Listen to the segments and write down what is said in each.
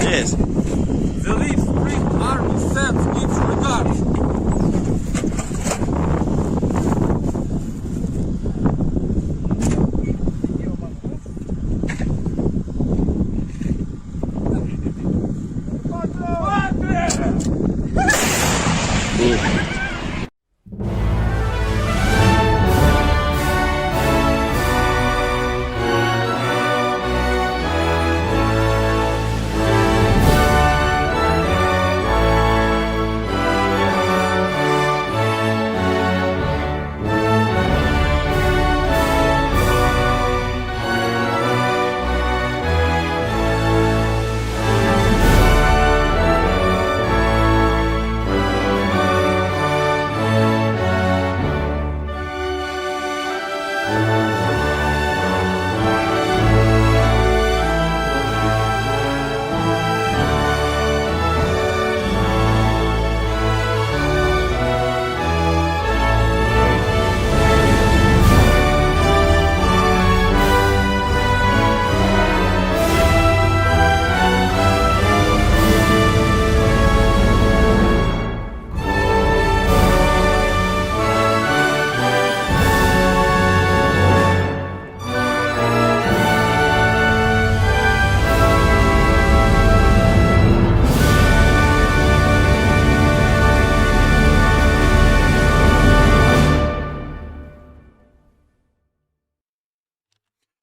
Yes. The Leaf Spring Army sends its regards.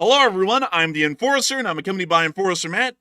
Hello, everyone. I'm the Enforcer, and I'm accompanied by Enforcer Matt.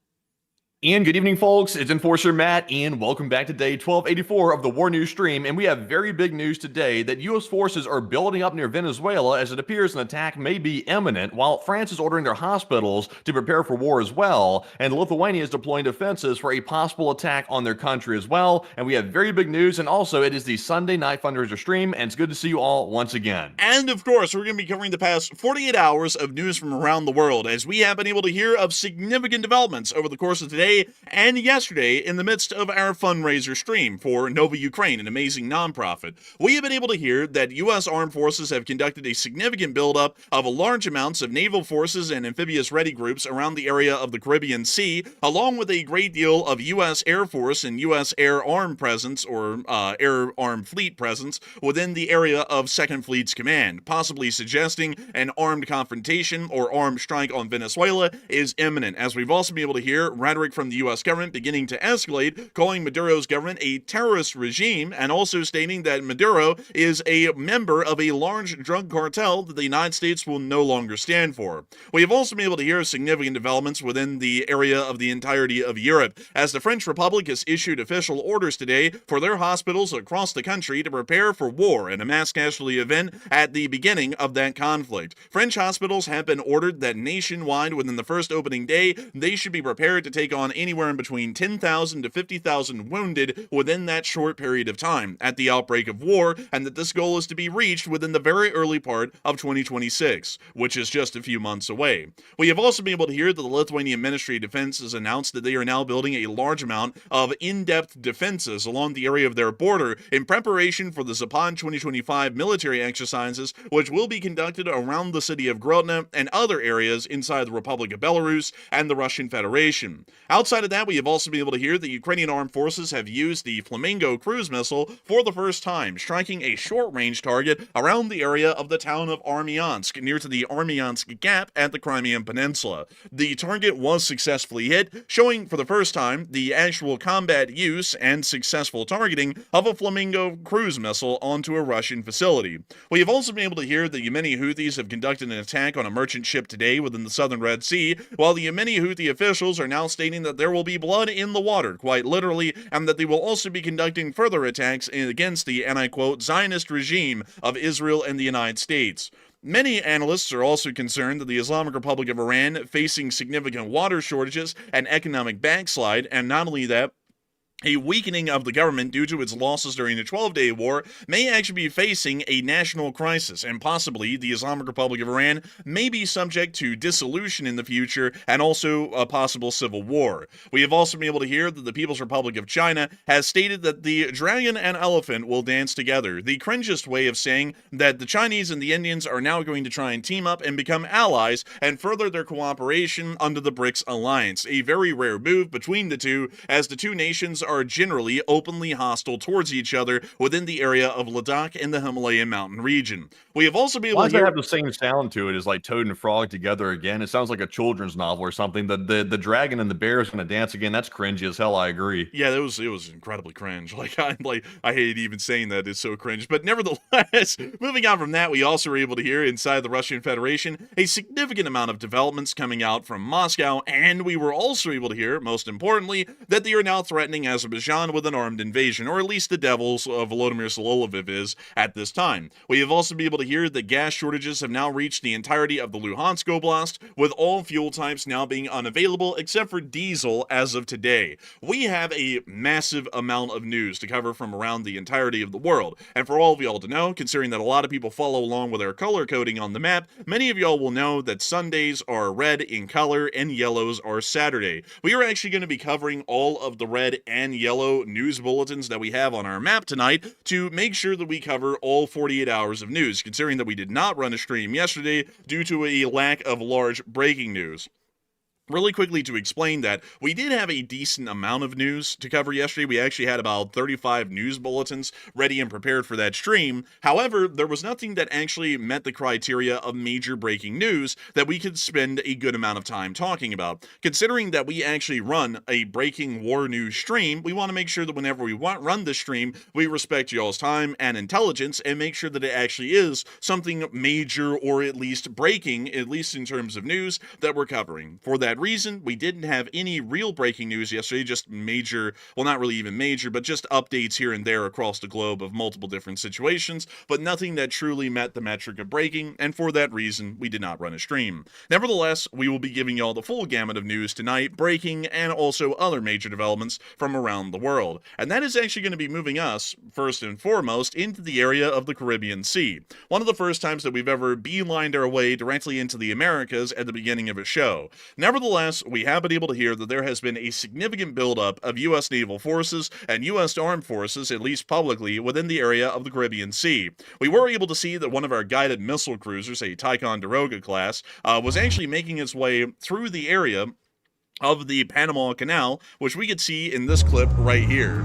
And good evening, folks. It's Enforcer Matt, and welcome back to day 1284 of the War News stream. And we have very big news today that U.S. forces are building up near Venezuela as it appears an attack may be imminent, while France is ordering their hospitals to prepare for war as well. And Lithuania is deploying defenses for a possible attack on their country as well. And we have very big news, and also it is the Sunday night Fundraiser stream, and it's good to see you all once again. And of course, we're going to be covering the past 48 hours of news from around the world, as we have been able to hear of significant developments over the course of today and yesterday in the midst of our fundraiser stream for Nova Ukraine, an amazing nonprofit. We have been able to hear that U.S. armed forces have conducted a significant buildup of large amounts of naval forces and amphibious ready groups around the area of the Caribbean Sea, along with a great deal of U.S. Air Force and U.S. Air Arm presence, or Air Arm Fleet presence, within the area of Second Fleet's command, possibly suggesting an armed confrontation or armed strike on Venezuela is imminent, as we've also been able to hear rhetoric from the U.S. government beginning to escalate, calling Maduro's government a terrorist regime, and also stating that Maduro is a member of a large drug cartel that the United States will no longer stand for. We have also been able to hear significant developments within the area of the entirety of Europe, as the French Republic has issued official orders today for their hospitals across the country to prepare for war and a mass casualty event at the beginning of that conflict. French hospitals have been ordered that nationwide within the first opening day, they should be prepared to take on anywhere in between 10,000 to 50,000 wounded within that short period of time at the outbreak of war, and that this goal is to be reached within the very early part of 2026, which is just a few months away. We have also been able to hear that the Lithuanian Ministry of Defense has announced that they are now building a large amount of in-depth defenses along the area of their border in preparation for the Zapad 2025 military exercises, which will be conducted around the city of Grodno and other areas inside the Republic of Belarus and the Russian Federation. Outside of that, we have also been able to hear the Ukrainian armed forces have used the Flamingo cruise missile for the first time, striking a short-range target around the area of the town of Armyansk, near to the Armyansk Gap at the Crimean Peninsula. The target was successfully hit, showing for the first time the actual combat use and successful targeting of a Flamingo cruise missile onto a Russian facility. We have also been able to hear the Yemeni Houthis have conducted an attack on a merchant ship today within the southern Red Sea, while the Yemeni Houthi officials are now stating that there will be blood in the water, quite literally, and that they will also be conducting further attacks against the, and I quote, Zionist regime of Israel and the United States. Many analysts are also concerned that the Islamic Republic of Iran facing significant water shortages and economic backslide, and not only that, a weakening of the government due to its losses during the 12-Day War may actually be facing a national crisis, and possibly the Islamic Republic of Iran may be subject to dissolution in the future and also a possible civil war. We have also been able to hear that the People's Republic of China has stated that the dragon and elephant will dance together, the cringiest way of saying that the Chinese and the Indians are now going to try and team up and become allies and further their cooperation under the BRICS alliance, a very rare move between the two, as the two nations are generally openly hostile towards each other within the area of Ladakh in the Himalayan mountain region. We have also been able Why to does it hear... have the same sound to it as like Toad and Frog together again? It sounds like a children's novel or something. The dragon and the bear is going to dance again. That's cringy as hell. I agree. Yeah, it was incredibly cringe. I hate even saying that. It's so cringe. But nevertheless, moving on from that, we also were able to hear inside the Russian Federation a significant amount of developments coming out from Moscow, and we were also able to hear, most importantly, that they are now threatening Azerbaijan with an armed invasion, or at least the devils of Volodymyr Zelensky is at this time. We have also been able to hear that gas shortages have now reached the entirety of the Luhansk Oblast, with all fuel types now being unavailable except for diesel as of today. We have a massive amount of news to cover from around the entirety of the world, and for all of y'all to know, considering that a lot of people follow along with our color coding on the map, many of y'all will know that Sundays are red in color and yellows are Saturday. We are actually going to be covering all of the red and yellow news bulletins that we have on our map tonight to make sure that we cover all 48 hours of news, considering that we did not run a stream yesterday due to a lack of large breaking news. Really quickly to explain that, we did have a decent amount of news to cover yesterday. We actually had about 35 news bulletins ready and prepared for that stream. However, there was nothing that actually met the criteria of major breaking news that we could spend a good amount of time talking about. Considering that we actually run a breaking war news stream, we want to make sure that whenever we run the stream, we respect y'all's time and intelligence and make sure that it actually is something major or at least breaking, at least in terms of news, that we're covering. For that reason, we didn't have any real breaking news yesterday, just major, well, not really even major, but just updates here and there across the globe of multiple different situations, but nothing that truly met the metric of breaking, and for that reason, we did not run a stream. Nevertheless, we will be giving y'all the full gamut of news tonight, breaking, and also other major developments from around the world. And that is actually going to be moving us, first and foremost, into the area of the Caribbean Sea. One of the first times that we've ever beelined our way directly into the Americas at the beginning of a show. Nevertheless, we have been able to hear that there has been a significant buildup of U.S. naval forces and U.S. armed forces, at least publicly, within the area of the Caribbean Sea. We were able to see that one of our guided missile cruisers, a Ticonderoga class, was actually making its way through the area of the Panama Canal, which we could see in this clip right here.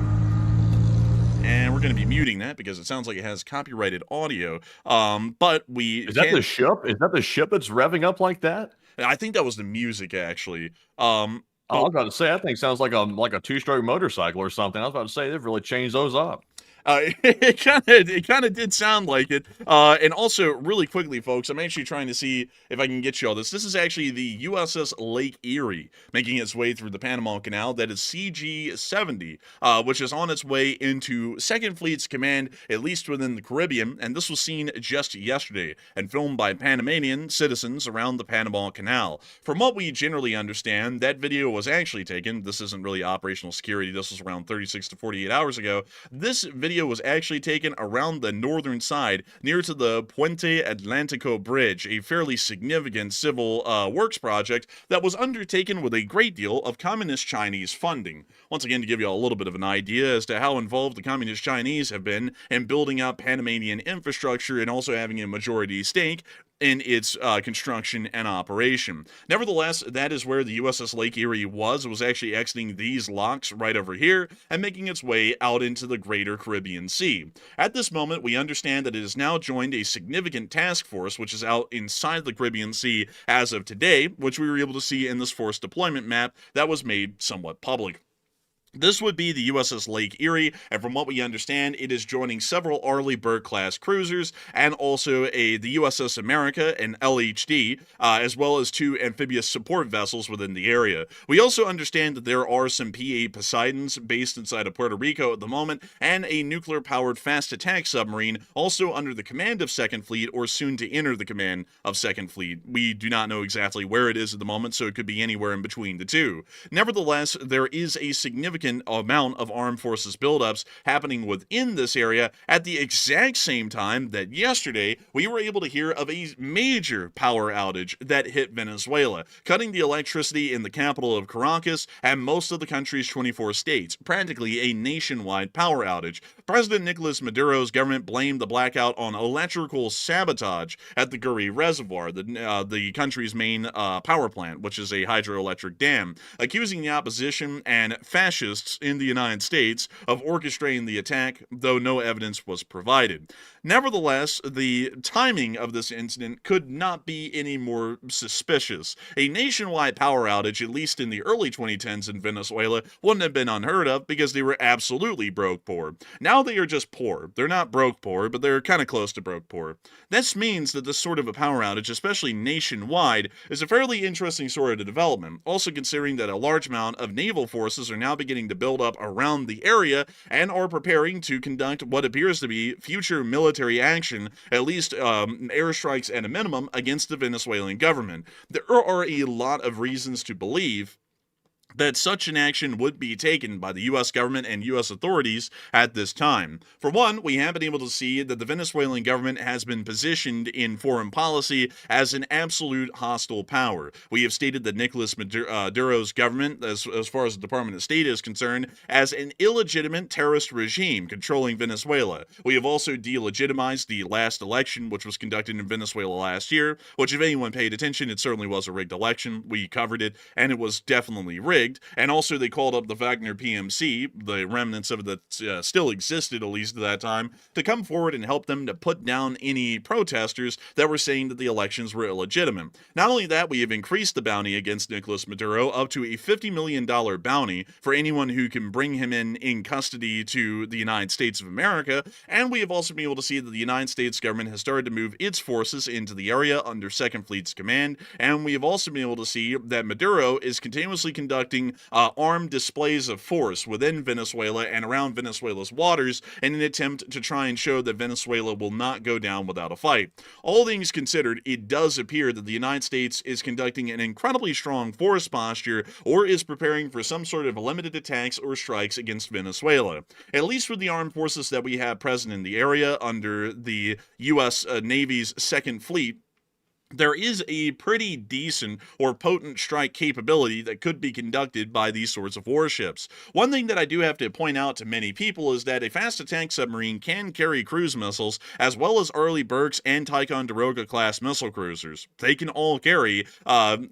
And we're going to be muting that because it sounds like it has copyrighted audio. But we Is that the ship? Is that the ship that's revving up like that? I think that was the music, actually. I was about to say, that thing sounds like a two-stroke motorcycle or something. I was about to say, they've really changed those up. It kind of did sound like it. And also, really quickly, folks, I'm actually trying to see if I can get you all this. This is actually the USS Lake Erie making its way through the Panama Canal. That is CG-70, which is on its way into 2nd Fleet's command, at least within the Caribbean. And this was seen just yesterday and filmed by Panamanian citizens around the Panama Canal. From what we generally understand, that video was actually taken. This isn't really operational security. This was around 36 to 48 hours ago. This video video was actually taken around the northern side, near to the Puente Atlantico Bridge, a fairly significant civil works project that was undertaken with a great deal of Communist Chinese funding. Once again, to give you a little bit of an idea as to how involved the Communist Chinese have been in building up Panamanian infrastructure and also having a majority stake in its construction and operation. Nevertheless, that is where the USS Lake Erie was. It was actually exiting these locks right over here and making its way out into the greater Caribbean Sea. At this moment, we understand that it has now joined a significant task force, which is out inside the Caribbean Sea as of today, which we were able to see in this force deployment map that was made somewhat public. This would be the USS Lake Erie, and from what we understand, it is joining several Arleigh Burke-class cruisers and also the USS America and LHD, as well as 2 amphibious support vessels within the area. We also understand that there are some P-8 Poseidons based inside of Puerto Rico at the moment, and a nuclear-powered fast attack submarine also under the command of 2nd Fleet or soon to enter the command of 2nd Fleet. We do not know exactly where it is at the moment, so it could be anywhere in between the two. Nevertheless, there is a significant amount of armed forces buildups happening within this area at the exact same time that yesterday we were able to hear of a major power outage that hit Venezuela, cutting the electricity in the capital of Caracas and most of the country's 24 states, practically a nationwide power outage. President Nicolas Maduro's government blamed the blackout on electrical sabotage at the Guri Reservoir, the country's main power plant, which is a hydroelectric dam, accusing the opposition and fascists in the United States of orchestrating the attack, though no evidence was provided. Nevertheless, the timing of this incident could not be any more suspicious. A nationwide power outage, at least in the early 2010s in Venezuela, wouldn't have been unheard of because they were absolutely broke poor. Now they are just poor. They're not broke poor, but they're kind of close to broke poor. This means that this sort of a power outage, especially nationwide, is a fairly interesting sort of development, also considering that a large amount of naval forces are now beginning to build up around the area and are preparing to conduct what appears to be future military action, at least airstrikes at a minimum, against the Venezuelan government. There are a lot of reasons to believe that such an action would be taken by the U.S. government and U.S. authorities at this time. For one, we have been able to see that the Venezuelan government has been positioned in foreign policy as an absolute hostile power. We have stated that Nicolas Maduro's government, as far as the Department of State is concerned, as an illegitimate terrorist regime controlling Venezuela. We have also delegitimized the last election, which was conducted in Venezuela last year, which, if anyone paid attention, it certainly was a rigged election. We covered it, and it was definitely rigged. And also they called up the Wagner PMC, the remnants of it that still existed at least at that time, to come forward and help them to put down any protesters that were saying that the elections were illegitimate. Not only that, we have increased the bounty against Nicolas Maduro up to a $50 million bounty for anyone who can bring him in custody to the United States of America, and we have also been able to see that the United States government has started to move its forces into the area under 2nd Fleet's command, and we have also been able to see that Maduro is continuously conducting armed displays of force within Venezuela and around Venezuela's waters in an attempt to try and show that Venezuela will not go down without a fight. All things considered, it does appear that the United States is conducting an incredibly strong force posture or is preparing for some sort of limited attacks or strikes against Venezuela. At least with the armed forces that we have present in the area under the U.S. Navy's 2nd Fleet, there is a pretty decent or potent strike capability that could be conducted by these sorts of warships. One thing that I do have to point out to many people is that a fast attack submarine can carry cruise missiles, as well as Arleigh Burke's and Ticonderoga class missile cruisers. They can all carry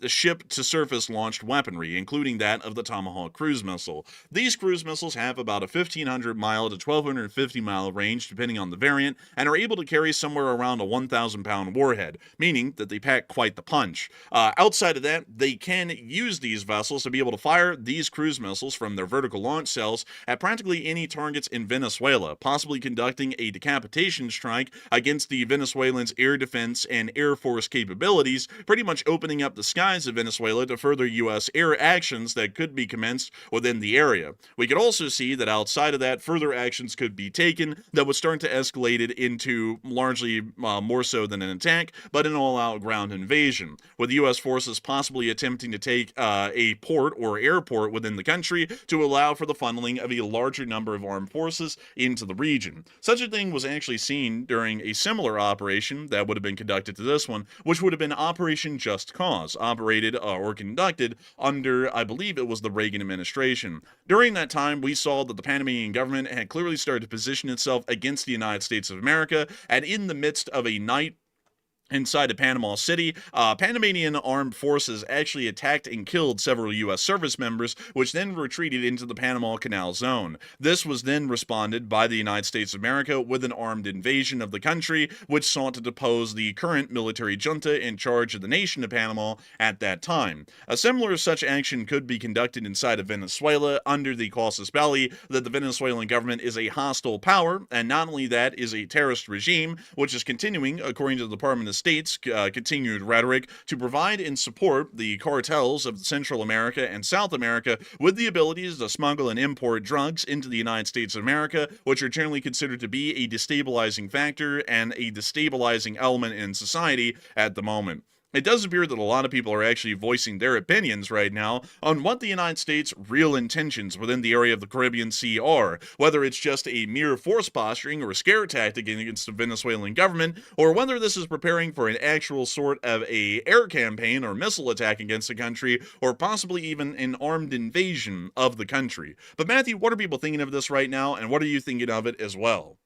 ship-to-surface launched weaponry, including that of the Tomahawk cruise missile. These cruise missiles have about a 1,500 mile to 1,250 mile range, depending on the variant, and are able to carry somewhere around a 1,000 pound warhead, meaning that they pack quite the punch. Outside of that, they can use these vessels to be able to fire these cruise missiles from their vertical launch cells at practically any targets in Venezuela, possibly conducting a decapitation strike against the Venezuelans' air defense and air force capabilities, pretty much opening up the skies of Venezuela to further U.S. air actions that could be commenced within the area. We could also see that outside of that, further actions could be taken that would start to escalate it into largely more so than an attack, but an all-out all-out ground invasion, with U.S. forces possibly attempting to take a port or airport within the country to allow for the funneling of a larger number of armed forces into the region. Such a thing was actually seen during a similar operation that would have been conducted to this one, which would have been Operation Just Cause, operated or conducted under, I believe it was the Reagan administration. During that time, we saw that the Panamanian government had clearly started to position itself against the United States of America, and in the midst of a night inside of Panama City, Panamanian armed forces actually attacked and killed several U.S. service members, which then retreated into the Panama Canal Zone. This was then responded by the United States of America with an armed invasion of the country, which sought to depose the current military junta in charge of the nation of Panama at that time. A similar such action could be conducted inside of Venezuela under the casus belli that the Venezuelan government is a hostile power, and not only that, is a terrorist regime, which is continuing, according to the Department of States' continued rhetoric, to provide and support the cartels of Central America and South America with the abilities to smuggle and import drugs into the United States of America, which are generally considered to be a destabilizing factor and a destabilizing element in society at the moment. It does appear that a lot of people are actually voicing their opinions right now on what the United States' real intentions within the area of the Caribbean Sea are, whether it's just a mere force posturing or a scare tactic against the Venezuelan government, or whether this is preparing for an actual sort of a air campaign or missile attack against the country, or possibly even an armed invasion of the country. But Matthew, what are people thinking of this right now, and what are you thinking of it as well?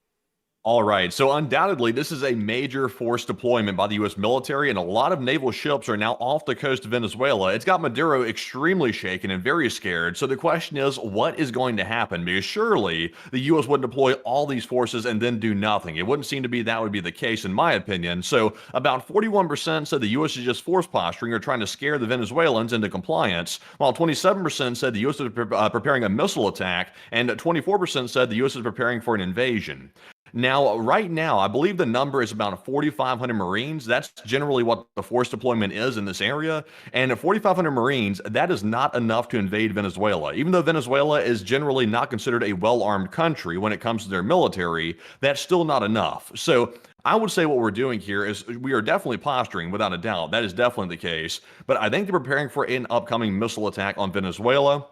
All right, so undoubtedly, this is a major force deployment by the U.S. military, and a lot of naval ships are now off the coast of Venezuela. It's got Maduro extremely shaken and very scared. So the question is, what is going to happen? Because surely the U.S. wouldn't deploy all these forces and then do nothing. It wouldn't seem to be that would be the case, in my opinion. So about 41% said the U.S. is just force posturing or trying to scare the Venezuelans into compliance, while 27% said the U.S. is preparing a missile attack, and 24% said the U.S. is preparing for an invasion. Now, right now, I believe the number is about 4,500 Marines. That's generally what the force deployment is in this area. And at 4,500 Marines, that is not enough to invade Venezuela. Even though Venezuela is generally not considered a well-armed country when it comes to their military, that's still not enough. So I would say what we're doing here is we are definitely posturing, without a doubt. That is definitely the case. But I think they're preparing for an upcoming missile attack on Venezuela.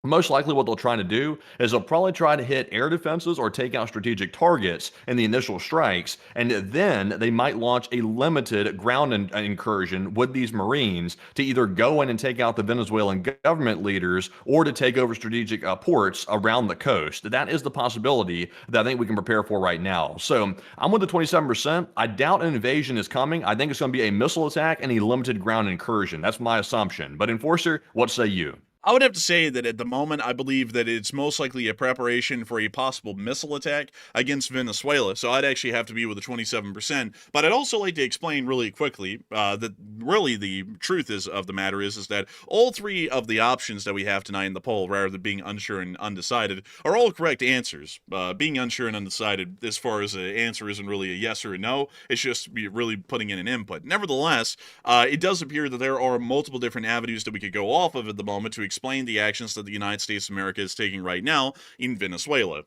Most likely what they'll try to do is they'll probably try to hit air defenses or take out strategic targets in the initial strikes, and then they might launch a limited ground incursion with these Marines to either go in and take out the Venezuelan government leaders or to take over strategic ports around the coast. That is the possibility that I think we can prepare for right now. So I'm with the 27%. I doubt an invasion is coming. I think it's going to be a missile attack and a limited ground incursion. That's my assumption. But Enforcer, what say you? I would have to say that at the moment, I believe that it's most likely a preparation for a possible missile attack against Venezuela. So I'd actually have to be with the 27%. But I'd also like to explain really quickly that really the truth of the matter is that all three of the options that we have tonight in the poll, rather than being unsure and undecided, are all correct answers. Being unsure and undecided, as far as an answer, isn't really a yes or a no. It's just really putting in an input. Nevertheless, it does appear that there are multiple different avenues that we could go off of at the moment to explain the actions that the United States of America is taking right now in Venezuela.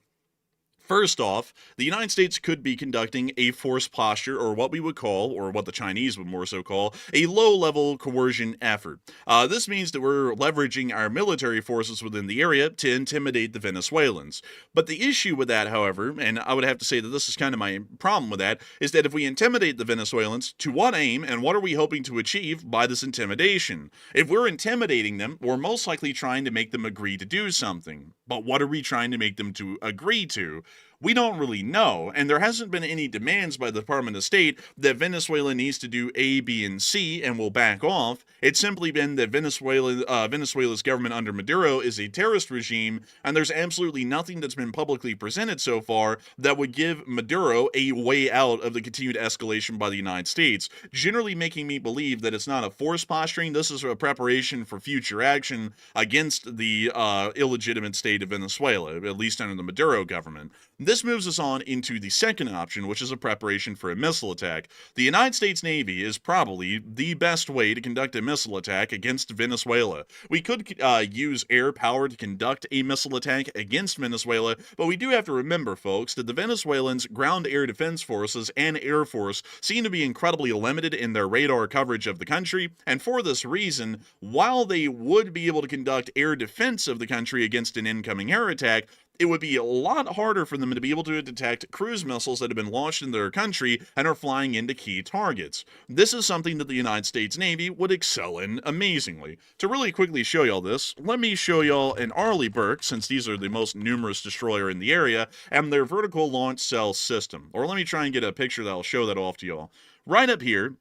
First off, the United States could be conducting a force posture, or what we would call, or what the Chinese would more so call, a low-level coercion effort. This means that we're leveraging our military forces within the area to intimidate the Venezuelans. But the issue with that, however, and I would have to say that this is kind of my problem with that, is that if we intimidate the Venezuelans, to what aim and what are we hoping to achieve by this intimidation? If we're intimidating them, we're most likely trying to make them agree to do something. But what are we trying to make them to agree to? We don't really know, and there hasn't been any demands by the Department of State that Venezuela needs to do A, B, and C and will back off. It's simply been that Venezuela's government under Maduro is a terrorist regime, and there's absolutely nothing that's been publicly presented so far that would give Maduro a way out of the continued escalation by the United States, generally making me believe that it's not a force posturing. This is a preparation for future action against the illegitimate state of Venezuela, at least under the Maduro government. This moves us on into the second option, which is a preparation for a missile attack. The United States Navy is probably the best way to conduct a missile attack against Venezuela. We could use air power to conduct a missile attack against Venezuela, but we do have to remember, folks, that the Venezuelans' ground air defense forces and air force seem to be incredibly limited in their radar coverage of the country, and for this reason, while they would be able to conduct air defense of the country against an incoming air attack, it would be a lot harder for them to be able to detect cruise missiles that have been launched in their country and are flying into key targets. This is something that the United States Navy would excel in amazingly. To really quickly show y'all this, let me show y'all an Arleigh Burke, since these are the most numerous destroyer in the area, and their vertical launch cell system. Or let me try and get a picture that'll show that off to y'all. Right up here,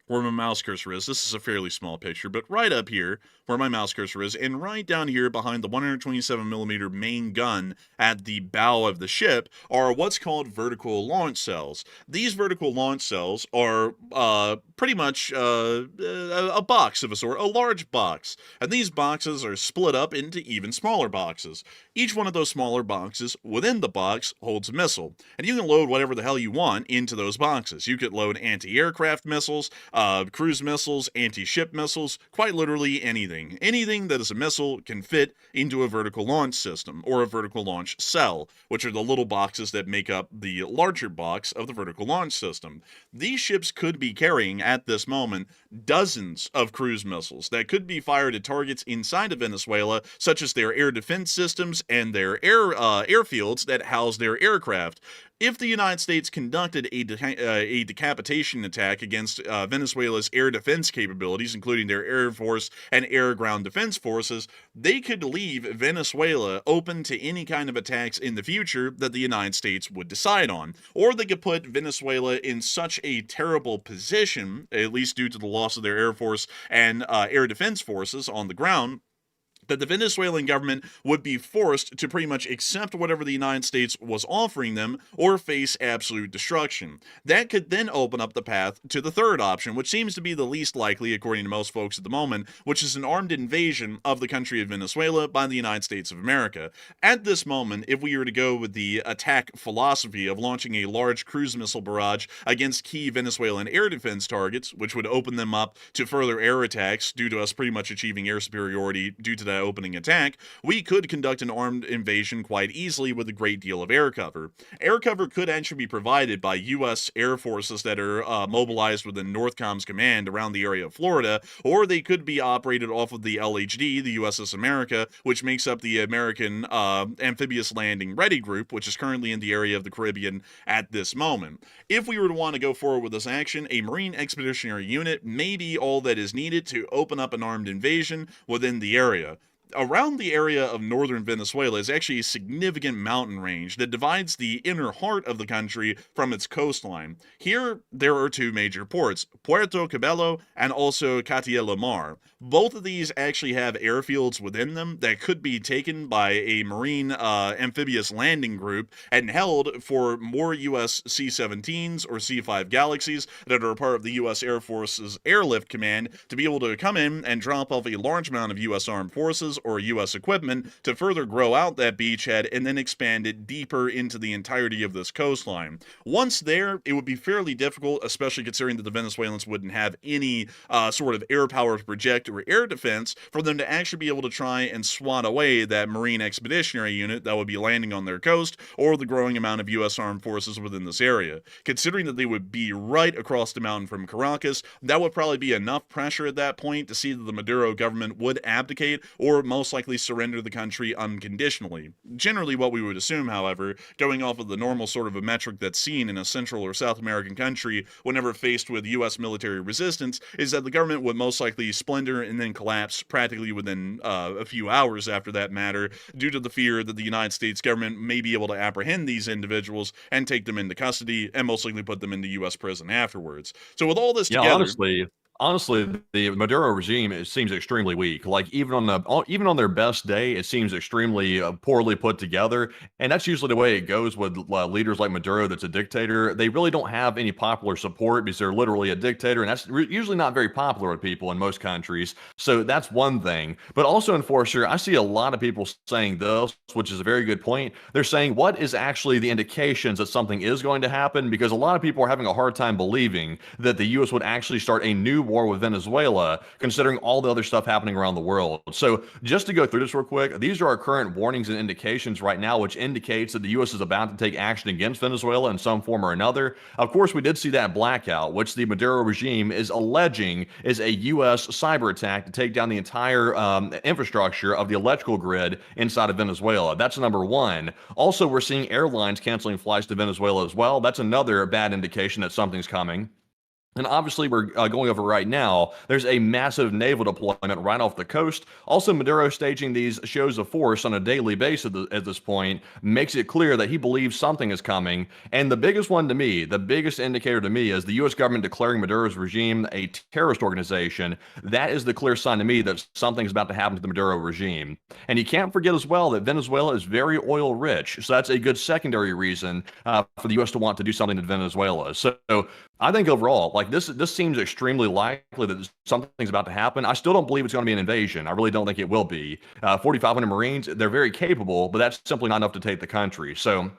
where my mouse cursor is, this is a fairly small picture, but right up here, where my mouse cursor is, and right down here behind the 127mm main gun at the bow of the ship, are what's called vertical launch cells. These vertical launch cells are pretty much a box of a sort, a large box, and these boxes are split up into even smaller boxes. Each one of those smaller boxes within the box holds a missile, and you can load whatever the hell you want into those boxes. You could load anti-aircraft missiles, cruise missiles, anti-ship missiles, quite literally anything. Anything that is a missile can fit into a vertical launch system, or a vertical launch cell, which are the little boxes that make up the larger box of the vertical launch system. These ships could be carrying, at this moment, dozens of cruise missiles that could be fired at targets inside of Venezuela, such as their air defense systems and their airfields that house their aircraft. If the United States conducted a decapitation attack against Venezuela's air defense capabilities, including their air force and air-ground defense forces, they could leave Venezuela open to any kind of attacks in the future that the United States would decide on. Or they could put Venezuela in such a terrible position, at least due to the loss of their air force and air defense forces on the ground, that the Venezuelan government would be forced to pretty much accept whatever the United States was offering them or face absolute destruction. That could then open up the path to the third option, which seems to be the least likely according to most folks at the moment, which is an armed invasion of the country of Venezuela by the United States of America. At this moment, if we were to go with the attack philosophy of launching a large cruise missile barrage against key Venezuelan air defense targets, which would open them up to further air attacks due to us pretty much achieving air superiority due to that opening attack, we could conduct an armed invasion quite easily with a great deal of air cover. Air cover could actually be provided by U.S. Air Forces that are mobilized within NORTHCOM's command around the area of Florida, or they could be operated off of the LHD, the USS America, which makes up the American Amphibious Landing Ready Group, which is currently in the area of the Caribbean at this moment. If we were to want to go forward with this action, a Marine Expeditionary Unit may be all that is needed to open up an armed invasion within the area. Around the area of northern Venezuela is actually a significant mountain range that divides the inner heart of the country from its coastline. Here, there are two major ports, Puerto Cabello and also Catiela Mar. Both of these actually have airfields within them that could be taken by a Marine amphibious landing group and held for more U.S. C-17s or C-5 Galaxies that are a part of the U.S. Air Force's Airlift Command to be able to come in and drop off a large amount of U.S. Armed Forces or U.S. equipment to further grow out that beachhead and then expand it deeper into the entirety of this coastline. Once there, it would be fairly difficult, especially considering that the Venezuelans wouldn't have any sort of air power to project or air defense, for them to actually be able to try and swat away that Marine Expeditionary Unit that would be landing on their coast or the growing amount of U.S. Armed Forces within this area. Considering that they would be right across the mountain from Caracas, that would probably be enough pressure at that point to see that the Maduro government would abdicate or most likely surrender the country unconditionally. Generally, what we would assume, however, going off of the normal sort of a metric that's seen in a Central or South American country whenever faced with U.S. military resistance, is that the government would most likely splinter and then collapse practically within a few hours after that matter, due to the fear that the United States government may be able to apprehend these individuals and take them into custody and most likely put them into U.S. prison afterwards. So with all this together... honestly, Honestly, the Maduro regime it seems extremely weak. Like even on their best day, it seems extremely poorly put together. And that's usually the way it goes with leaders like Maduro. That's a dictator. They really don't have any popular support because they're literally a dictator, and that's usually not very popular with people in most countries. So that's one thing. But also, Enforcer, I see a lot of people saying this, which is a very good point. They're saying what is actually the indications that something is going to happen, because a lot of people are having a hard time believing that the U.S. would actually start a new war with Venezuela, considering all the other stuff happening around the world. So just to go through this real quick, these are our current warnings and indications right now, which indicates that the U.S. is about to take action against Venezuela in some form or another. Of course, we did see that blackout, which the Maduro regime is alleging is a U.S. cyber attack to take down the entire infrastructure of the electrical grid inside of Venezuela. That's number one. Also, we're seeing airlines canceling flights to Venezuela as well. That's another bad indication that something's coming. And obviously, we're going over right now. There's a massive naval deployment right off the coast. Also, Maduro staging these shows of force on a daily basis at this point makes it clear that he believes something is coming. And the biggest one to me, the biggest indicator to me, is the U.S. government declaring Maduro's regime a terrorist organization. That is the clear sign to me that something's about to happen to the Maduro regime. And you can't forget as well that Venezuela is very oil rich. So that's a good secondary reason for the U.S. to want to do something to Venezuela. So I think overall, like this seems extremely likely that something's about to happen. I still don't believe it's going to be an invasion. I really don't think it will be. 4,500 Marines, they're very capable, but that's simply not enough to take the country. So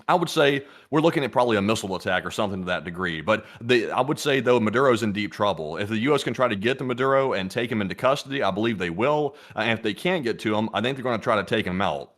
I would say we're looking at probably a missile attack or something to that degree. But I would say, though, Maduro's in deep trouble. If the U.S. can try to get to Maduro and take him into custody, I believe they will. And if they can't get to him, I think they're going to try to take him out.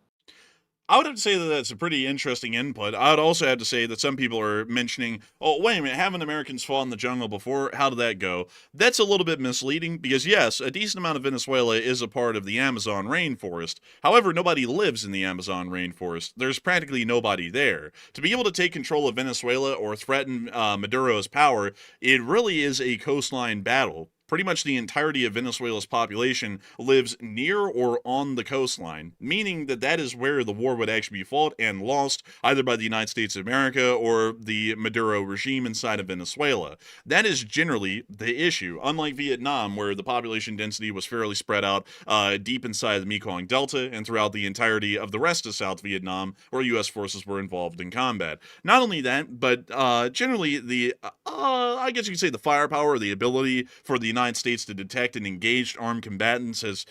I would have to say that that's a pretty interesting input. I would also have to say that some people are mentioning, oh, wait a minute, haven't Americans fought in the jungle before? How did that go? That's a little bit misleading because, yes, a decent amount of Venezuela is a part of the Amazon rainforest. However, nobody lives in the Amazon rainforest. There's practically nobody there. To be able to take control of Venezuela or threaten Maduro's power, it really is a coastline battle. Pretty much the entirety of Venezuela's population lives near or on the coastline, meaning that that is where the war would actually be fought and lost, either by the United States of America or the Maduro regime inside of Venezuela. That is generally the issue, unlike Vietnam, where the population density was fairly spread out deep inside the Mekong Delta and throughout the entirety of the rest of South Vietnam, where U.S. forces were involved in combat. Not only that, but generally the, I guess you could say the firepower or the ability for the United States to detect and engage armed combatants has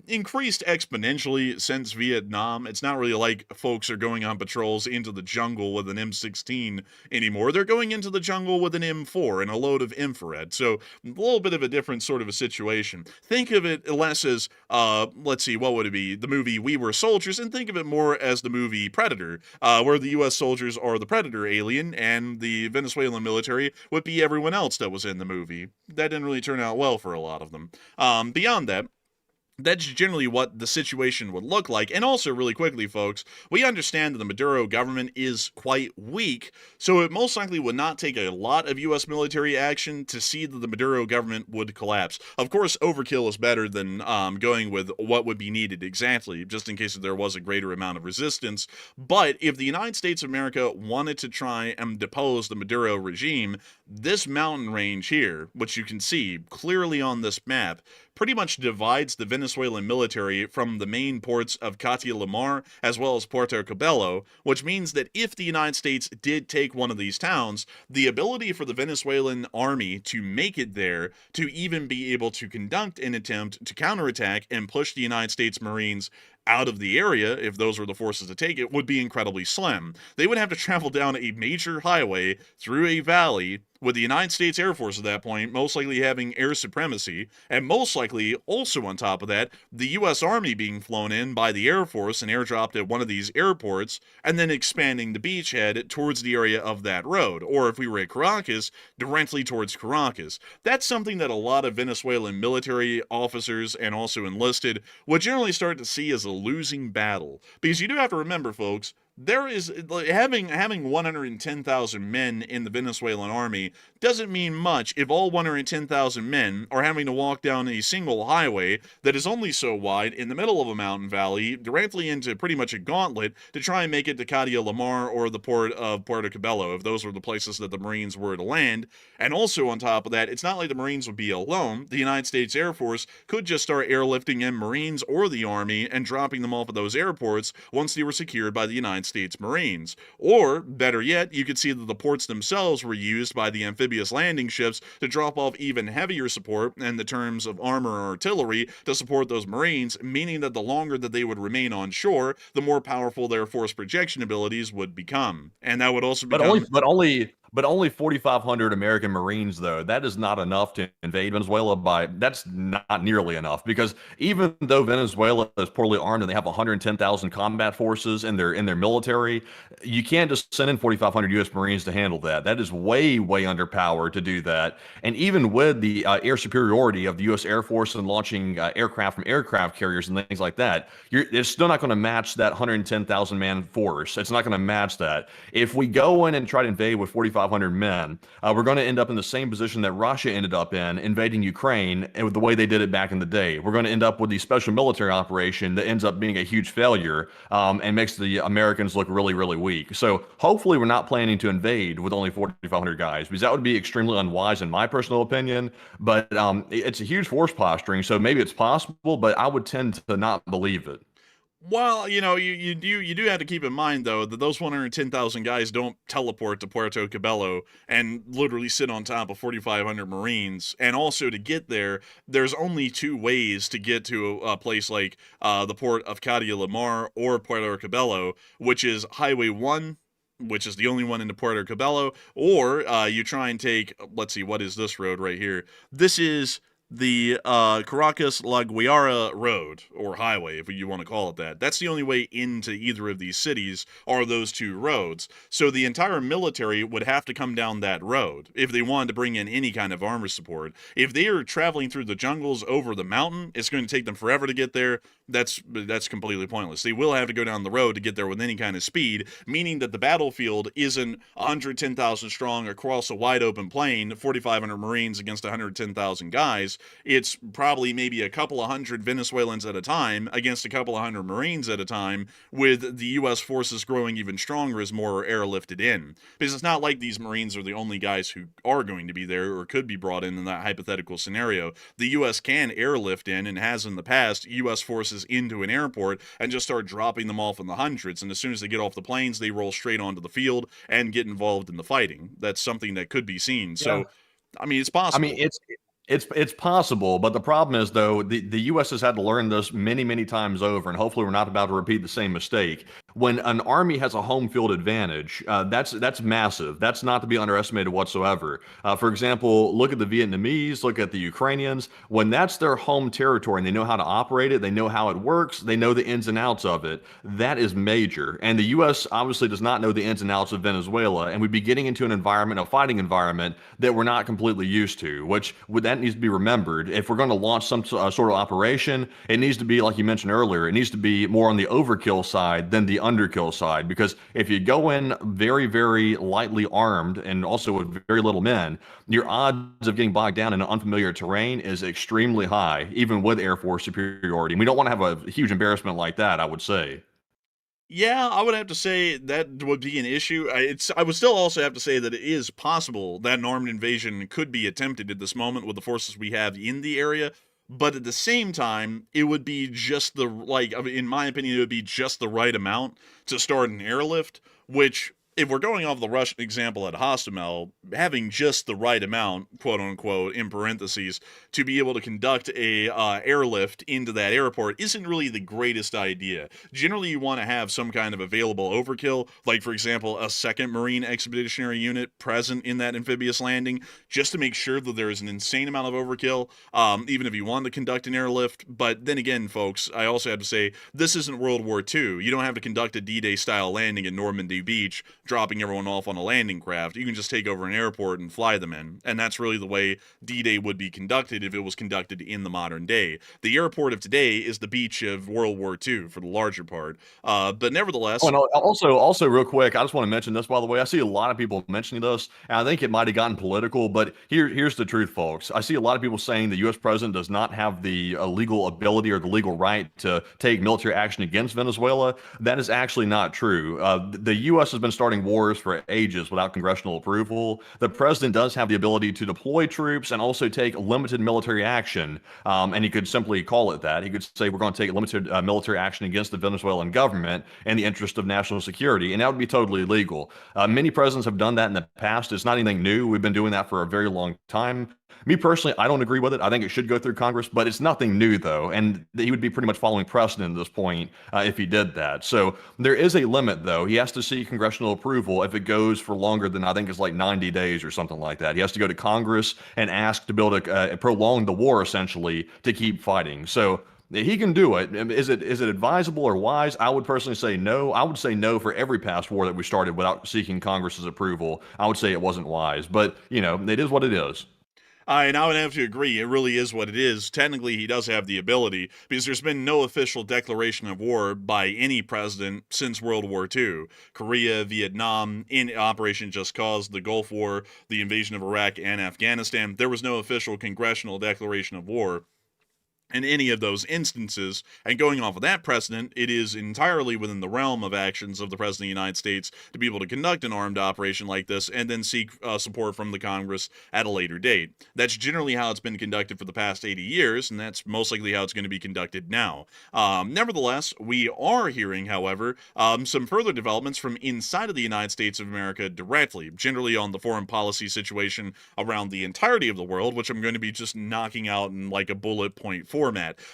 increased exponentially since Vietnam. It's not really like folks are going on patrols into the jungle with an M16 anymore. They're going into the jungle with an M4 and a load of infrared. So a little bit of a different sort of a situation. Think of it less as, let's see, what would it be? The movie We Were Soldiers, and think of it more as the movie Predator, where the U.S. soldiers are the Predator alien and the Venezuelan military would be everyone else that was in the movie. That didn't really turn out well for a lot of them. Beyond that, that's generally what the situation would look like. And also, really quickly, folks, we understand that the Maduro government is quite weak, so it most likely would not take a lot of U.S. military action to see that the Maduro government would collapse. Of course, overkill is better than going with what would be needed exactly, just in case there was a greater amount of resistance. But if the United States of America wanted to try and depose the Maduro regime, this mountain range here, which you can see clearly on this map, pretty much divides the Venezuelan military from the main ports of Catia-Lamar as well as Puerto Cabello, which means that if the United States did take one of these towns, the ability for the Venezuelan army to make it there, to even be able to conduct an attempt to counterattack and push the United States Marines out of the area, if those were the forces to take it, would be incredibly slim. They would have to travel down a major highway through a valley, with the United States Air Force at that point most likely having air supremacy, and most likely, also on top of that, the U.S. Army being flown in by the Air Force and airdropped at one of these airports, and then expanding the beachhead towards the area of that road, or if we were at Caracas, directly towards Caracas. That's something that a lot of Venezuelan military officers and also enlisted would generally start to see as a losing battle. Because you do have to remember, folks, there is like, having 110,000 men in the Venezuelan army doesn't mean much if all 110,000 men are having to walk down a single highway that is only so wide in the middle of a mountain valley directly into pretty much a gauntlet to try and make it to Cadia Lamar or the port of Puerto Cabello, if those were the places that the Marines were to land. And also on top of that, it's not like the Marines would be alone. The United States Air Force could just start airlifting in Marines or the Army and dropping them off at those airports once they were secured by the United States Marines. Or, better yet, you could see that the ports themselves were used by the amphibious landing ships to drop off even heavier support in the terms of armor or artillery to support those Marines, meaning that the longer that they would remain on shore, the more powerful their force projection abilities would become. And that would also But become... only 4,500 American Marines, though. That is not enough to invade Venezuela that's not nearly enough, because even though Venezuela is poorly armed and they have 110,000 combat forces in their military, you can't just send in 4,500 U.S. Marines to handle that. That is way, way underpowered to do that. And even with the air superiority of the U.S. Air Force and launching aircraft from aircraft carriers and things like that, it's still not going to match that 110,000 man force. It's not going to match that. If we go in and try to invade with 4,500 men, we're going to end up in the same position that Russia ended up in, invading Ukraine, and with the way they did it back in the day. We're going to end up with the special military operation that ends up being a huge failure, and makes the Americans look really, really weak. So hopefully we're not planning to invade with only 4,500 guys, because that would be extremely unwise in my personal opinion. But it's a huge force posturing, so maybe it's possible, but I would tend to not believe it. Well, you do have to keep in mind though that those 110,000 guys don't teleport to Puerto Cabello and literally sit on top of 4,500 Marines. And also to get there, there's only two ways to get to a place like the port of Cadia Lamar or Puerto Cabello, which is Highway 1, which is the only one into Puerto Cabello, or you try and take, let's see, what is this road right here? This is the Caracas La Guayara Road, or highway, if you want to call it that. That's the only way into either of these cities are those two roads. So the entire military would have to come down that road if they wanted to bring in any kind of armor support. If they are traveling through the jungles over the mountain, it's going to take them forever to get there. That's completely pointless. They will have to go down the road to get there with any kind of speed, meaning that the battlefield isn't 110,000 strong across a wide open plain, 4,500 Marines against 110,000 guys. It's probably maybe a couple of hundred Venezuelans at a time against a couple of hundred Marines at a time, with the U.S. forces growing even stronger as more are airlifted in. Because it's not like these Marines are the only guys who are going to be there or could be brought in that hypothetical scenario. The U.S. can airlift in, and has in the past, U.S. forces into an airport and just start dropping them off in the hundreds. And as soon as they get off the planes, they roll straight onto the field and get involved in the fighting. That's something that could be seen. So, I mean, it's possible. I mean, it's possible, but the problem is, though, the U.S. has had to learn this many, many times over, and hopefully we're not about to repeat the same mistake. When an army has a home field advantage, that's massive. That's not to be underestimated whatsoever. For example, look at the Vietnamese, look at the Ukrainians. When that's their home territory and they know how to operate it, they know how it works, they know the ins and outs of it, that is major. And the U.S. obviously does not know the ins and outs of Venezuela, and we'd be getting into an environment, a fighting environment, that we're not completely used to, that needs to be remembered. If we're going to launch some sort of operation, it needs to be, like you mentioned earlier, it needs to be more on the overkill side than the underkill side. Because if you go in very, very lightly armed and also with very little men, your odds of getting bogged down in unfamiliar terrain is extremely high, even with Air Force superiority. And we don't want to have a huge embarrassment like that, I would say. Yeah, I would have to say that would be an issue. I would still also have to say that it is possible that an armed invasion could be attempted at this moment with the forces we have in the area. But at the same time, it would be just in my opinion, it would be just the right amount to start an airlift, which, if we're going off the Russian example at Hostomel, having just the right amount, quote unquote, in parentheses, to be able to conduct a airlift into that airport isn't really the greatest idea. Generally, you want to have some kind of available overkill, like, for example, a second Marine Expeditionary Unit present in that amphibious landing, just to make sure that there is an insane amount of overkill, even if you want to conduct an airlift. But then again, folks, I also have to say, this isn't World War II. You don't have to conduct a D-Day style landing at Normandy Beach dropping everyone off on a landing craft. You can just take over an airport and fly them in. And that's really the way D-Day would be conducted if it was conducted in the modern day. The airport of today is the beach of World War II for the larger part. But nevertheless, Oh, and also, real quick, I just want to mention this, by the way. I see a lot of people mentioning this, and I think it might have gotten political, but here's the truth, folks. I see a lot of people saying the U.S. president does not have the legal ability or the legal right to take military action against Venezuela. That is actually not true. The U.S. has been starting wars for ages without congressional approval. The president does have the ability to deploy troops and also take limited military action, and he could simply call it that. He could say, we're going to take limited military action against the Venezuelan government in the interest of national security, and that would be totally legal. Many presidents have done that in the past. It's not anything new. We've been doing that for a very long time. Me personally, I don't agree with it. I think it should go through Congress, but it's nothing new, though, and he would be pretty much following precedent at this point if he did that. So there is a limit, though. He has to seek congressional approval if it goes for longer than, I think it's like 90 days or something like that. He has to go to Congress and ask to build prolong the war, essentially, to keep fighting. So he can do it. Is it advisable or wise? I would personally say no. I would say no for every past war that we started without seeking Congress's approval. I would say it wasn't wise, but it is what it is. And I would have to agree, it really is what it is. Technically, he does have the ability, because there's been no official declaration of war by any president since World War II. Korea, Vietnam, in Operation Just Cause, the Gulf War, the invasion of Iraq and Afghanistan, there was no official congressional declaration of war in any of those instances. And going off of that precedent, it is entirely within the realm of actions of the President of the United States to be able to conduct an armed operation like this and then seek support from the Congress at a later date. That's generally how it's been conducted for the past 80 years, and that's most likely how it's going to be conducted now. Nevertheless, we are hearing, however, some further developments from inside of the United States of America directly, generally on the foreign policy situation around the entirety of the world, which I'm going to be just knocking out in like a bullet point format.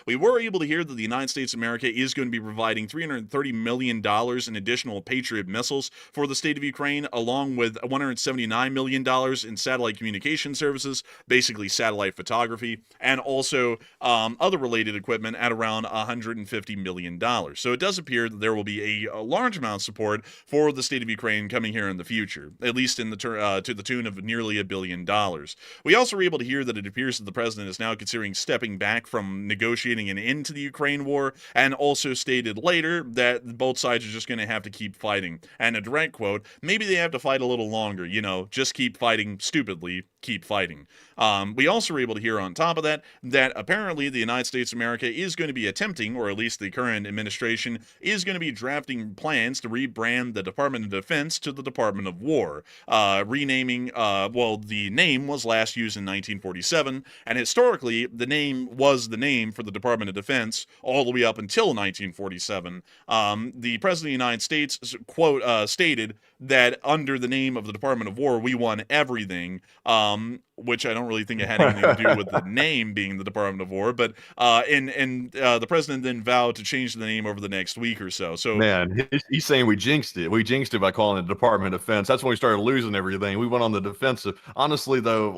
We were able to hear that the United States of America is going to be providing $330 million in additional Patriot missiles for the state of Ukraine, along with $179 million in satellite communication services, basically satellite photography, and also other related equipment at around $150 million. So it does appear that there will be a large amount of support for the state of Ukraine coming here in the future, at least in the to the tune of nearly $1 billion. We also were able to hear that it appears that the president is now considering stepping back from negotiating an end to the Ukraine war, and also stated later that both sides are just going to have to keep fighting. And a direct quote, maybe they have to fight a little longer, just keep fighting stupidly, keep fighting. We also were able to hear on top of that apparently the United States of America is going to be attempting, or at least the current administration is going to be drafting plans to rebrand the Department of Defense to the Department of War, renaming, the name was last used in 1947, and historically the name was the name for the Department of Defense all the way up until 1947. The President of the United States, quote, stated that under the name of the Department of War, we won everything, which I don't really think it had anything to do with the name being the Department of War, but the president then vowed to change the name over the next week or so. So, man, he's saying we jinxed it. We jinxed it by calling it the Department of Defense. That's when we started losing everything. We went on the defensive. Honestly, though,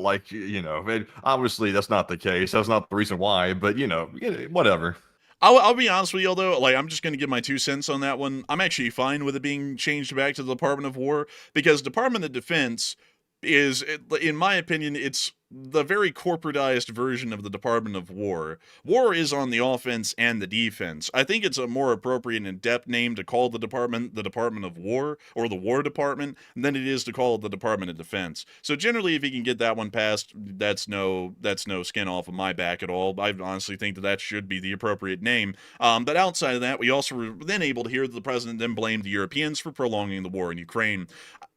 obviously that's not the case. That's not the reason why, but whatever. I'll be honest with you, though. I'm just going to give my 2 cents on that one. I'm actually fine with it being changed back to the Department of War, because Department of Defense is, in my opinion, it's the very corporatized version of the Department of War. War is on the offense and the defense. I think it's a more appropriate and in-depth name to call the Department of War, or the War Department, than it is to call it the Department of Defense. So generally, if you can get that one passed, that's no skin off of my back at all. I honestly think that should be the appropriate name. But outside of that, we also were then able to hear that the president then blamed the Europeans for prolonging the war in Ukraine.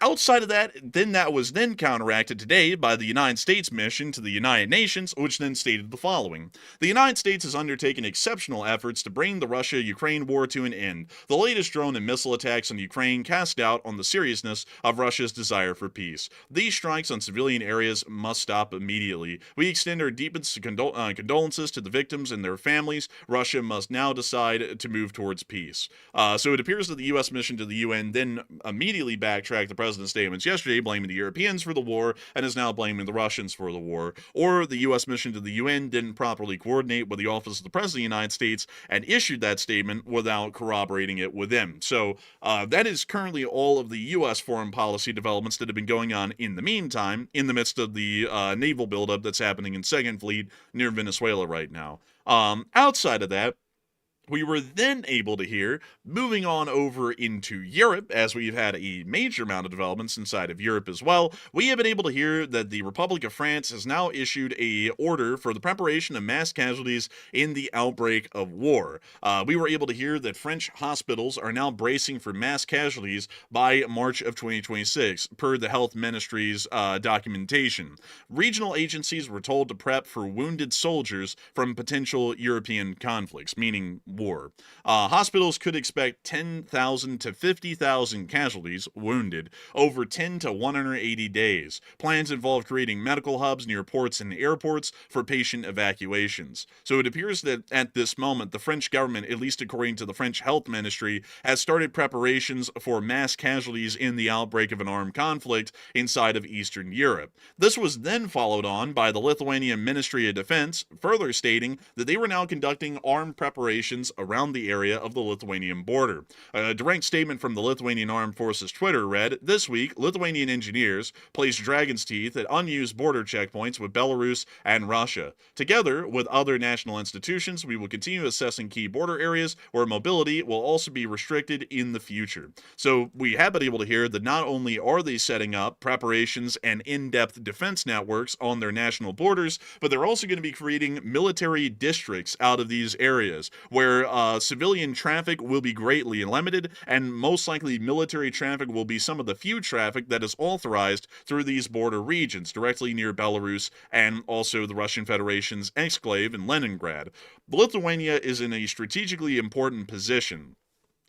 Outside of that, then that was then counteracted today by the United States mission to the United Nations, which then stated the following. The United States has undertaken exceptional efforts to bring the Russia-Ukraine war to an end. The latest drone and missile attacks on Ukraine cast doubt on the seriousness of Russia's desire for peace. These strikes on civilian areas must stop immediately. We extend our deepest condolences to the victims and their families. Russia must now decide to move towards peace. So it appears that the U.S. mission to the UN then immediately backtracked the president's statements yesterday, blaming the Europeans for the war, and is now blaming the Russians for for the war, or the U.S. mission to the UN didn't properly coordinate with the Office of the President of the United States and issued that statement without corroborating it with them. So that is currently all of the U.S. foreign policy developments that have been going on in the meantime, in the midst of the naval buildup that's happening in Second Fleet near Venezuela right now. Outside of that, we were then able to hear, moving on over into Europe, as we've had a major amount of developments inside of Europe as well, we have been able to hear that the Republic of France has now issued a order for the preparation of mass casualties in the outbreak of war. We were able to hear that French hospitals are now bracing for mass casualties by March of 2026, per the health ministry's documentation. Regional agencies were told to prep for wounded soldiers from potential European conflicts, meaning war. Hospitals could expect 10,000 to 50,000 casualties, wounded, over 10 to 180 days. Plans involve creating medical hubs near ports and airports for patient evacuations. So it appears that at this moment, the French government, at least according to the French health ministry, has started preparations for mass casualties in the outbreak of an armed conflict inside of Eastern Europe. This was then followed on by the Lithuanian Ministry of Defense, further stating that they were now conducting armed preparations around the area of the Lithuanian border. A direct statement from the Lithuanian Armed Forces Twitter read, "This week, Lithuanian engineers placed dragon's teeth at unused border checkpoints with Belarus and Russia. Together with other national institutions, we will continue assessing key border areas where mobility will also be restricted in the future." So we have been able to hear that not only are they setting up preparations and in-depth defense networks on their national borders, but they're also going to be creating military districts out of these areas where civilian traffic will be greatly limited, and most likely military traffic will be some of the few traffic that is authorized through these border regions, directly near Belarus and also the Russian Federation's exclave in Leningrad. Lithuania is in a strategically important position.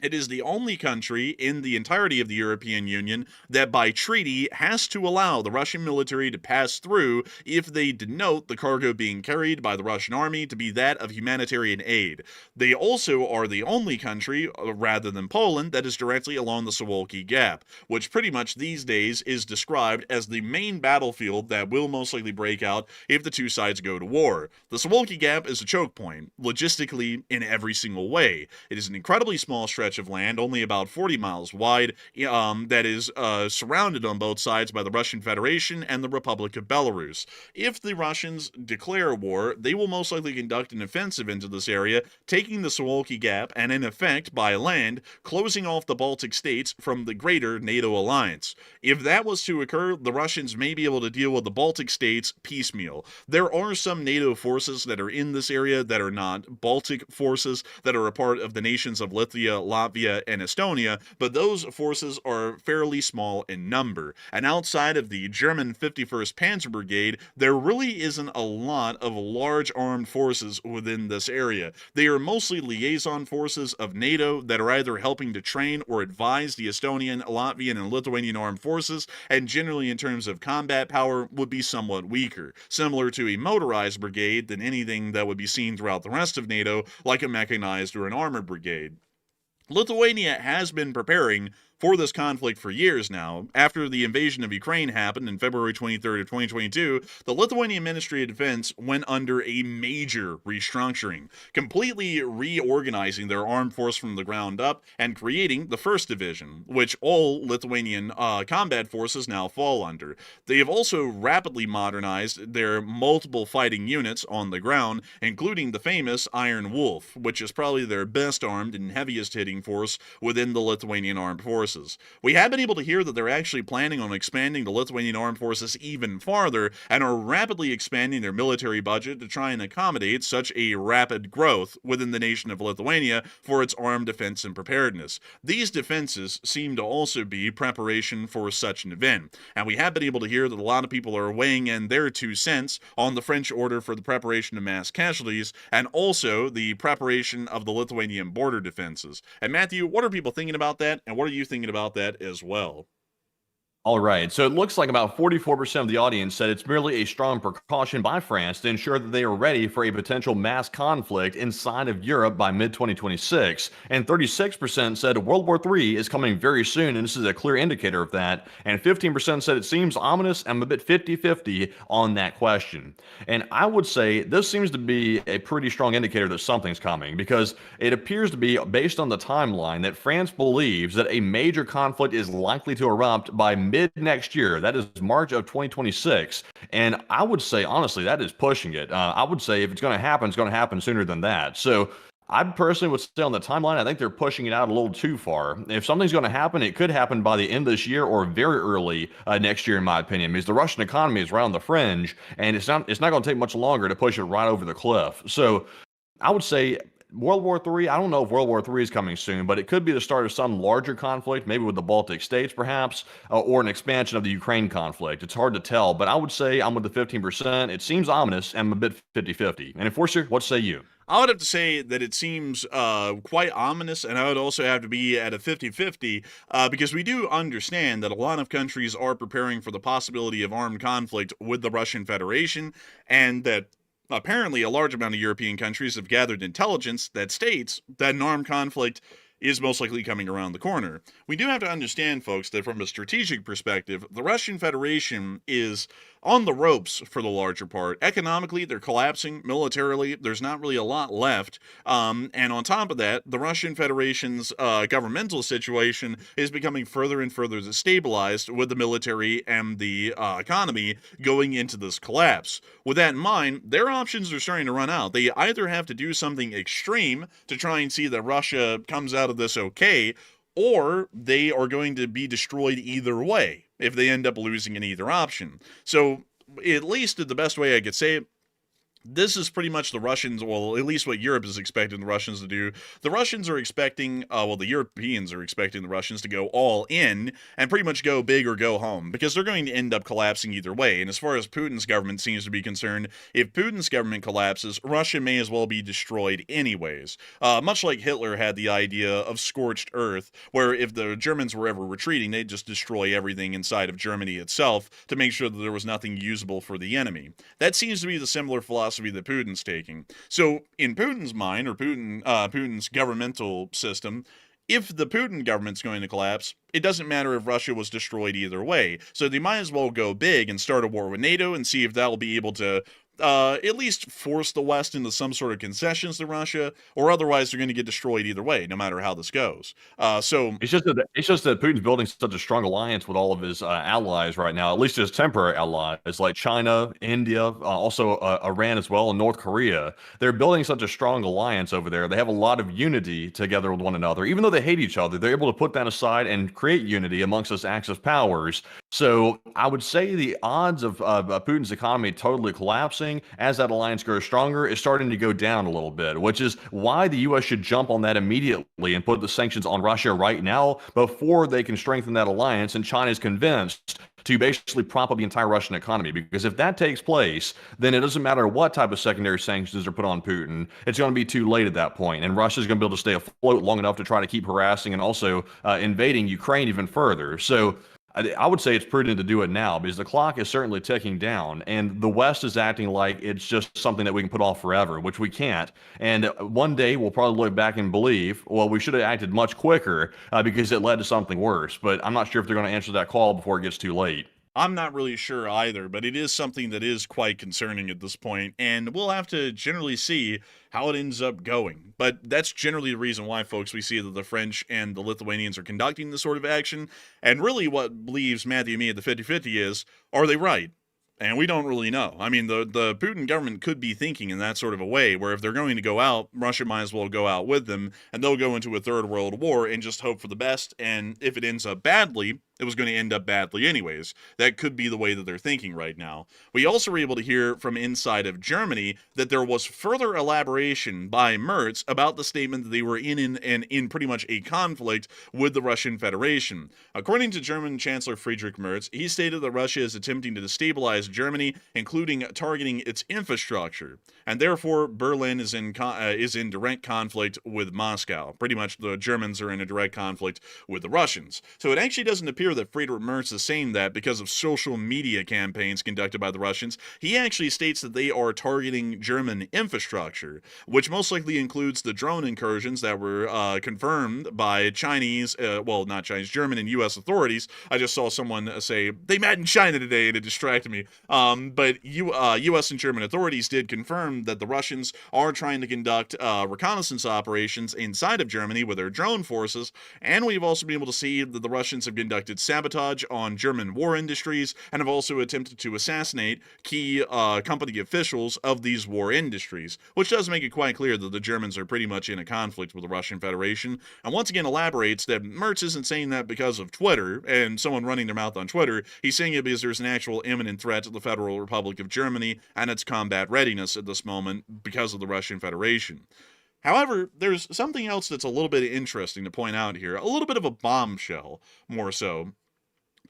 It is the only country in the entirety of the European Union that by treaty has to allow the Russian military to pass through if they denote the cargo being carried by the Russian army to be that of humanitarian aid. They also are the only country, rather than Poland, that is directly along the Suwalki Gap, which pretty much these days is described as the main battlefield that will most likely break out if the two sides go to war. The Suwalki Gap is a choke point, logistically in every single way. It is an incredibly small stretch of land, only about 40 miles wide, that is surrounded on both sides by the Russian Federation and the Republic of Belarus. If the Russians declare war, they will most likely conduct an offensive into this area, taking the Suwalki Gap and, in effect, by land, closing off the Baltic states from the greater NATO alliance. If that was to occur, the Russians may be able to deal with the Baltic states piecemeal. There are some NATO forces that are in this area that are not Baltic forces that are a part of the nations of Lithuania, Latvia, and Estonia, but those forces are fairly small in number. And outside of the German 51st Panzer Brigade, there really isn't a lot of large armed forces within this area. They are mostly liaison forces of NATO that are either helping to train or advise the Estonian, Latvian, and Lithuanian armed forces, and generally in terms of combat power would be somewhat weaker, similar to a motorized brigade than anything that would be seen throughout the rest of NATO, like a mechanized or an armored brigade. Lithuania has been preparing for this conflict for years now. After the invasion of Ukraine happened in February 23rd of 2022, the Lithuanian Ministry of Defense went under a major restructuring, completely reorganizing their armed force from the ground up and creating the 1st Division, which all Lithuanian combat forces now fall under. They have also rapidly modernized their multiple fighting units on the ground, including the famous Iron Wolf, which is probably their best armed and heaviest hitting force within the Lithuanian armed forces. We have been able to hear that they're actually planning on expanding the Lithuanian armed forces even farther and are rapidly expanding their military budget to try and accommodate such a rapid growth within the nation of Lithuania for its armed defense and preparedness. These defenses seem to also be preparation for such an event, and we have been able to hear that a lot of people are weighing in their 2 cents on the French order for the preparation of mass casualties and also the preparation of the Lithuanian border defenses. And Matthew, what are people thinking about that, and what are you thinking about that as well? All right. So it looks like about 44% of the audience said it's merely a strong precaution by France to ensure that they are ready for a potential mass conflict inside of Europe by mid 2026. And 36% said World War III is coming very soon, and this is a clear indicator of that. And 15% said it seems ominous. I'm a bit 50-50 on that question. And I would say this seems to be a pretty strong indicator that something's coming because it appears to be, based on the timeline, that France believes that a major conflict is likely to erupt by mid next year. That is March of 2026. And I would say, honestly, that is pushing it. I would say if it's going to happen sooner than that. So I personally would say on the timeline, I think they're pushing it out a little too far. If something's going to happen, it could happen by the end of this year or very early next year, in my opinion, because the Russian economy is right on the fringe, and it's not going to take much longer to push it right over the cliff. So I would say World War III, I don't know if World War III is coming soon, but it could be the start of some larger conflict, maybe with the Baltic states perhaps, or an expansion of the Ukraine conflict. It's hard to tell, but I would say I'm with the 15%. It seems ominous, and I'm a bit 50-50. And Enforcer, what say you? I would have to say that it seems quite ominous, and I would also have to be at a 50-50 because we do understand that a lot of countries are preparing for the possibility of armed conflict with the Russian Federation, and that apparently a large amount of European countries have gathered intelligence that states that an armed conflict is most likely coming around the corner. We do have to understand, folks, that from a strategic perspective, the Russian Federation is on the ropes for the larger part. Economically, they're collapsing. Militarily, there's not really a lot left. And on top of that, the Russian Federation's governmental situation is becoming further and further destabilized with the military and the economy going into this collapse. With that in mind, their options are starting to run out. They either have to do something extreme to try and see that Russia comes out of this okay, or they are going to be destroyed either way if they end up losing in either option. So, at least the best way I could say it, this is pretty much the Russians, well, at least what Europe is expecting the Russians to do. The Russians are expecting, the Europeans are expecting the Russians to go all in and pretty much go big or go home because they're going to end up collapsing either way. And as far as Putin's government seems to be concerned, if Putin's government collapses, Russia may as well be destroyed anyways. Much like Hitler had the idea of scorched earth, where if the Germans were ever retreating, they'd just destroy everything inside of Germany itself to make sure that there was nothing usable for the enemy. That seems to be the similar philosophy that Putin's taking. So, in Putin's mind, or Putin's governmental system, if the Putin government's going to collapse, it doesn't matter if Russia was destroyed either way. So they might as well go big and start a war with NATO and see if that'll be able to at least force the West into some sort of concessions to Russia, or otherwise they're going to get destroyed either way, no matter how this goes. So It's just that Putin's building such a strong alliance with all of his allies right now, at least his temporary allies like China, India, also Iran as well, and North Korea. They're building such a strong alliance over there. They have a lot of unity together with one another. Even though they hate each other, they're able to put that aside and create unity amongst this Axis powers. So I would say the odds of Putin's economy totally collapsing as that alliance grows stronger is starting to go down a little bit, which is why the U.S. should jump on that immediately and put the sanctions on Russia right now before they can strengthen that alliance and China is convinced to basically prop up the entire Russian economy. Because if that takes place, then it doesn't matter what type of secondary sanctions are put on Putin. It's going to be too late at that point, and Russia's going to be able to stay afloat long enough to try to keep harassing and also invading Ukraine even further. So I would say it's prudent to do it now because the clock is certainly ticking down, and the West is acting like it's just something that we can put off forever, which we can't. And one day we'll probably look back and believe, well, we should have acted much quicker because it led to something worse. But I'm not sure if they're going to answer that call before it gets too late. I'm not really sure either, but it is something that is quite concerning at this point, and we'll have to generally see how it ends up going. But that's generally the reason why, folks, we see that the French and the Lithuanians are conducting this sort of action, and really what leaves Matthew and me at the 50-50 is, are they right? And we don't really know. I mean, the Putin government could be thinking in that sort of a way, where if they're going to go out, Russia might as well go out with them, and they'll go into a third world war and just hope for the best, and if it ends up badly, it was going to end up badly anyways. That could be the way that they're thinking right now. We also were able to hear from inside of Germany that there was further elaboration by Merz about the statement that they were in pretty much a conflict with the Russian Federation. According to German Chancellor Friedrich Merz, he stated that Russia is attempting to destabilize Germany, including targeting its infrastructure, and therefore Berlin is in direct conflict with Moscow. Pretty much the Germans are in a direct conflict with the Russians. So it actually doesn't appear clear that Friedrich Merz is saying that because of social media campaigns conducted by the Russians. He actually states that they are targeting German infrastructure, which most likely includes the drone incursions that were confirmed by Chinese, well, not Chinese, German and U.S. authorities. I just saw someone say, they met in China today, and it distracted me. But U.S. and German authorities did confirm that the Russians are trying to conduct reconnaissance operations inside of Germany with their drone forces, and we've also been able to see that the Russians have conducted sabotage on German war industries and have also attempted to assassinate key company officials of these war industries, which does make it quite clear that the Germans are pretty much in a conflict with the Russian Federation, and once again elaborates that Merz isn't saying that because of Twitter and someone running their mouth on Twitter. He's saying it because there's an actual imminent threat to the Federal Republic of Germany and its combat readiness at this moment because of the Russian Federation. However, there's something else that's a little bit interesting to point out here, a little bit of a bombshell, more so.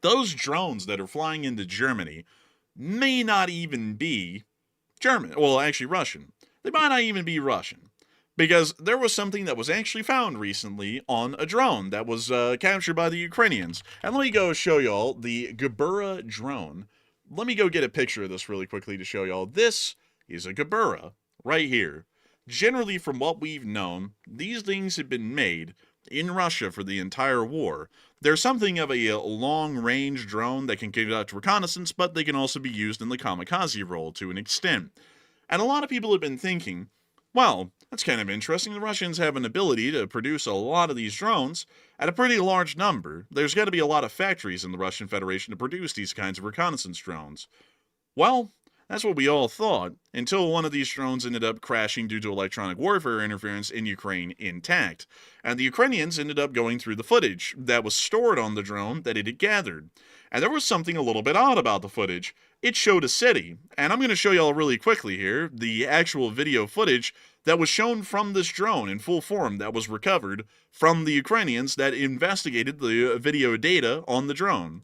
Those drones that are flying into Germany may not even be German, well, actually Russian. They might not even be Russian, because there was something that was actually found recently on a drone that was captured by the Ukrainians. And let me go show y'all the Gebura drone. Let me go get a picture of this really quickly to show y'all. This is a Gebura right here. Generally, from what we've known, these things have been made in Russia for the entire war. They're something of a long-range drone that can conduct reconnaissance, but they can also be used in the kamikaze role to an extent. And a lot of people have been thinking, well, that's kind of interesting. The Russians have an ability to produce a lot of these drones at a pretty large number. There's got to be a lot of factories in the Russian Federation to produce these kinds of reconnaissance drones. Well, that's what we all thought, until one of these drones ended up crashing due to electronic warfare interference in Ukraine intact. And the Ukrainians ended up going through the footage that was stored on the drone that it had gathered. And there was something a little bit odd about the footage. It showed a city, and I'm going to show y'all really quickly here the actual video footage that was shown from this drone in full form that was recovered from the Ukrainians that investigated the video data on the drone.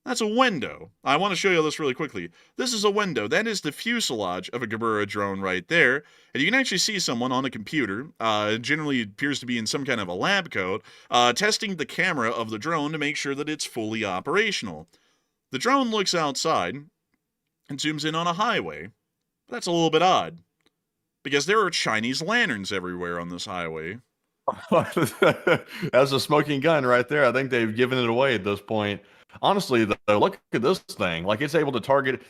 That's a window. I want to show you this really quickly. This is a window. That is the fuselage of a Gebura drone right there. And you can actually see someone on a computer, generally appears to be in some kind of a lab coat, testing the camera of the drone to make sure that it's fully operational. The drone looks outside and zooms in on a highway. That's a little bit odd, because there are Chinese lanterns everywhere on this highway. That's a smoking gun right there. I think they've given it away at this point. Honestly, though, look at this thing. Like, it's able to target.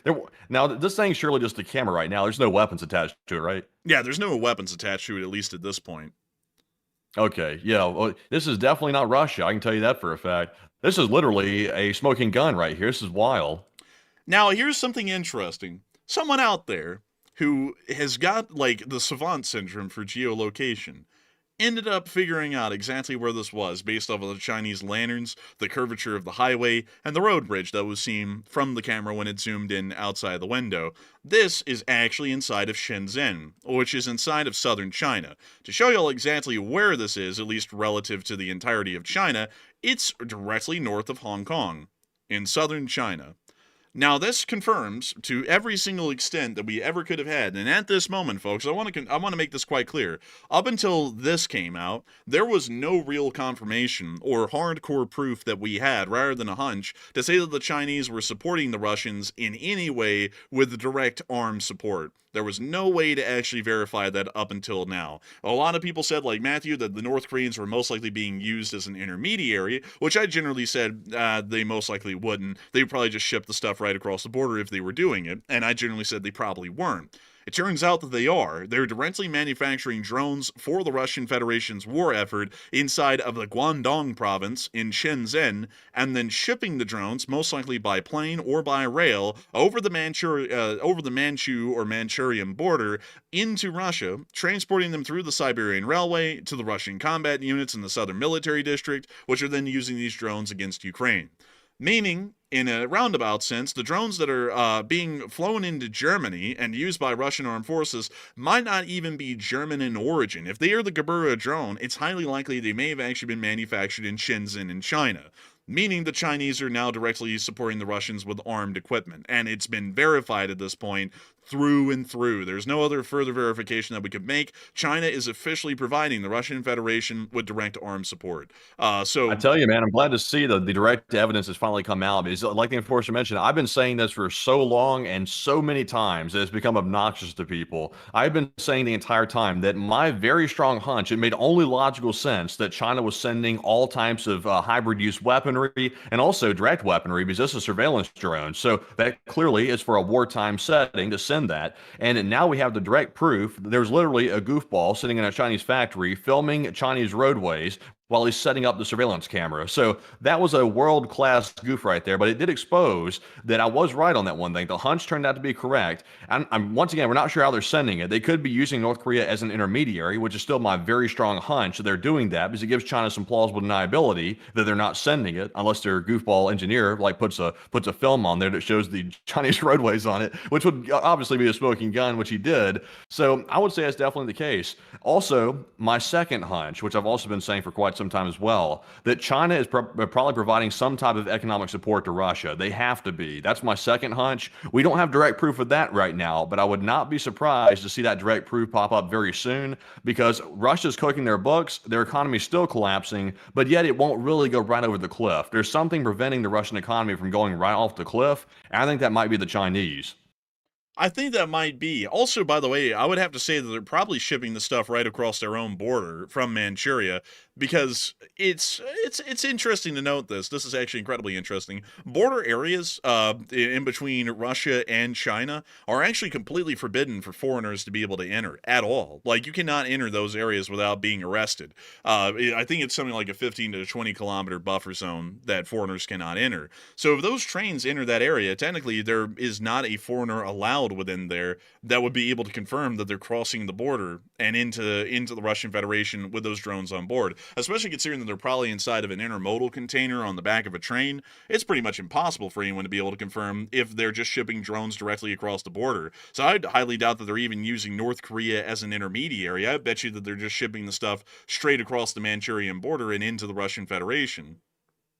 Now, this thing's surely just a camera right now. There's no weapons attached to it, right? Yeah, there's no weapons attached to it, at least at this point. Okay, yeah. Well, this is definitely not Russia. I can tell you that for a fact. This is literally a smoking gun right here. This is wild. Now, here's something interesting. Someone out there who has got, like, the savant syndrome for geolocation ended up figuring out exactly where this was based off of the Chinese lanterns, the curvature of the highway, and the road bridge that was seen from the camera when it zoomed in outside the window. This is actually inside of Shenzhen, which is inside of southern China. To show y'all exactly where this is, at least relative to the entirety of China, it's directly north of Hong Kong, in southern China. Now, this confirms to every single extent that we ever could have had, and at this moment, folks, I want to make this quite clear. Up until this came out, there was no real confirmation or hardcore proof that we had, rather than a hunch, to say that the Chinese were supporting the Russians in any way with direct armed support. There was no way to actually verify that up until now. A lot of people said, like Matthew, that the North Koreans were most likely being used as an intermediary, which I generally said they most likely wouldn't. They would probably just ship the stuff right across the border if they were doing it, and I generally said they probably weren't. It turns out that they are. They're directly manufacturing drones for the Russian Federation's war effort inside of the Guangdong province in Shenzhen, and then shipping the drones, most likely by plane or by rail, over the Manchu or Manchurian border into Russia, transporting them through the Siberian Railway to the Russian combat units in the Southern Military District, which are then using these drones against Ukraine. Meaning, in a roundabout sense, the drones that are being flown into Germany and used by Russian armed forces might not even be German in origin. If they are the Gebura drone, it's highly likely they may have actually been manufactured in Shenzhen in China. meaning the Chinese are now directly supporting the Russians with armed equipment. And it's been verified at this point through and through. There's no other further verification that we could make. China is officially providing the Russian Federation with direct armed support. I tell you, man, I'm glad to see the direct evidence has finally come out. Because, like the enforcer mentioned, I've been saying this for so long and so many times that it's become obnoxious to people. I've been saying the entire time that my very strong hunch, it made only logical sense that China was sending all types of hybrid use weaponry and also direct weaponry because this is surveillance drones. So that clearly is for a wartime setting to send that. And now we have the direct proof. There's literally a goofball sitting in a Chinese factory filming Chinese roadways while he's setting up the surveillance camera. So that was a world-class goof right there, but it did expose that I was right on that one thing. The hunch turned out to be correct. I'm once again, we're not sure how they're sending it. They could be using North Korea as an intermediary, which is still my very strong hunch that they're doing that because it gives China some plausible deniability that they're not sending it unless their goofball engineer like puts a film on there that shows the Chinese roadways on it, which would obviously be a smoking gun, which he did. So I would say that's definitely the case. Also, my second hunch, which I've also been saying for quite some time as well, that China is probably providing some type of economic support to Russia. They have to be. That's my second hunch. We don't have direct proof of that right now, but I would not be surprised to see that direct proof pop up very soon because Russia's cooking their books, their economy's still collapsing, but yet it won't really go right over the cliff. There's something preventing the Russian economy from going right off the cliff, and I think that might be the Chinese. I think that might be. Also, by the way, I would have to say that they're probably shipping the stuff right across their own border from Manchuria because it's interesting to note this. This is actually incredibly interesting. Border areas in between Russia and China are actually completely forbidden for foreigners to be able to enter at all. Like you cannot enter those areas without being arrested. I think it's something like a 15 to 20 kilometer buffer zone that foreigners cannot enter. So if those trains enter that area, technically there is not a foreigner allowed within there that would be able to confirm that they're crossing the border and into the Russian Federation with those drones on board. Especially considering that they're probably inside of an intermodal container on the back of a train, it's pretty much impossible for anyone to be able to confirm if they're just shipping drones directly across the border. So I highly doubt that they're even using North Korea as an intermediary. I bet you that they're just shipping the stuff straight across the Manchurian border and into the Russian Federation.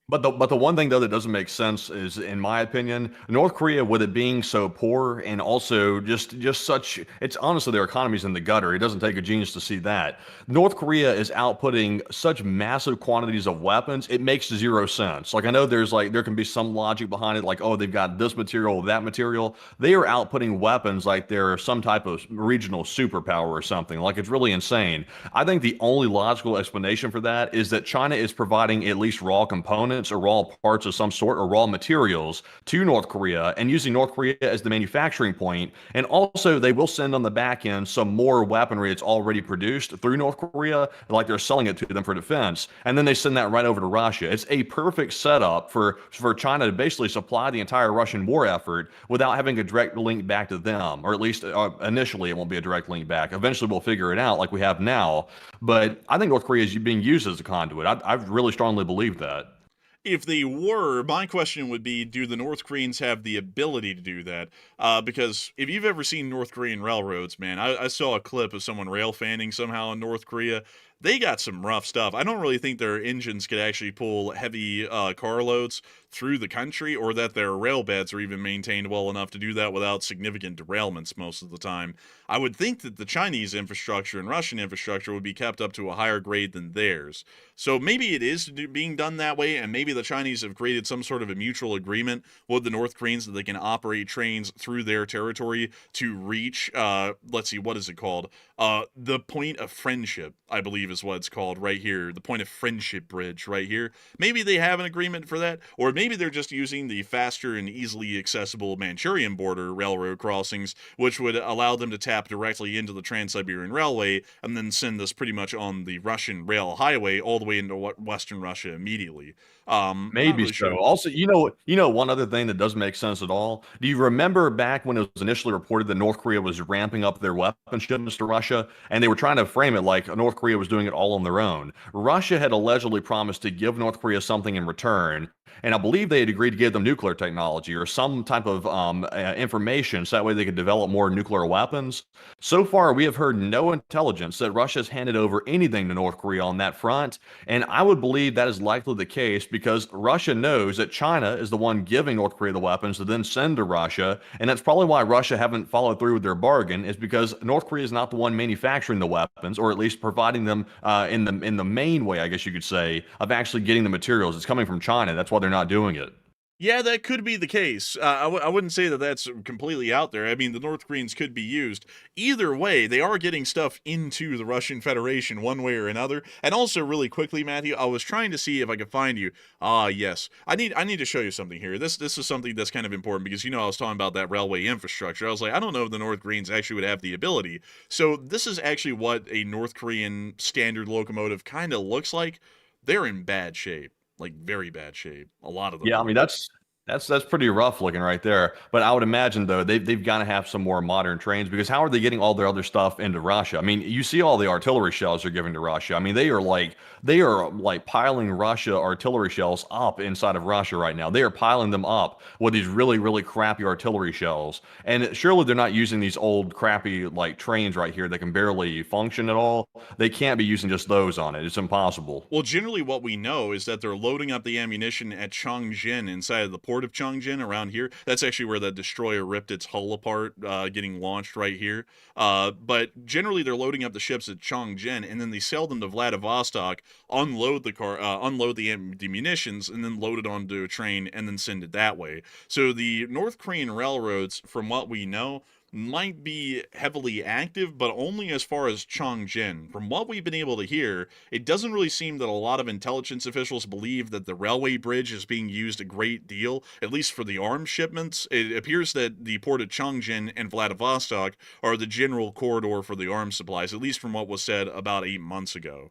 But the one thing though that doesn't make sense is, in my opinion, North Korea, with it being so poor and also just such, it's honestly their economy's in the gutter. It doesn't take a genius to see that. North Korea is outputting such massive quantities of weapons. It makes zero sense. Like I know there can be some logic behind it, like oh they've got this material, that material. They are outputting weapons like they're some type of regional superpower or something. Like it's really insane. I think the only logical explanation for that is that China is providing at least raw components or raw parts of some sort or raw materials to North Korea and using North Korea as the manufacturing point. And also they will send on the back end some more weaponry that's already produced through North Korea, like they're selling it to them for defense. And then they send that right over to Russia. It's a perfect setup for China to basically supply the entire Russian war effort without having a direct link back to them, or at least initially it won't be a direct link back. Eventually we'll figure it out like we have now. But I think North Korea is being used as a conduit. I really strongly believe that. If they were, my question would be, do the North Koreans have the ability to do that? Because if you've ever seen North Korean railroads, man, I saw a clip of someone rail fanning somehow in North Korea. They got some rough stuff. I don't really think their engines could actually pull heavy car loads through the country, or that their rail beds are even maintained well enough to do that without significant derailments most of the time. I would think that the Chinese infrastructure and Russian infrastructure would be kept up to a higher grade than theirs. So maybe it is being done that way, and maybe the Chinese have created some sort of a mutual agreement with the North Koreans that they can operate trains through their territory to reach, let's see, what is it called? The point of friendship, I believe is what it's called right here. The point of friendship bridge right here. Maybe they have an agreement for that, or maybe they're just using the faster and easily accessible Manchurian border railroad crossings, which would allow them to tap directly into the Trans-Siberian Railway and then send us pretty much on the Russian rail highway all the way into Western Russia immediately. Maybe really so. sure. Also, one other thing that doesn't make sense at all. Do you remember back when it was initially reported that North Korea was ramping up their weapon shipments to Russia, and they were trying to frame it like North Korea was doing it all on their own? Russia had allegedly promised to give North Korea something in return, And I believe they had agreed to give them nuclear technology or some type of information so that way they could develop more nuclear weapons. So far, we have heard no intelligence that Russia has handed over anything to North Korea on that front. And I would believe that is likely the case because Russia knows that China is the one giving North Korea the weapons to then send to Russia. And that's probably why Russia haven't followed through with their bargain, is because North Korea is not the one manufacturing the weapons, or at least providing them in the main way, I guess you could say, of actually getting the materials. It's coming from China. That's why they're not doing it. Yeah, that could be the case. I wouldn't say that that's completely out there. I mean, the North Koreans could be used. Either way, they are getting stuff into the Russian Federation one way or another. And also, really quickly, Matthew, I was trying to see if I could find you. Yes. I need to show you something here. This is something that's kind of important because, I was talking about that railway infrastructure. I was like, I don't know if the North Koreans actually would have the ability. So this is actually what a North Korean standard locomotive kind of looks like. They're in bad shape. Like, very bad shape. A lot of them Yeah, I are. mean that's pretty rough looking right there. But I would imagine though they've got to have some more modern trains because how are they getting all their other stuff into Russia? I mean, you see all the artillery shells they're giving to Russia. I mean, they are like piling Russia artillery shells up inside of Russia right now. They are piling them up with these really really crappy artillery shells. And surely they're not using these old crappy like trains right here that can barely function at all. They can't be using just those on it. It's impossible. Well, generally, what we know is that they're loading up the ammunition at Chongjin inside of the port of Chongjin around here. That's actually where the destroyer ripped its hull apart, getting launched right here. But generally, they're loading up the ships at Chongjin, and then they sell them to Vladivostok, unload the munitions, and then load it onto a train, and then send it that way. So the North Korean railroads, from what we know, might be heavily active, but only as far as Chongjin. From what we've been able to hear, it doesn't really seem that a lot of intelligence officials believe that the railway bridge is being used a great deal, at least for the arms shipments. It appears that the port of Chongjin and Vladivostok are the general corridor for the arms supplies, at least from what was said about 8 months ago.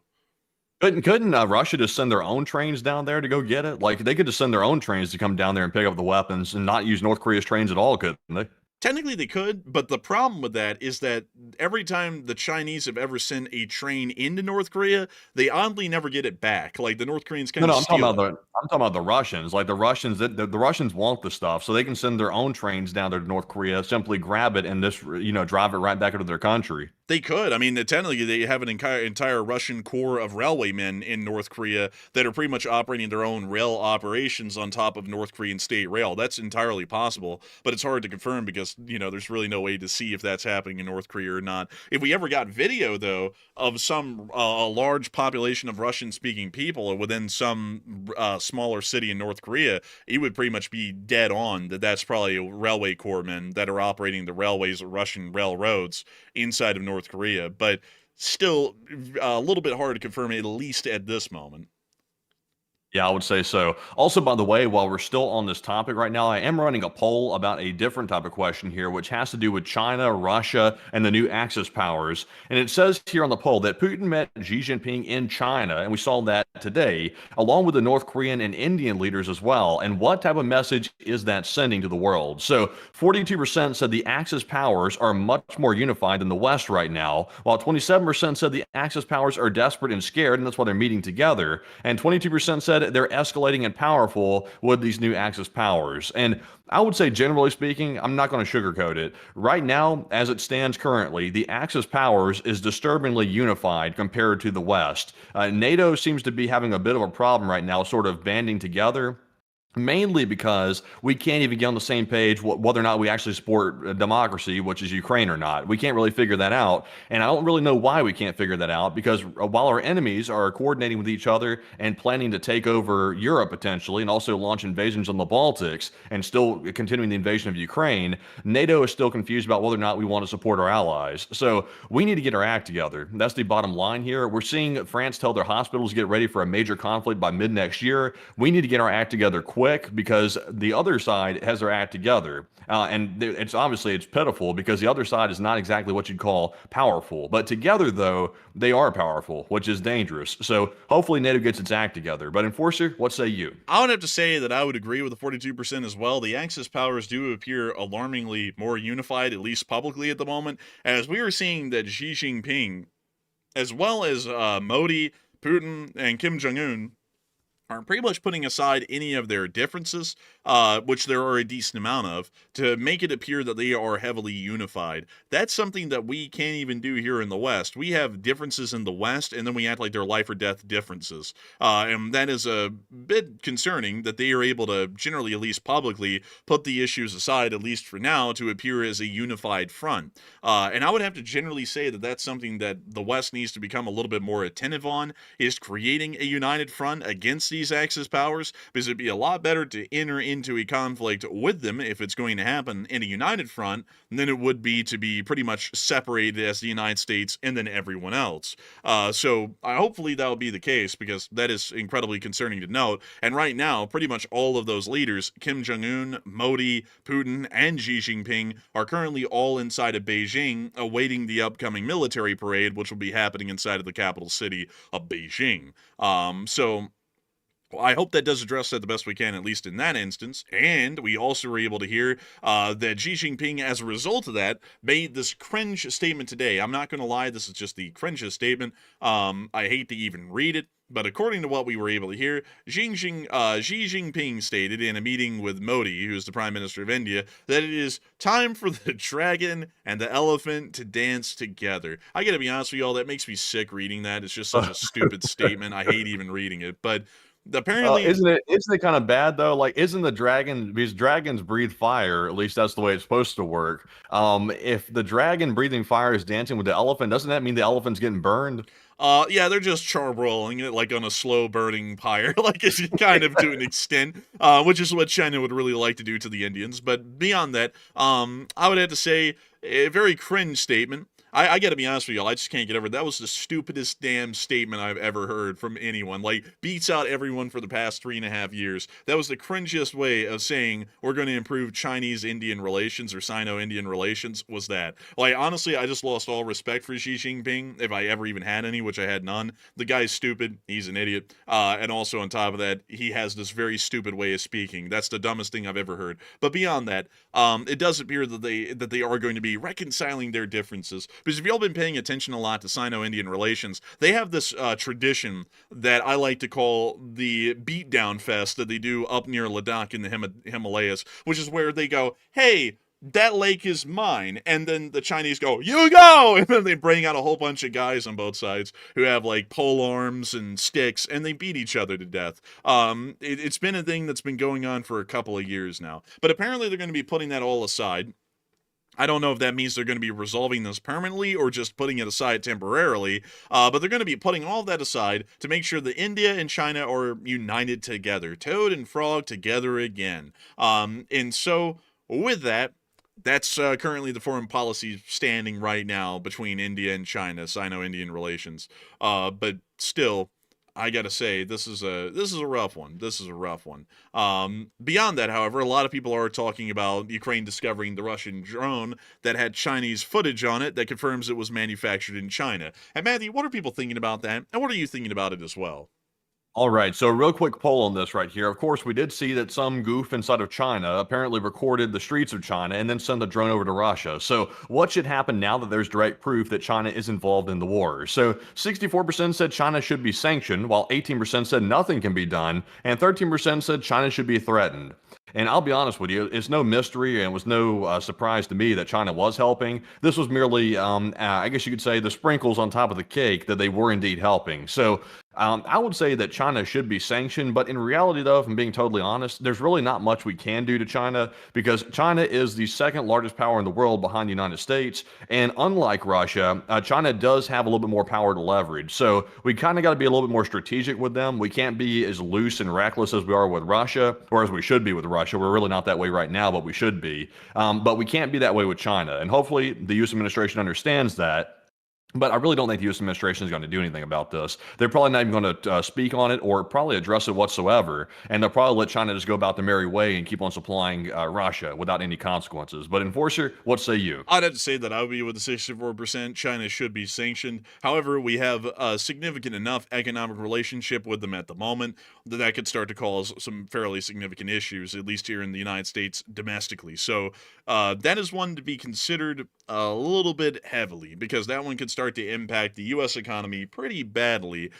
Couldn't Russia just send their own trains down there to go get it? Like they could just send their own trains to come down there and pick up the weapons and not use North Korea's trains at all, couldn't they? Technically, they could, but the problem with that is that every time the Chinese have ever sent a train into North Korea, they oddly never get it back. Like the North Koreans kind No, of no, I'm talking steal about it. I'm talking about the Russians. Like the Russians, the Russians want the stuff, so they can send their own trains down there to North Korea, simply grab it and just drive it right back into their country. They could. I mean, technically, they have an entire Russian corps of railwaymen in North Korea that are pretty much operating their own rail operations on top of North Korean state rail. That's entirely possible, but it's hard to confirm because, there's really no way to see if that's happening in North Korea or not. If we ever got video, though, of some a large population of Russian-speaking people within some smaller city in North Korea, it would pretty much be dead on that that's probably railway corpsmen that are operating the railways or Russian railroads inside of North Korea, but still a little bit hard to confirm, at least at this moment. Yeah, I would say so. Also, by the way, while we're still on this topic right now, I am running a poll about a different type of question here, which has to do with China, Russia, and the new Axis powers. And it says here on the poll that Putin met Xi Jinping in China, and we saw that today, along with the North Korean and Indian leaders as well. And what type of message is that sending to the world? So 42% said the Axis powers are much more unified than the West right now, while 27% said the Axis powers are desperate and scared, and that's why they're meeting together. And 22% said they're escalating and powerful with these new Axis powers. And I would say, generally speaking, I'm not going to sugarcoat it. Right now, as it stands currently, the Axis powers is disturbingly unified compared to the West. NATO seems to be having a bit of a problem right now, sort of banding together. Mainly because we can't even get on the same page whether or not we actually support democracy, which is Ukraine or not. We can't really figure that out. And I don't really know why we can't figure that out because while our enemies are coordinating with each other and planning to take over Europe potentially and also launch invasions on the Baltics and still continuing the invasion of Ukraine, NATO is still confused about whether or not we want to support our allies. So we need to get our act together. That's the bottom line here. We're seeing France tell their hospitals to get ready for a major conflict by mid next year. We need to get our act together quick because the other side has their act together. And it's pitiful because the other side is not exactly what you'd call powerful. But together, though, they are powerful, which is dangerous. So hopefully NATO gets its act together. But Enforcer, what say you? I would have to say that I would agree with the 42% as well. The Axis powers do appear alarmingly more unified, at least publicly at the moment, as we are seeing that Xi Jinping, as well as Modi, Putin, and Kim Jong-un, are pretty much putting aside any of their differences, which there are a decent amount of, to make it appear that they are heavily unified. That's something that we can't even do here in the West. We have differences in the West, and then we act like they're life or death differences. And that is a bit concerning that they are able to, generally, at least publicly, put the issues aside, at least for now, to appear as a unified front. And I would have to generally say that that's something that the West needs to become a little bit more attentive on, is creating a united front against these Axis powers, because it'd be a lot better to enter into a conflict with them if it's going to happen in a united front than it would be to be pretty much separated as the United States and then everyone else. So hopefully that will be the case, because that is incredibly concerning to note. And right now, pretty much all of those leaders, Kim Jong-un, Modi, Putin, and Xi Jinping, are currently all inside of Beijing, awaiting the upcoming military parade, which will be happening inside of the capital city of Beijing. So I hope that does address that the best we can, at least in that instance. And we also were able to hear that Xi Jinping, as a result of that, made this cringe statement today. I'm not going to lie, this is just the cringest statement. I hate to even read it. But according to what we were able to hear, Xi Jinping stated in a meeting with Modi, who's the Prime Minister of India, that it is time for the dragon and the elephant to dance together. I gotta be honest with y'all, that makes me sick reading that. It's just such a stupid statement. I hate even reading it. But apparently, isn't it kind of bad though? Like, isn't the dragon, because dragons breathe fire, at least that's the way it's supposed to work. If the dragon breathing fire is dancing with the elephant, doesn't that mean the elephant's getting burned? Yeah, they're just charbroiling it like on a slow burning pyre, like it's kind of to an extent, which is what China would really like to do to the Indians. But beyond that, I would have to say a very cringe statement. I gotta be honest with y'all, I just can't get over it. That was the stupidest damn statement I've ever heard from anyone. Like, beats out everyone for the past 3.5 years. That was the cringiest way of saying we're going to improve Chinese-Indian relations or Sino-Indian relations, was that. Like, honestly, I just lost all respect for Xi Jinping, if I ever even had any, which I had none. The guy's stupid, he's an idiot, and also on top of that, he has this very stupid way of speaking. That's the dumbest thing I've ever heard. But beyond that, it does appear that they are going to be reconciling their differences. Because if y'all been paying attention a lot to Sino-Indian relations, they have this tradition that I like to call the beatdown fest that they do up near Ladakh in the Himalayas, which is where they go, hey, that lake is mine. And then the Chinese go, you go! And then they bring out a whole bunch of guys on both sides who have like pole arms and sticks, and they beat each other to death. It's been a thing that's been going on for a couple of years now. But apparently they're going to be putting that all aside. I don't know if that means they're going to be resolving this permanently or just putting it aside temporarily, but they're going to be putting all of that aside to make sure that India and China are united together, Toad and Frog together again. And so, with that, that's currently the foreign policy standing right now between India and China, Sino-Indian relations. But still, I gotta say, this is a rough one. This is a rough one. Beyond that, however, a lot of people are talking about Ukraine discovering the Russian drone that had Chinese footage on it that confirms it was manufactured in China. And Matthew, what are people thinking about that? And what are you thinking about it as well? All right, so real quick poll on this right here. Of course, we did see that some goof inside of China apparently recorded the streets of China and then sent the drone over to Russia. So what should happen now that there's direct proof that China is involved in the war? So 64% said China should be sanctioned, while 18% said nothing can be done, and 13% said China should be threatened. And I'll be honest with you, it's no mystery and it was no surprise to me that China was helping. This was merely, I guess you could say, the sprinkles on top of the cake that they were indeed helping. So I would say that China should be sanctioned, but in reality, though, if I'm being totally honest, there's really not much we can do to China because China is the second largest power in the world behind the United States. And unlike Russia, China does have a little bit more power to leverage. So we kind of got to be a little bit more strategic with them. We can't be as loose and reckless as we are with Russia, or as we should be with Russia. We're really not that way right now, but we should be. But we can't be that way with China. And hopefully the U.S. administration understands that. But I really don't think the U.S. administration is going to do anything about this. They're probably not even going to speak on it or probably address it whatsoever. And they'll probably let China just go about their merry way and keep on supplying Russia without any consequences. But Enforcer, what say you? I'd have to say that I would be with the 64%. China should be sanctioned. However, we have a significant enough economic relationship with them at the moment that could start to cause some fairly significant issues, at least here in the United States domestically. So that is one to be considered a little bit heavily because that one could start to impact the U.S. economy pretty badly.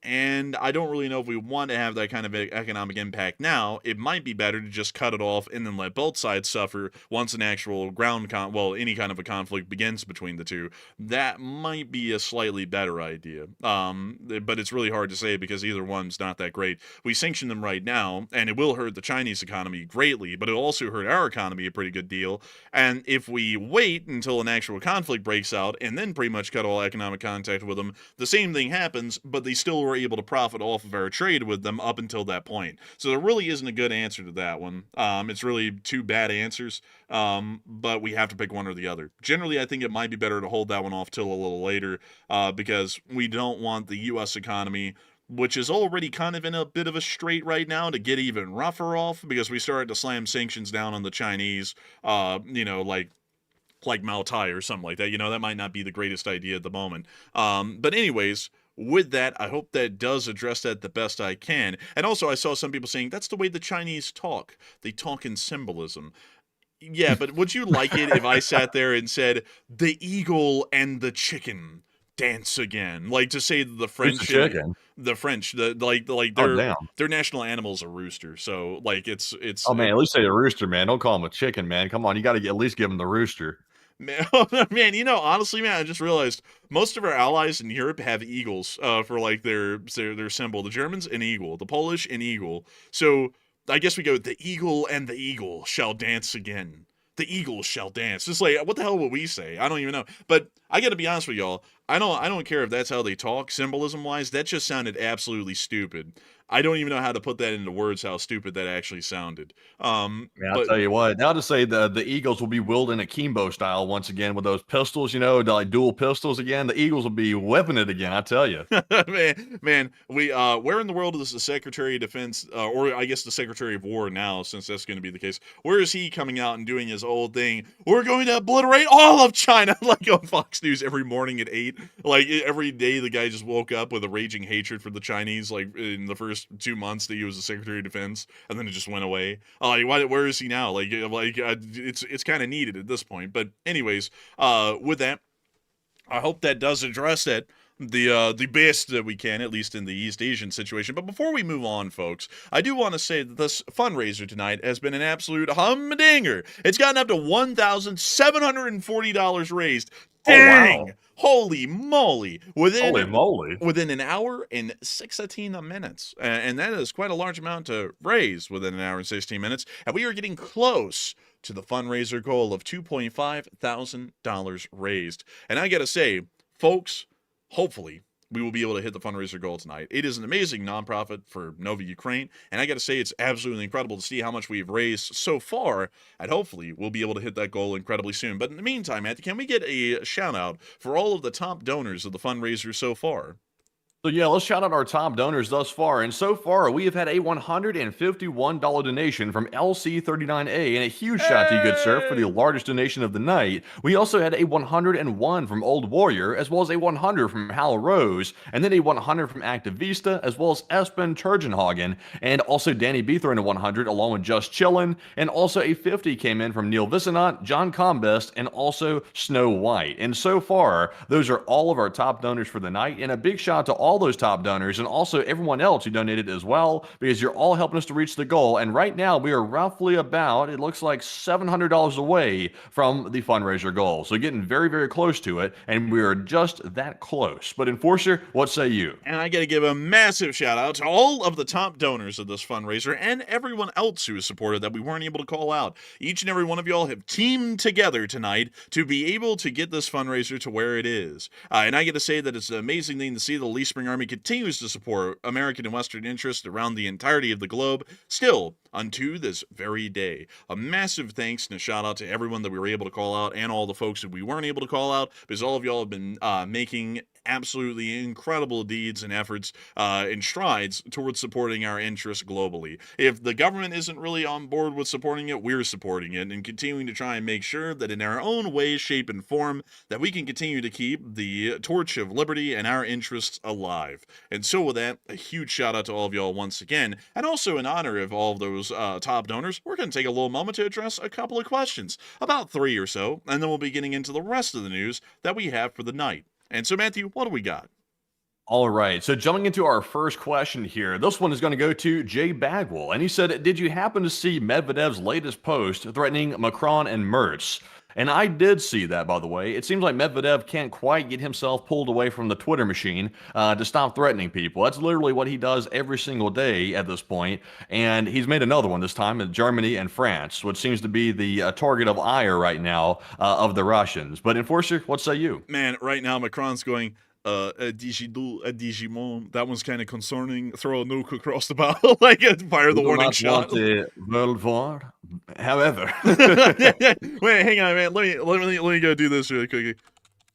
And I don't really know if we want to have that kind of economic impact now. It might be better to just cut it off and then let both sides suffer once an actual any kind of a conflict begins between the two. That might be a slightly better idea. But it's really hard to say because either one's not that great. We sanction them right now, and it will hurt the Chinese economy greatly, but it'll also hurt our economy a pretty good deal. And if we wait until an actual conflict breaks out and then pretty much cut all economic contact with them, the same thing happens, but they still were able to profit off of our trade with them up until that point. So there really isn't a good answer to that one. It's really two bad answers, but we have to pick one or the other. Generally, I think it might be better to hold that one off till a little later because we don't want the U.S. economy, which is already kind of in a bit of a strait right now, to get even rougher off because we started to slam sanctions down on the Chinese, like Mao Tai or something like that. That might not be the greatest idea at the moment. But anyways, with that, I hope that does address that the best I can. And also, I saw some people saying that's the way the Chinese talk. They talk in symbolism. Yeah, but would you like it if I sat there and said, the eagle and the chicken dance again? Like to say the French, Who's the chicken? The French, their national animal is a rooster. So like it's Oh man, at least say a rooster, man. Don't call him a chicken, man. Come on, you got to at least give him the rooster. Man, honestly, man, I just realized most of our allies in Europe have eagles for like their symbol. The Germans, an eagle. The Polish, an eagle. So I guess we go, the eagle and the eagle shall dance again. The eagle shall dance. Just like, what the hell would we say? I don't even know. But I got to be honest with y'all. I don't care if that's how they talk, symbolism-wise. That just sounded absolutely stupid. I don't even know how to put that into words, how stupid that actually sounded. Man, I'll tell you what. Now to say the Eagles will be wielding akimbo style once again with those pistols, like dual pistols again. The Eagles will be whipping it again. I tell you, man. We where in the world is the Secretary of Defense, or I guess the Secretary of War now, since that's going to be the case? Where is he coming out and doing his old thing? We're going to obliterate all of China, like on Fox News every morning at 8. Like every day, the guy just woke up with a raging hatred for the Chinese. Like in the first 2 months that he was the Secretary of Defense, and then it just went away. Where is he now? It's kind of needed at this point. But anyways, with that, I hope that does address that the best that we can, at least in the East Asian situation. But before we move on, folks, I do want to say that this fundraiser tonight has been an absolute humdinger. It's gotten up to $1,740 raised. Dang! Oh, wow. Holy moly! Within an hour and 16 minutes, and that is quite a large amount to raise within an hour and 16 minutes. And we are getting close to the fundraiser goal of $2,500 raised. And I gotta say, folks, hopefully we will be able to hit the fundraiser goal tonight. It is an amazing nonprofit for Nova Ukraine, and I got to say it's absolutely incredible to see how much we've raised so far, and hopefully we'll be able to hit that goal incredibly soon. But in the meantime, Matthew, can we get a shout-out for all of the top donors of the fundraiser so far? So yeah, let's shout out our top donors thus far. And so far, we have had a $151 donation from LC39A, and a huge shout out to you, good sir, for the largest donation of the night. We also had a 101 from Old Warrior, as well as a 100 from Hal Rose, and then a 100 from Activista, as well as Espen Turgenhagen, and also Danny B throwing a 100 along with Just Chillin', and also a 50 came in from Neil Vicinant, John Combest, and also Snow White. And so far, those are all of our top donors for the night, and a big shout out to all those top donors and also everyone else who donated as well, because you're all helping us to reach the goal. And right now we are roughly about, it looks like $700 away from the fundraiser goal. So getting very, very close to it, and we are just that close. But Enforcer, what say you? And I got to give a massive shout out to all of the top donors of this fundraiser and everyone else who has supported that we weren't able to call out. Each and every one of y'all have teamed together tonight to be able to get this fundraiser to where it is. And I get to say that it's an amazing thing to see the Lee Spring Army continues to support American and Western interests around the entirety of the globe, still unto this very day. A massive thanks and a shout out to everyone that we were able to call out and all the folks that we weren't able to call out, because all of y'all have been making absolutely incredible deeds and efforts and strides towards supporting our interests globally. If the government isn't really on board with supporting it, we're supporting it and continuing to try and make sure that in our own way, shape, and form that we can continue to keep the torch of liberty and our interests alive. And so with that, a huge shout out to all of y'all once again. And also in honor of all of those top donors, we're going to take a little moment to address a couple of questions, about 3 or so, and then we'll be getting into the rest of the news that we have for the night. And so, Matthew, what do we got? All right. So jumping into our first question here, this one is going to go to Jay Bagwell. And he said, did you happen to see Medvedev's latest post threatening Macron and Merz? And I did see that, by the way. It seems like Medvedev can't quite get himself pulled away from the Twitter machine to stop threatening people. That's literally what he does every single day at this point. And he's made another one this time in Germany and France, which seems to be the target of ire right now of the Russians. But Enforcer, what say you? Man, right now Macron's going, a Digidoo, a Digimon. That one's kind of concerning. Throw a nuke across the bow, like fire the warning shot. World War. However, wait, hang on, man. Let me go do this really quickly,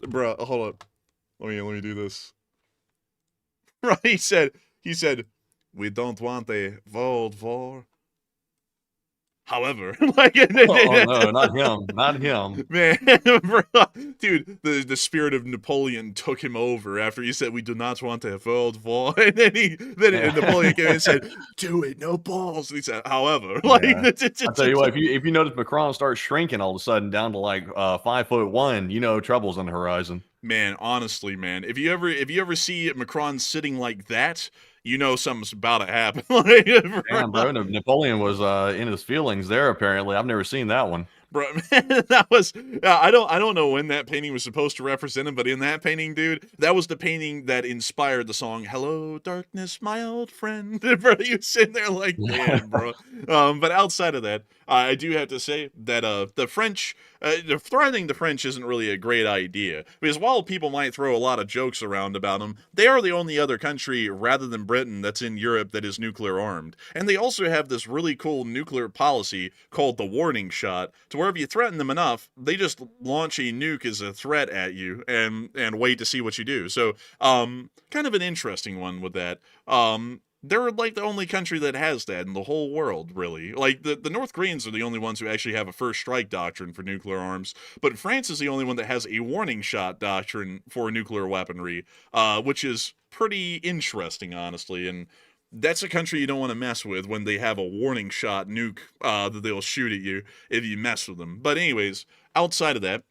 bro. Hold up. Let me do this. Right? He said, we don't want a world war. However, like, oh no, not him, man, bro, dude, the spirit of Napoleon took him over after he said we do not want a world war, and then Napoleon came and said, "Do it, no balls." And he said, "However," like, I'll tell you what, if you notice Macron starts shrinking all of a sudden down to like 5'1", you know trouble's on the horizon. Man, honestly, man, if you ever see Macron sitting like that, you know something's about to happen. Damn, bro, Napoleon was in his feelings there. Apparently, I've never seen that one. Bro, man, that was I don't know when that painting was supposed to represent him, but in that painting, dude, that was the painting that inspired the song "Hello, Darkness, My Old Friend." Bro, you sitting there like, damn, bro. But outside of that, I do have to say that the French, threatening the French isn't really a great idea, because while people might throw a lot of jokes around about them, they are the only other country rather than Britain that's in Europe that is nuclear armed, and they also have this really cool nuclear policy called the warning shot, to where if you threaten them enough, they just launch a nuke as a threat at you and wait to see what you do. So, kind of an interesting one with that. They're like the only country that has that in the whole world, really. Like, the North Koreans are the only ones who actually have a first strike doctrine for nuclear arms, but France is the only one that has a warning shot doctrine for nuclear weaponry, which is pretty interesting, honestly, and that's a country you don't want to mess with when they have a warning shot nuke that they'll shoot at you if you mess with them. But anyways, outside of that,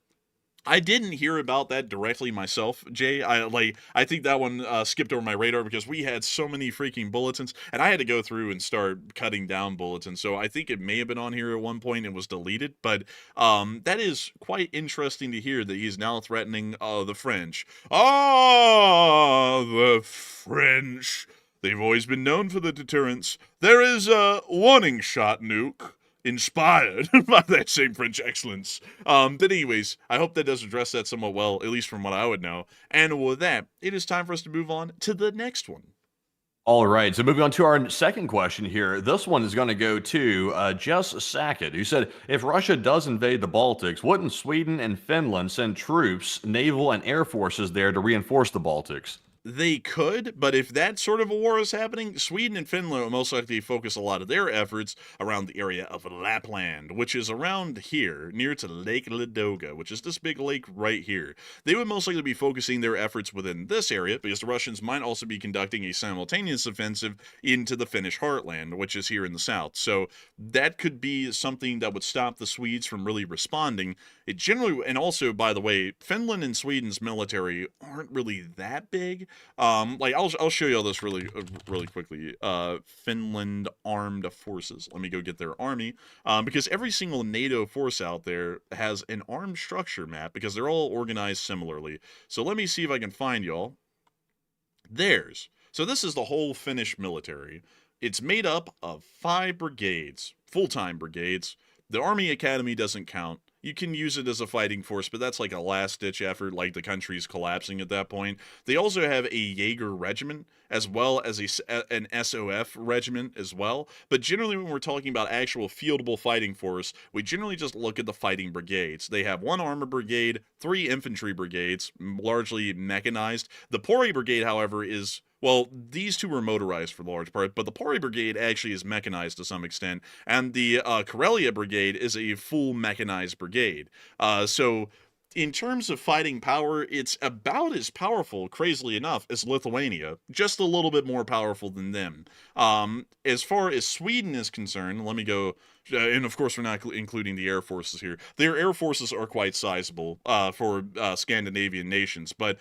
I didn't hear about that directly myself, Jay. I think that one skipped over my radar because we had so many freaking bulletins, and I had to go through and start cutting down bulletins. So I think it may have been on here at one point and was deleted. But that is quite interesting to hear that he's now threatening the French. Ah, the French. They've always been known for the deterrence. There is a warning shot nuke, inspired by that same French excellence. But anyways, I hope that does address that somewhat well, at least from what I would know. And with that, it is time for us to move on to the next one. All right, so moving on to our second question here. This one is going to go to Jess Sackett, who said, if Russia does invade the Baltics, wouldn't Sweden and Finland send troops, naval and air forces there to reinforce the Baltics? They could, but if that sort of a war is happening, Sweden and Finland will most likely focus a lot of their efforts around the area of Lapland, which is around here, near to Lake Ladoga, which is this big lake right here. They would most likely be focusing their efforts within this area, because the Russians might also be conducting a simultaneous offensive into the Finnish heartland, which is here in the south. So that could be something that would stop the Swedes from really responding. It generally, and also, by the way, Finland and Sweden's military aren't really that big. Like I'll show you all this really quickly. Finland armed forces. Let me go get their army. Because every single NATO force out there has an armed structure map because they're all organized similarly. So let me see if I can find y'all. Theirs. So this is the whole Finnish military. It's made up of 5 brigades, full-time brigades. The Army Academy doesn't count. You can use it as a fighting force, but that's like a last-ditch effort, like the country's collapsing at that point. They also have a Jaeger regiment, as well as an SOF regiment as well. But generally, when we're talking about actual fieldable fighting force, we generally just look at the fighting brigades. They have 1 armor brigade, 3 infantry brigades, largely mechanized. The Pori brigade, however, is... well, these 2 were motorized for the large part, but the Pori Brigade actually is mechanized to some extent, and the Karelia Brigade is a full mechanized brigade. So, in terms of fighting power, it's about as powerful, crazily enough, as Lithuania, just a little bit more powerful than them. As far as Sweden is concerned, let me go... and of course, we're not including the air forces here. Their air forces are quite sizable for Scandinavian nations, but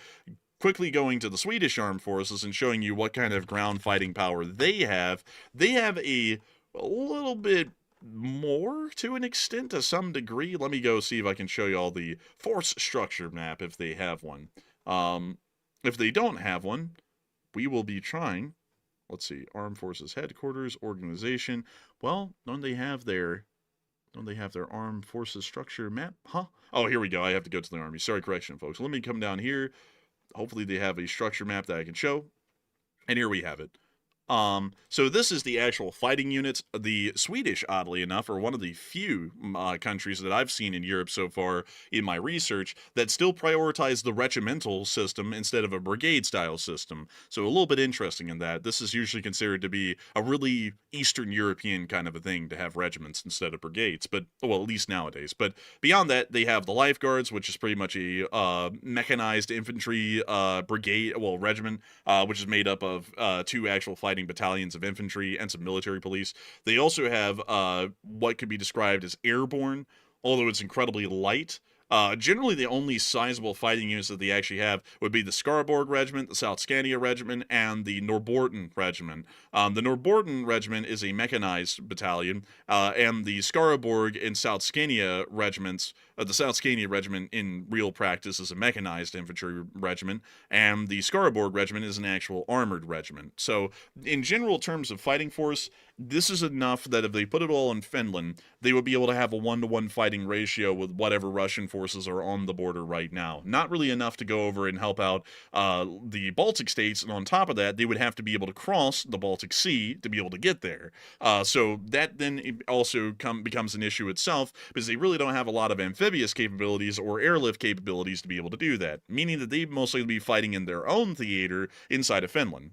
quickly going to the Swedish armed forces and showing you what kind of ground fighting power they have a little bit more to an extent, to some degree. Let me go see if I can show you all the force structure map if they have one. If they don't have one, we will be trying. Let's see, Armed Forces Headquarters, Organization. Well, don't they have their Armed Forces structure map? Huh? Oh, here we go. I have to go to the Army. Sorry, correction, folks. Let me come down here. Hopefully they have a structure map that I can show. And here we have it. So this is the actual fighting units. The Swedish, oddly enough, are one of the few countries that I've seen in Europe so far in my research that still prioritize the regimental system instead of a brigade-style system. So a little bit interesting in that. This is usually considered to be a really Eastern European kind of a thing to have regiments instead of brigades, but, well, at least nowadays. But beyond that, they have the Lifeguards, which is pretty much a mechanized infantry brigade, well, regiment, which is made up of 2 actual fighting battalions of infantry and some military police. They also have what could be described as airborne, although it's incredibly light. Generally, the only sizable fighting units that they actually have would be the Skaraborg Regiment, the South Scania Regiment, and the Norrbotten Regiment. The Norrbotten Regiment is a mechanized battalion, and the Skaraborg and South Scania regiments, the South Scania Regiment in real practice is a mechanized infantry regiment, and the Skaraborg Regiment is an actual armored regiment. So, in general terms of fighting force, this is enough that if they put it all in Finland, they would be able to have a 1-to-1 fighting ratio with whatever Russian forces are on the border right now. Not really enough to go over and help out the Baltic states, and on top of that, they would have to be able to cross the Baltic Sea to be able to get there. So that then also becomes an issue itself, because they really don't have a lot of amphibious capabilities or airlift capabilities to be able to do that, meaning that they'd mostly be fighting in their own theater inside of Finland.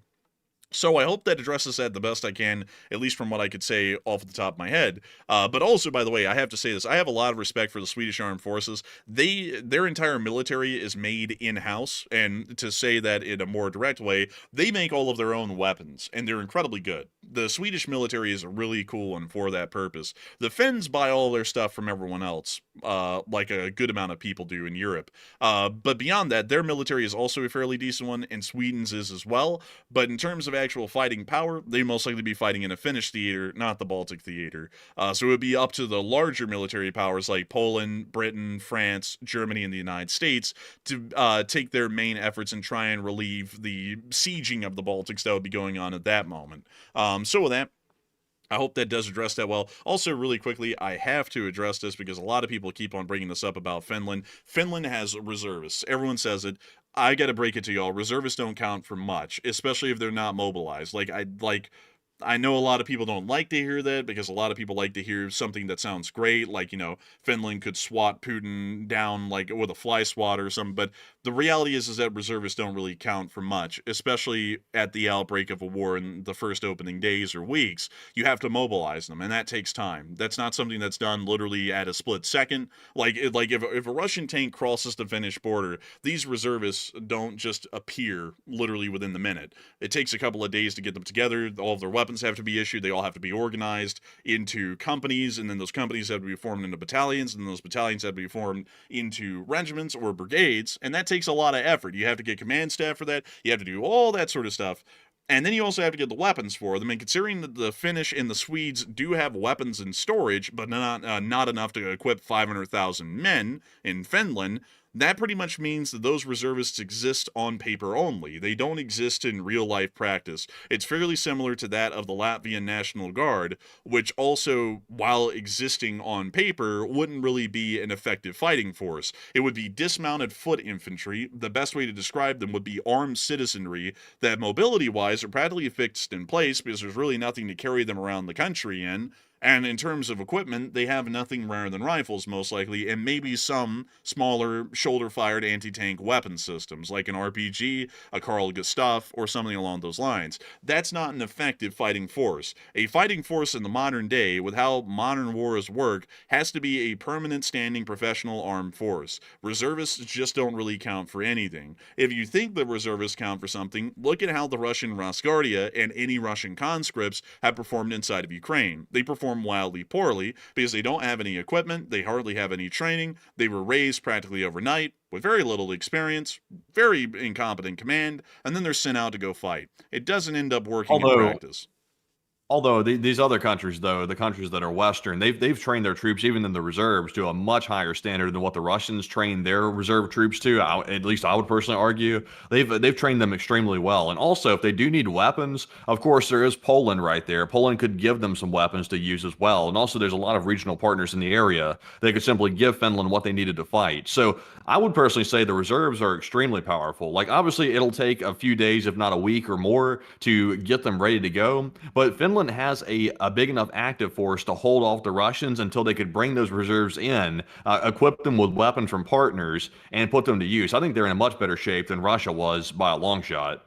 So I hope that addresses that the best I can, at least from what I could say off the top of my head. But also, by the way, I have to say this. I have a lot of respect for the Swedish Armed Forces. Their entire military is made in-house, and to say that in a more direct way, they make all of their own weapons, and they're incredibly good. The Swedish military is a really cool one for that purpose. The Finns buy all their stuff from everyone else, like a good amount of people do in Europe. But beyond that, their military is also a fairly decent one, and Sweden's is as well. But in terms of actual fighting power, they most likely be fighting in a Finnish theater, not the Baltic theater. So it would be up to the larger military powers like Poland, Britain, France, Germany, and the United States to take their main efforts and try and relieve the sieging of the Baltics that would be going on at that moment. So with that, I hope that does address that well. Also, really quickly, I have to address this because a lot of people keep on bringing this up about Finland. Finland has reservists. Everyone says it. I gotta break it to y'all. Reservists don't count for much, especially if they're not mobilized. I know a lot of people don't like to hear that because a lot of people like to hear something that sounds great, like, Finland could swat Putin down like with a fly swatter or something, but the reality is that reservists don't really count for much, especially at the outbreak of a war in the first opening days or weeks. You have to mobilize them, and that takes time. That's not something that's done literally at a split second. If a Russian tank crosses the Finnish border, these reservists don't just appear literally within the minute. It takes a couple of days to get them together. All of their weapons have to be issued. They all have to be organized into companies, and then those companies have to be formed into battalions, and those battalions have to be formed into regiments or brigades, and that takes a lot of effort. You have to get command staff for that. You have to do all that sort of stuff. And then you also have to get the weapons for them. And considering that the Finnish and the Swedes do have weapons in storage, but not enough to equip 500,000 men in Finland, that pretty much means that those reservists exist on paper only. They don't exist in real-life practice. It's fairly similar to that of the Latvian National Guard, which also, while existing on paper, wouldn't really be an effective fighting force. It would be dismounted foot infantry. The best way to describe them would be armed citizenry that, mobility-wise, are practically fixed in place because there's really nothing to carry them around the country in. And in terms of equipment, they have nothing rarer than rifles, most likely, and maybe some smaller shoulder-fired anti-tank weapon systems, like an RPG, a Carl Gustaf, or something along those lines. That's not an effective fighting force. A fighting force in the modern day, with how modern wars work, has to be a permanent standing professional armed force. Reservists just don't really count for anything. If you think the reservists count for something, look at how the Russian Rosguardia and any Russian conscripts have performed inside of Ukraine. They performed perform wildly poorly because they don't have any equipment, they hardly have any training, they were raised practically overnight with very little experience, very incompetent command, and then they're sent out to go fight. It doesn't end up working in Although practice. Although these other countries, though, the countries that are Western, they've trained their troops, even in the reserves, to a much higher standard than what the Russians trained their reserve troops to. At least I would personally argue they've trained them extremely well. And also, if they do need weapons, of course, there is Poland right there. Poland could give them some weapons to use as well. And also, there's a lot of regional partners in the area. They could simply give Finland what they needed to fight. So I would personally say the reserves are extremely powerful. Like, obviously, it'll take a few days, if not a week or more, to get them ready to go. But Finland has a big enough active force to hold off the Russians until they could bring those reserves in, equip them with weapons from partners, and put them to use. I think they're in a much better shape than Russia was by a long shot.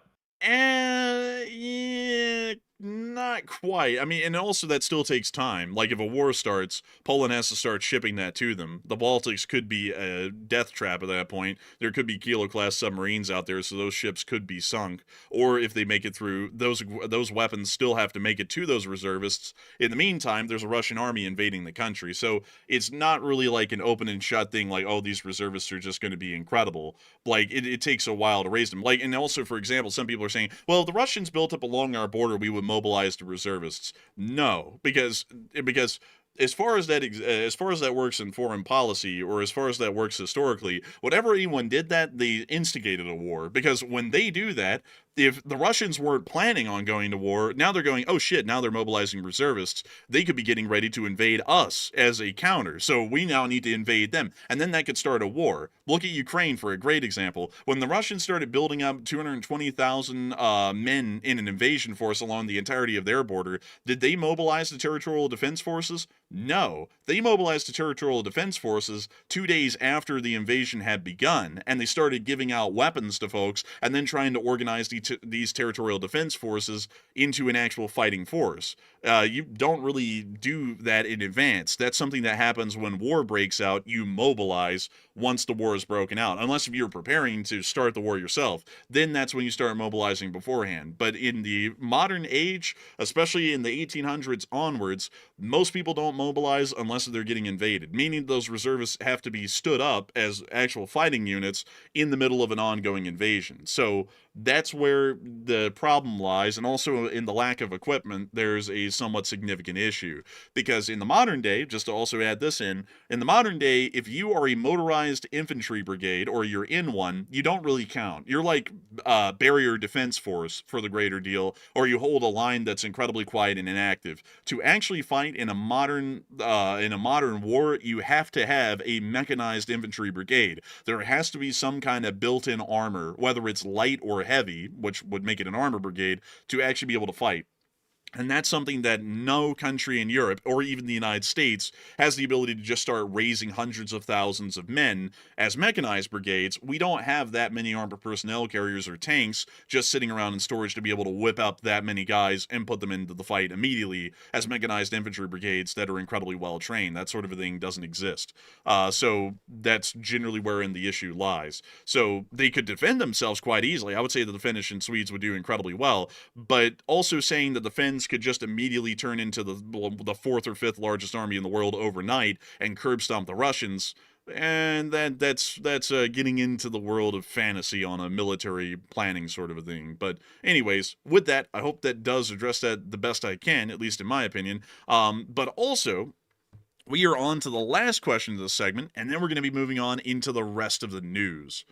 Yeah, not quite. I mean, and also that still takes time. Like, if a war starts, Poland has to start shipping that to them. The Baltics could be a death trap at that point. There could be Kilo-class submarines out there, so those ships could be sunk. Or if they make it through, those weapons still have to make it to those reservists. In the meantime, there's a Russian army invading the country. So it's not really like an open and shut thing, like, oh, these reservists are just going to be incredible. Like, it takes a while to raise them. Like, and also, for example, some people are saying, well, if the Russians built up along our border, we would mobilize the reservists. No, because as far as that works in foreign policy, or as far as that works historically, whenever anyone did that, they instigated a war. Because when they do that, if the Russians weren't planning on going to war, now they're going, oh shit, now they're mobilizing reservists. They could be getting ready to invade us as a counter. So we now need to invade them. And then that could start a war. Look at Ukraine for a great example. When the Russians started building up 220,000 men in an invasion force along the entirety of their border, did they mobilize the territorial defense forces? No. They mobilized the territorial defense forces 2 days after the invasion had begun, and they started giving out weapons to folks and then trying to organize these territorial defense forces into an actual fighting force. You don't really do that in advance. That's something that happens when war breaks out. You mobilize once the war is broken out. Unless if you're preparing to start the war yourself, then that's when you start mobilizing beforehand. But in the modern age, especially in the 1800s onwards, most people don't mobilize unless they're getting invaded, meaning those reservists have to be stood up as actual fighting units in the middle of an ongoing invasion. So that's where the problem lies, and also in the lack of equipment, there's a somewhat significant issue. Because in the modern day, just to also add this in the modern day, if you are a motorized infantry brigade, or you're in one, you don't really count. You're like barrier defense force for the greater deal, or you hold a line that's incredibly quiet and inactive. To actually fight in a modern war, you have to have a mechanized infantry brigade. There has to be some kind of built-in armor, whether it's light or heavy, which would make it an armor brigade, to actually be able to fight. And that's something that no country in Europe, or even the United States, has the ability to just start raising hundreds of thousands of men as mechanized brigades. We don't have that many armored personnel carriers or tanks just sitting around in storage to be able to whip up that many guys and put them into the fight immediately as mechanized infantry brigades that are incredibly well trained. That sort of a thing doesn't exist. So that's generally wherein the issue lies. So they could defend themselves quite easily. I would say that the Finnish and Swedes would do incredibly well, but also saying that the Finns could just immediately turn into the fourth or fifth largest army in the world overnight and curb stomp the Russians, and that's getting into the world of fantasy on a military planning sort of a thing. But anyways, with that, I hope that does address that the best I can, at least in my opinion. But also, we are on to the last question of this segment, and then we're going to be moving on into the rest of the news.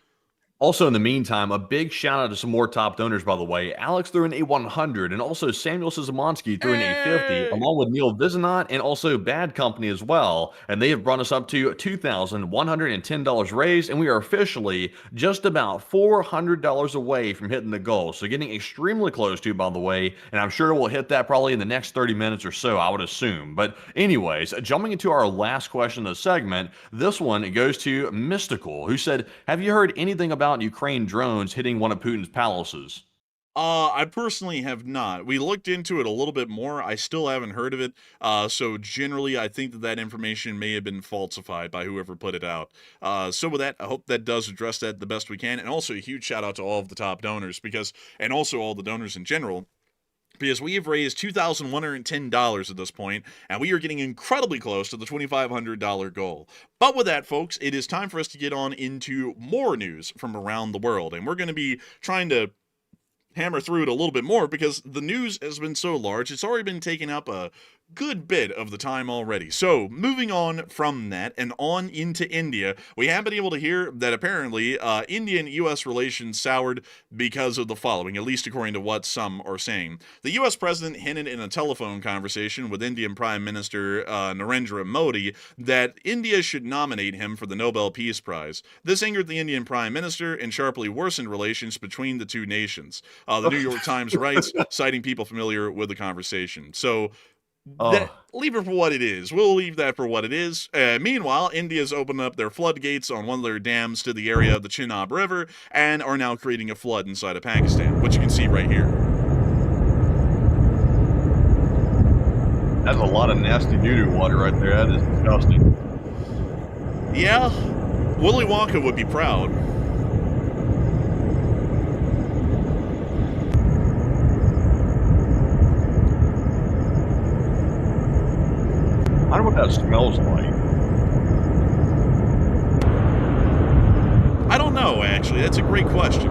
Also, in the meantime, a big shout out to some more top donors, by the way. Alex threw in a 100, and also Samuel Sizamonski threw in a 50, Hey! along with Neil Vizanot and also Bad Company as well. And they have brought us up to $2,110 raised, and we are officially just about $400 away from hitting the goal. So getting extremely close to, by the way, and I'm sure we'll hit that probably in the next 30 minutes or so, I would assume. But anyways, jumping into our last question of the segment, this one goes to Mystical, who said, have you heard anything about Ukraine drones hitting one of Putin's palaces? I personally have not. We looked into it a little bit more. I still haven't heard of it. So generally, I think that information may have been falsified by whoever put it out. So with that, I hope that does address that the best we can. And also a huge shout out to all of the top donors and also all the donors in general, because we have raised $2,110 at this point, and we are getting incredibly close to the $2,500 goal. But with that, folks, it is time for us to get on into more news from around the world, and we're going to be trying to hammer through it a little bit more because the news has been so large, it's already been taking up a good bit of the time already. So, moving on from that and on into India, we have been able to hear that apparently Indian-U.S. relations soured because of the following, at least according to what some are saying. The U.S. president hinted in a telephone conversation with Indian Prime Minister Narendra Modi that India should nominate him for the Nobel Peace Prize. This angered the Indian Prime Minister and sharply worsened relations between the two nations. The New York Times writes, citing people familiar with the conversation. So, leave it for what it is. We'll leave that for what it is. Meanwhile, India's opened up their floodgates on one of their dams to the area of the Chenab River and are now creating a flood inside of Pakistan, which you can see right here. That's a lot of nasty doo-doo water right there. That is disgusting. Yeah, Willy Wonka would be proud. I don't know what that smells like. I don't know, actually. That's a great question.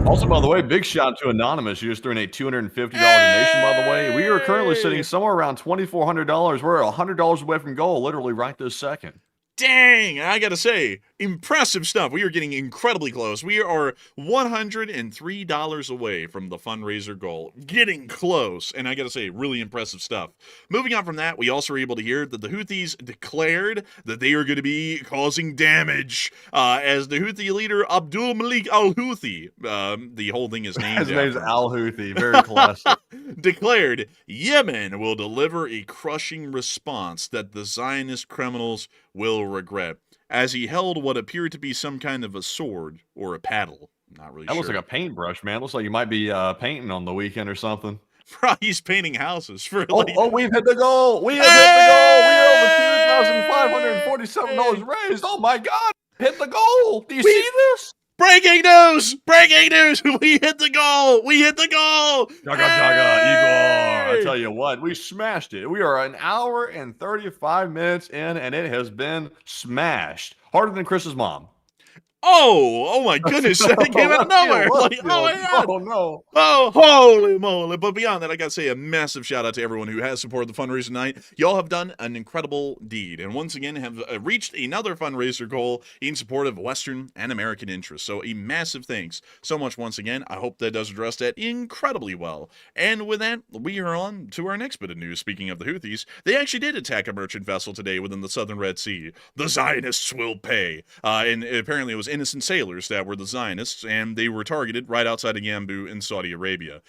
Also, by the way, big shout out to Anonymous. You just threw in a $250 donation, by the way. We are currently sitting somewhere around $2,400. We're $100 away from goal, literally right this second. Dang, I gotta say, impressive stuff. We are getting incredibly close. We are $103 away from the fundraiser goal. Getting close, and I gotta say, really impressive stuff. Moving on from that, we also were able to hear that the Houthis declared that they are going to be causing damage, as the Houthi leader Abdul Malik al-Houthi, the whole thing is named His name's al-Houthi, very classic. declared Yemen will deliver a crushing response that the Zionist criminals will regret, as he held what appeared to be some kind of a sword or a paddle. Not really sure. That looks like a paintbrush, man. Looks like you might be painting on the weekend or something. He's painting houses for we've hit the goal. We have hit the goal. We are over $2,547 raised. Oh my God. Hit the goal. Do you see this? Breaking news! Breaking news! We hit the goal! We hit the goal! Jaga, jaga, Igor. I tell you what, we smashed it. We are an hour and 35 minutes in, and it has been smashed. Harder than Chris's mom. Oh my goodness, that came out of nowhere. Like, oh my God. Oh no. Oh, holy moly. But beyond that, I got to say a massive shout out to everyone who has supported the fundraiser tonight. Y'all have done an incredible deed, and once again have reached another fundraiser goal in support of Western and American interests. So a massive thanks so much once again. I hope that does address that incredibly well. And with that, we are on to our next bit of news. Speaking of the Houthis, they actually did attack a merchant vessel today within the southern Red Sea. The Zionists will pay. And apparently it was innocent sailors that were the Zionists, and they were targeted right outside of Yanbu in Saudi Arabia.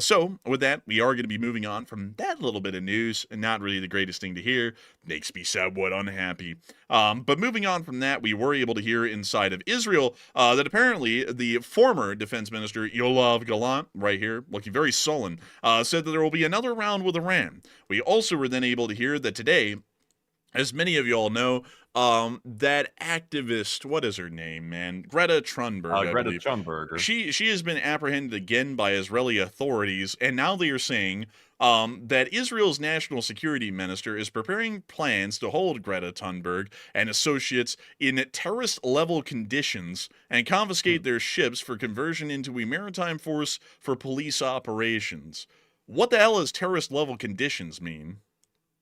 So, with that, we are going to be moving on from that little bit of news, and not really the greatest thing to hear. Makes me somewhat unhappy. But moving on from that, we were able to hear inside of Israel that apparently the former defense minister, Yoav Gallant, right here, looking very sullen, said that there will be another round with Iran. We also were then able to hear that today, as many of you all know, that activist, what is her name, man? Greta Thunberg. Greta Thunberg. She has been apprehended again by Israeli authorities, and now they are saying that Israel's national security minister is preparing plans to hold Greta Thunberg and associates in terrorist-level conditions and confiscate their ships for conversion into a maritime force for police operations. What the hell does terrorist-level conditions mean?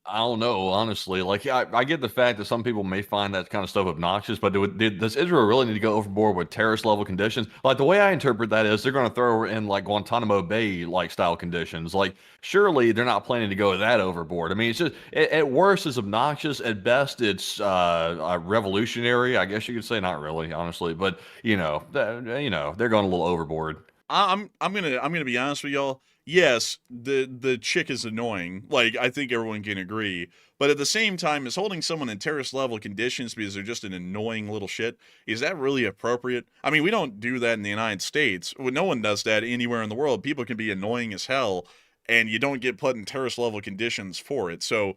I don't know, honestly. Like, I get the fact that some people may find that kind of stuff obnoxious, but does Israel really need to go overboard with terrorist-level conditions? Like, the way I interpret that is they're going to throw in, like, Guantanamo Bay-like style conditions. Like, surely they're not planning to go that overboard. I mean, it's just, at worst, it's obnoxious. At best, it's revolutionary, I guess you could say. Not really, honestly. But, they're going a little overboard. I'm gonna be honest with y'all. Yes, the chick is annoying. Like, I think everyone can agree. But at the same time, is holding someone in terrorist level conditions because they're just an annoying little shit, is that really appropriate? I mean, we don't do that in the United States. No one does that anywhere in the world. People can be annoying as hell, and you don't get put in terrorist level conditions for it. So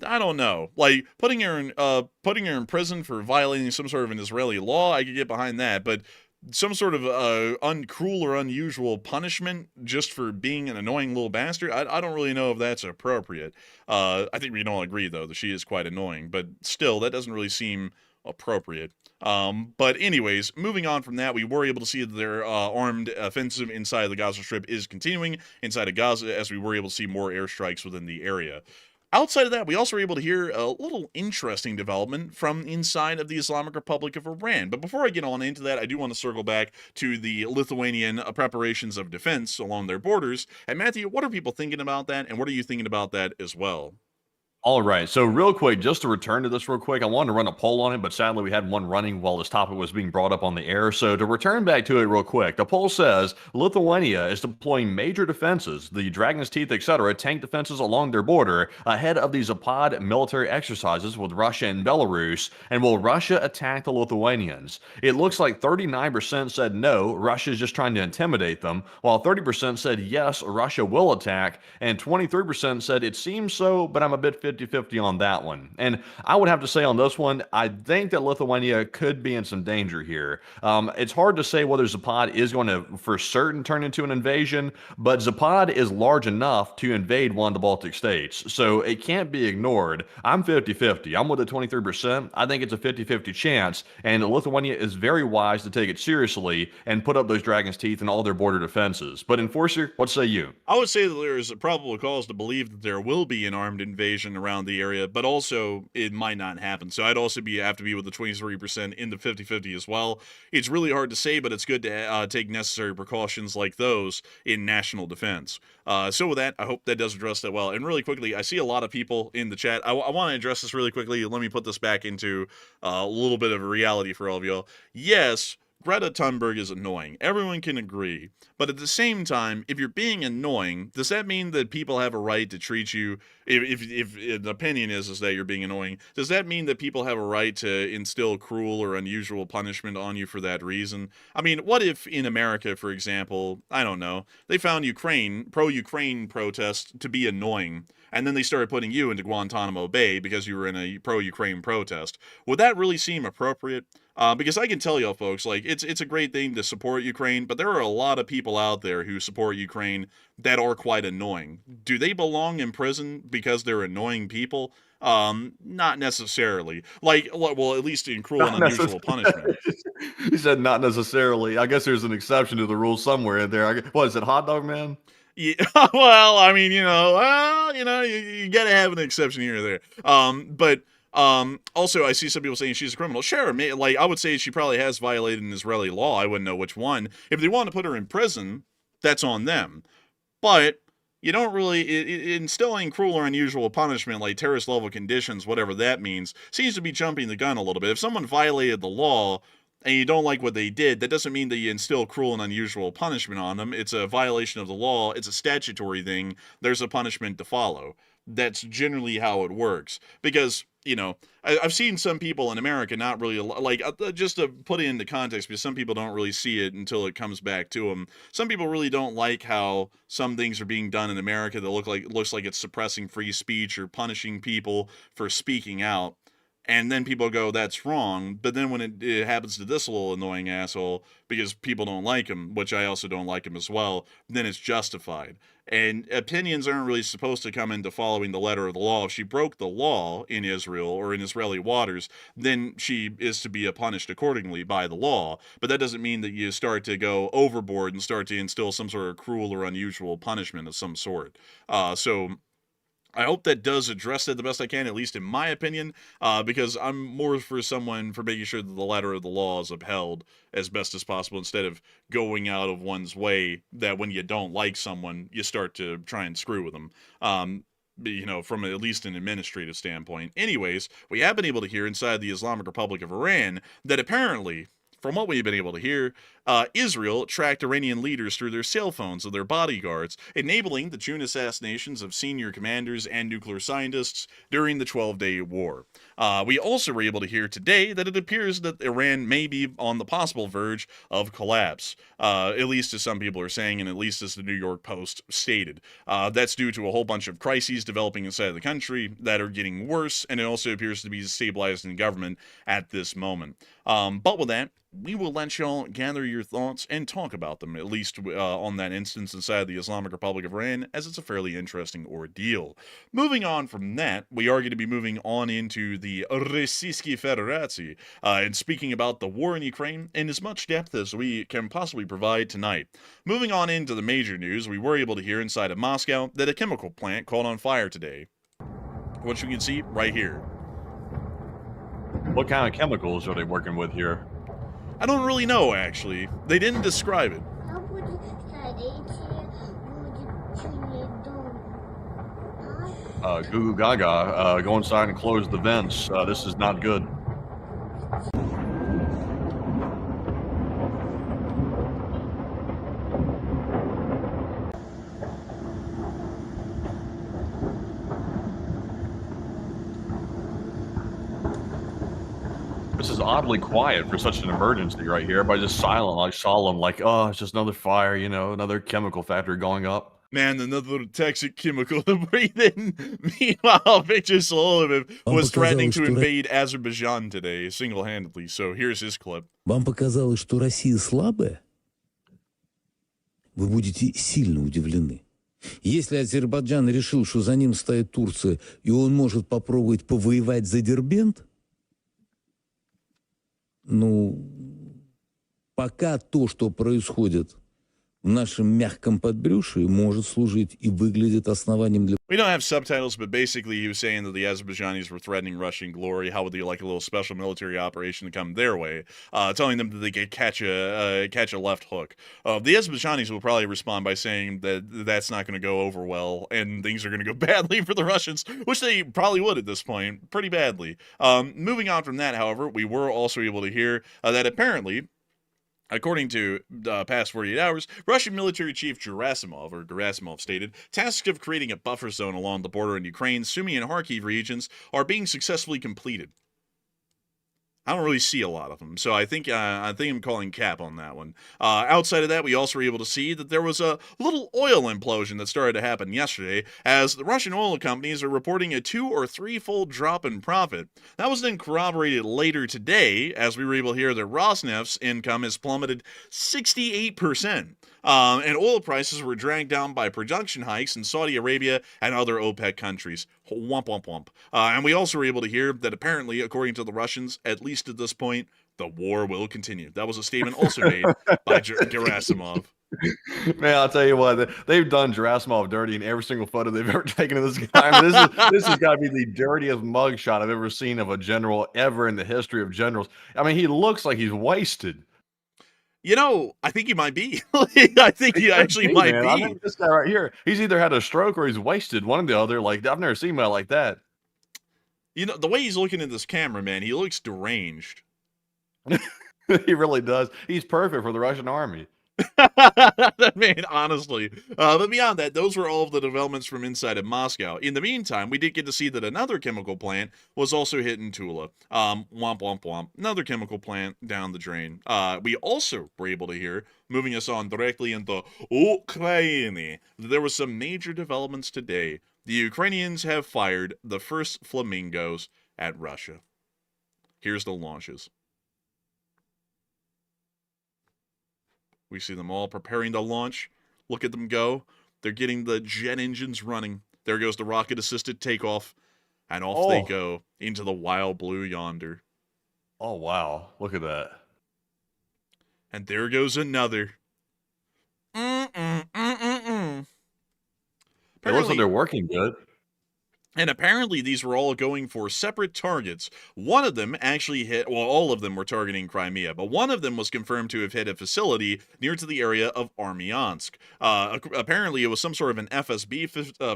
I don't know. Like, putting her in prison for violating some sort of an Israeli law, I could get behind that. But some sort of uncruel or unusual punishment just for being an annoying little bastard. I don't really know if that's appropriate. I think we can all agree, though, that she is quite annoying, but still, that doesn't really seem appropriate. But anyways, moving on from that, we were able to see that their armed offensive inside the Gaza Strip is continuing inside of Gaza, as we were able to see more airstrikes within the area. Outside of that, we also were able to hear a little interesting development from inside of the Islamic Republic of Iran. But before I get on into that, I do want to circle back to the Lithuanian preparations of defense along their borders. And Matthew, what are people thinking about that, and what are you thinking about that as well? All right. So, real quick, just to return to this real quick, I wanted to run a poll on it, but sadly, we had one running while this topic was being brought up on the air. So, to return back to it real quick, the poll says Lithuania is deploying major defenses, the Dragon's Teeth, etc., tank defenses along their border ahead of these Zapad military exercises with Russia and Belarus. And will Russia attack the Lithuanians? It looks like 39% said no, Russia is just trying to intimidate them, while 30% said yes, Russia will attack, and 23% said it seems so, but I'm a bit 50-50 on that one. And I would have to say on this one, I think that Lithuania could be in some danger here. It's hard to say whether Zapad is going to for certain turn into an invasion, but Zapad is large enough to invade one of the Baltic states, so it can't be ignored. I'm 50-50. I'm with the 23%. I think it's a 50-50 chance, and Lithuania is very wise to take it seriously and put up those Dragon's Teeth and all their border defenses. But Enforcer, what say you? I would say that there is a probable cause to believe that there will be an armed invasion around the area, but also it might not happen. So I'd also have to be with the 23% in the 50-50 as well. It's really hard to say, but it's good to take necessary precautions like those in national defense. So with that, I hope that does address that well. And really quickly, I see a lot of people in the chat. I want to address this really quickly. Let me put this back into a little bit of a reality for all of y'all. Yes, Greta Thunberg is annoying. Everyone can agree. But at the same time, if you're being annoying, does that mean that people have a right to treat you, if the opinion is that you're being annoying, does that mean that people have a right to instill cruel or unusual punishment on you for that reason? I mean, what if in America, for example, I don't know, they found pro-Ukraine protests to be annoying, and then they started putting you into Guantanamo Bay because you were in a pro-Ukraine protest? Would that really seem appropriate? Because I can tell y'all folks, like, it's a great thing to support Ukraine, but there are a lot of people out there who support Ukraine that are quite annoying. Do they belong in prison because they're annoying people? Not necessarily. Like, well, at least in cruel and unusual punishment. He said not necessarily. I guess there's an exception to the rule somewhere in there. What is it, Hot Dog Man? Yeah, well, I mean, you gotta have an exception here or there. But also, I see some people saying she's a criminal. Sure, like, I would say she probably has violated an Israeli law. I wouldn't know which one. If they want to put her in prison, that's on them. But you don't really, instilling cruel or unusual punishment, like terrorist level conditions, whatever that means, seems to be jumping the gun a little bit. If someone violated the law and you don't like what they did, that doesn't mean that you instill cruel and unusual punishment on them. It's a violation of the law. It's a statutory thing. There's a punishment to follow. That's generally how it works. Because, I've seen some people in America not really, like, just to put it into context, because some people don't really see it until it comes back to them. Some people really don't like how some things are being done in America that looks like it's suppressing free speech or punishing people for speaking out. And then people go, that's wrong. But then when it happens to this little annoying asshole, because people don't like him, which I also don't like him as well, then it's justified. And opinions aren't really supposed to come into following the letter of the law. If she broke the law in Israel or in Israeli waters, then she is to be punished accordingly by the law. But that doesn't mean that you start to go overboard and start to instill some sort of cruel or unusual punishment of some sort. So I hope that does address it the best I can, at least in my opinion, because I'm more for someone for making sure that the letter of the law is upheld as best as possible, instead of going out of one's way that when you don't like someone, you start to try and screw with them. From at least an administrative standpoint. Anyways, we have been able to hear inside the Islamic Republic of Iran that apparently, from what we've been able to hear, Israel tracked Iranian leaders through their cell phones of their bodyguards, enabling the June assassinations of senior commanders and nuclear scientists during the 12-day war. We also were able to hear today that it appears that Iran may be on the possible verge of collapse, at least as some people are saying, and at least as the New York Post stated. That's due to a whole bunch of crises developing inside of the country that are getting worse, and it also appears to be stabilized in government at this moment. But with that, we will let y'all gather your thoughts and talk about them, at least on that instance inside the Islamic Republic of Iran, as it's a fairly interesting ordeal. Moving on from that, we are going to be moving on into the Rossiyskiy Federacji, and speaking about the war in Ukraine in as much depth as we can possibly provide tonight. Moving on into the major news, we were able to hear inside of Moscow that a chemical plant caught on fire today, which you can see right here. What kind of chemicals are they working with here? I don't really know, actually. They didn't describe it. Goo Goo Gaga, go inside and close the vents. This is not good. This is oddly quiet for such an emergency right here. Everybody's just silent, like solemn, like, oh, it's just another fire, you know, another chemical factory going up. Man, another toxic chemical to breathe in. Meanwhile, Viktor Solovyv was threatening to invade Azerbaijan today, single-handedly. So here's his clip. Вам показалось, что Россия слабая? Вы будете сильно удивлены. Если Азербайджан решил, что за ним стоит Турция, и он может попробовать повоевать за Дербент, ну, пока то, что происходит в нашем мягком подбрюшье, может служить и выглядит основанием для... We don't have subtitles, but basically he was saying that the Azerbaijanis were threatening Russian glory. How would they like a little special military operation to come their way, telling them that they could catch a left hook. The Azerbaijanis will probably respond by saying that that's not going to go over well and things are going to go badly for the Russians, which they probably would at this point, pretty badly. Moving on from that, however, we were also able to hear that apparently, according to past 48 hours, Russian military chief Gerasimov stated, tasks of creating a buffer zone along the border in Ukraine, Sumy and Kharkiv regions are being successfully completed. I don't really see a lot of them, so I think I'm calling cap on that one. Outside of that, we also were able to see that there was a little oil implosion that started to happen yesterday, as the Russian oil companies are reporting a 2- or 3-fold drop in profit. That was then corroborated later today, as we were able to hear that Rosneft's income has plummeted 68%. And oil prices were dragged down by production hikes in Saudi Arabia and other OPEC countries. Womp, womp, womp. And we also were able to hear that apparently, according to the Russians, at least at this point, the war will continue. That was a statement also made by Gerasimov. Man, I'll tell you what, they've done Gerasimov dirty in every single photo they've ever taken of this guy. I mean, this has got to be the dirtiest mugshot I've ever seen of a general ever in the history of generals. I mean, he looks like he's wasted. You know, I think he might be. I think he actually might be. I think this guy right here, he's either had a stroke or he's wasted, one or the other. Like, I've never seen a like that. You know, the way he's looking at this camera, man, he looks deranged. He really does. He's perfect for the Russian army. Man, honestly. But beyond that, those were all of the developments from inside of Moscow. In the meantime, we did get to see that another chemical plant was also hit in Tula. Womp, womp, womp. Another chemical plant down the drain. We also were able to hear, moving us on directly into Ukraine, there were some major developments today. The Ukrainians have fired the first flamingos at Russia. Here's the launches. We see them all preparing to launch. Look at them go. They're getting the jet engines running. There goes the rocket-assisted takeoff. And off they go into the wild blue yonder. Oh, wow. Look at that. And there goes another. It looks like they're working good. And apparently these were all going for separate targets. One of them actually hit, well, all of them were targeting Crimea, but one of them was confirmed to have hit a facility near to the area of Armyansk. Apparently it was some sort of an FSB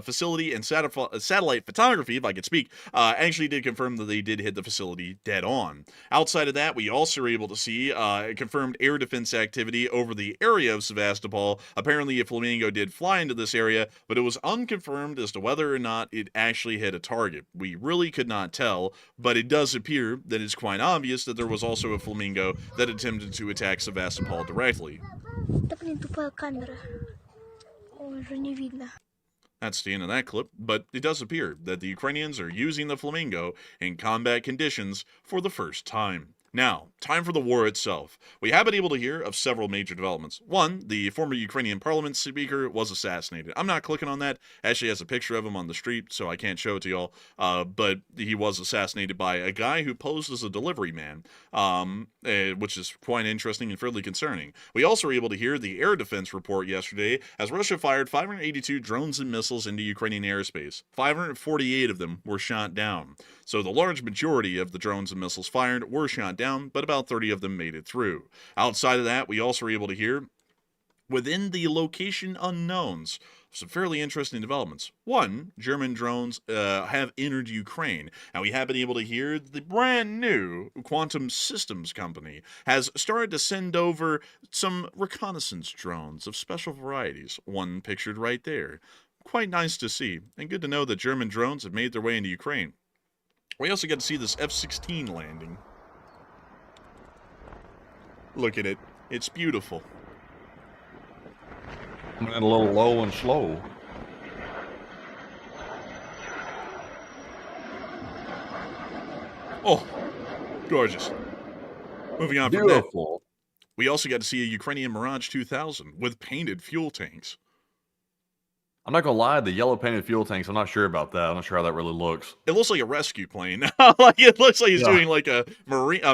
facility, and satellite photography, if I could speak, actually did confirm that they did hit the facility dead on. Outside of that, we also were able to see confirmed air defense activity over the area of Sevastopol. Apparently a flamingo did fly into this area, but it was unconfirmed as to whether or not it actually hit a target. We really could not tell, but it does appear that it's quite obvious that there was also a flamingo that attempted to attack Sevastopol directly. That's the end of that clip, but it does appear that the Ukrainians are using the flamingo in combat conditions for the first time. Now, time for the war itself. We have been able to hear of several major developments. One, the former Ukrainian parliament speaker was assassinated. I'm not clicking on that. Actually has a picture of him on the street, so I can't show it to y'all. But he was assassinated by a guy who posed as a delivery man, which is quite interesting and fairly concerning. We also were able to hear the air defense report yesterday as Russia fired 582 drones and missiles into Ukrainian airspace. 548 of them were shot down. So the large majority of the drones and missiles fired were shot down, but about 30 of them made it through. Outside of that, we also were able to hear, within the location unknowns, some fairly interesting developments. One, German drones have entered Ukraine, and we have been able to hear the brand new Quantum Systems company has started to send over some reconnaissance drones of special varieties, one pictured right there. Quite nice to see, and good to know that German drones have made their way into Ukraine. We also get to see this F-16 landing. Look at it. It's beautiful. Coming in a little low and slow. Oh, gorgeous. Moving on from that, we also got to see a Ukrainian Mirage 2000 with painted fuel tanks. I'm not gonna lie, the yellow painted fuel tanks, I'm not sure about that. I'm not sure how that really looks. It looks like a rescue plane. It looks like he's doing like a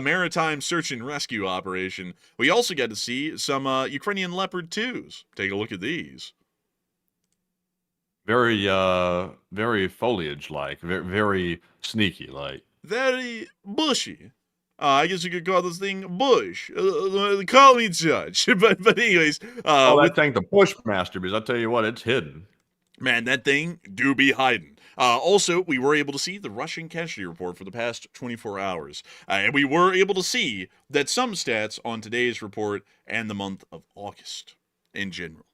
maritime search and rescue operation. We also got to see some Ukrainian Leopard 2s. Take a look at these. Very, very foliage-like, very, very sneaky-like. Very bushy. I guess you could call this thing bush. Call me judge. But anyways. That thing, the Bushmaster, because I tell you what, it's hidden. Man, that thing do be hiding. Also, we were able to see the Russian casualty report for the past 24 hours. And we were able to see that some stats on today's report and the month of August in general.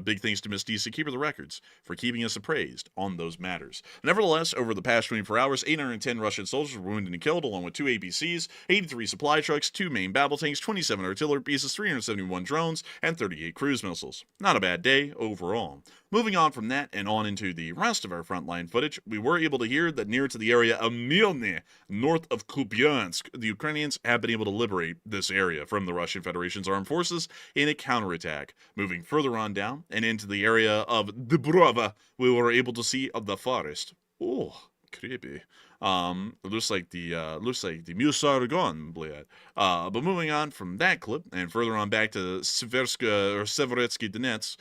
Big thanks to Miss D. Keeper of the Records for keeping us appraised on those matters. Nevertheless, over the past 24 hours, 810 Russian soldiers were wounded and killed, along with 2 APCs, 83 supply trucks, 2 main battle tanks, 27 artillery pieces, 371 drones, and 38 cruise missiles. Not a bad day overall. Moving on from that and on into the rest of our frontline footage, we were able to hear that near to the area of Milne, north of Kupiansk, the Ukrainians have been able to liberate this area from the Russian Federation's armed forces in a counterattack. Moving further on down and into the area of Dubrova, we were able to see the forest. Oh, creepy. Looks like the Musargon, bled. But moving on from that clip and further on back to Severetsky Donetsk,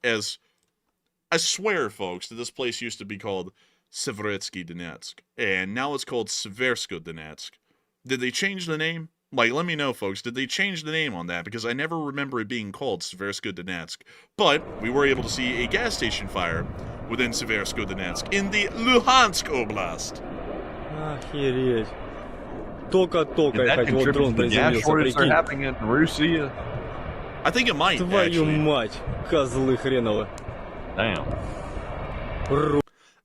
as I swear, folks, that this place used to be called Severetsky Donetsk, and now it's called Seversko Donetsk. Did they change the name? Like, let me know, folks. Did they change the name on that? Because I never remember it being called Seversko Donetsk. But we were able to see a gas station fire within Seversko Donetsk in the Luhansk Oblast. Охереть. Только-только я хотел дрон приземлился, прикинь. Happening in Russia. I think it might, Твою actually. мать, козлы хреновы. Damn.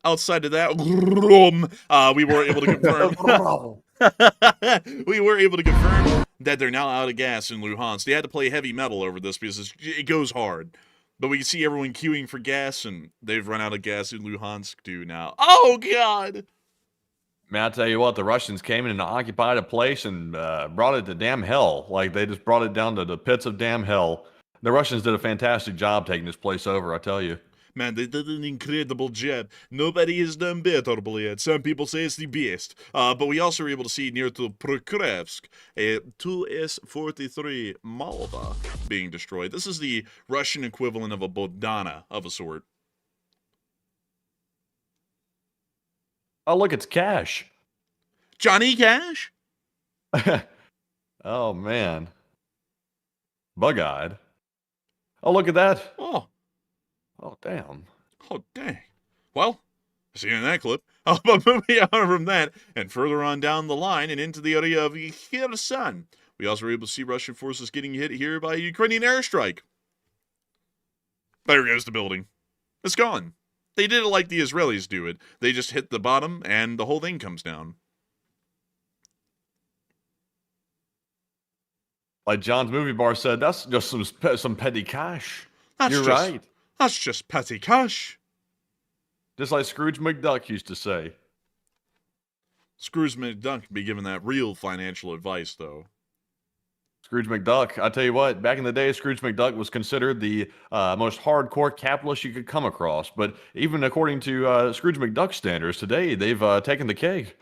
Outside of that, we were able to confirm. We were able to confirm that they're now out of gas in Luhansk. They had to play heavy metal over this because it goes hard. But we can see everyone queuing for gas, and they've run out of gas in Luhansk too now. Oh, God! Man, I tell you what, the Russians came in and occupied a place and brought it to damn hell. Like, they just brought it down to the pits of damn hell. The Russians did a fantastic job taking this place over, I tell you. Man, they did an incredible job. Nobody has done better, bled. Some people say it's the best. But we also were able to see near to Prokrovsk a 2S-43 Malva being destroyed. This is the Russian equivalent of a Bodana of a sort. Oh, look, it's Cash. Johnny Cash? Oh, man. Bug-eyed. Oh, look at that. Oh, damn. Oh, dang. Well, see you in that clip. But moving on from that, and further on down the line and into the area of Kherson, we also were able to see Russian forces getting hit here by a Ukrainian airstrike. There goes the building. It's gone. They did it like the Israelis do it. They just hit the bottom, and the whole thing comes down. Like John's Movie Bar said, that's just some petty cash. You're right. That's just petty cash. Just like Scrooge McDuck used to say. Scrooge McDuck be giving that real financial advice, though. Scrooge McDuck, I tell you what, back in the day, Scrooge McDuck was considered the most hardcore capitalist you could come across. But even according to Scrooge McDuck standards today, they've taken the cake.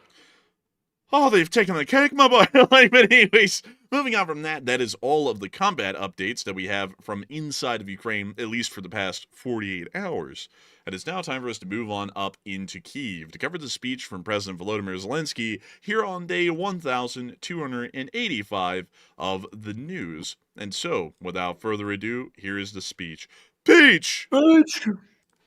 Oh, they've taken the cake, my boy. But anyways, moving on from that, that is all of the combat updates that we have from inside of Ukraine, at least for the past 48 hours. And it's now time for us to move on up into Kyiv to cover the speech from President Volodymyr Zelensky here on day 1285 of the news. And so, without further ado, here is the speech. Peach!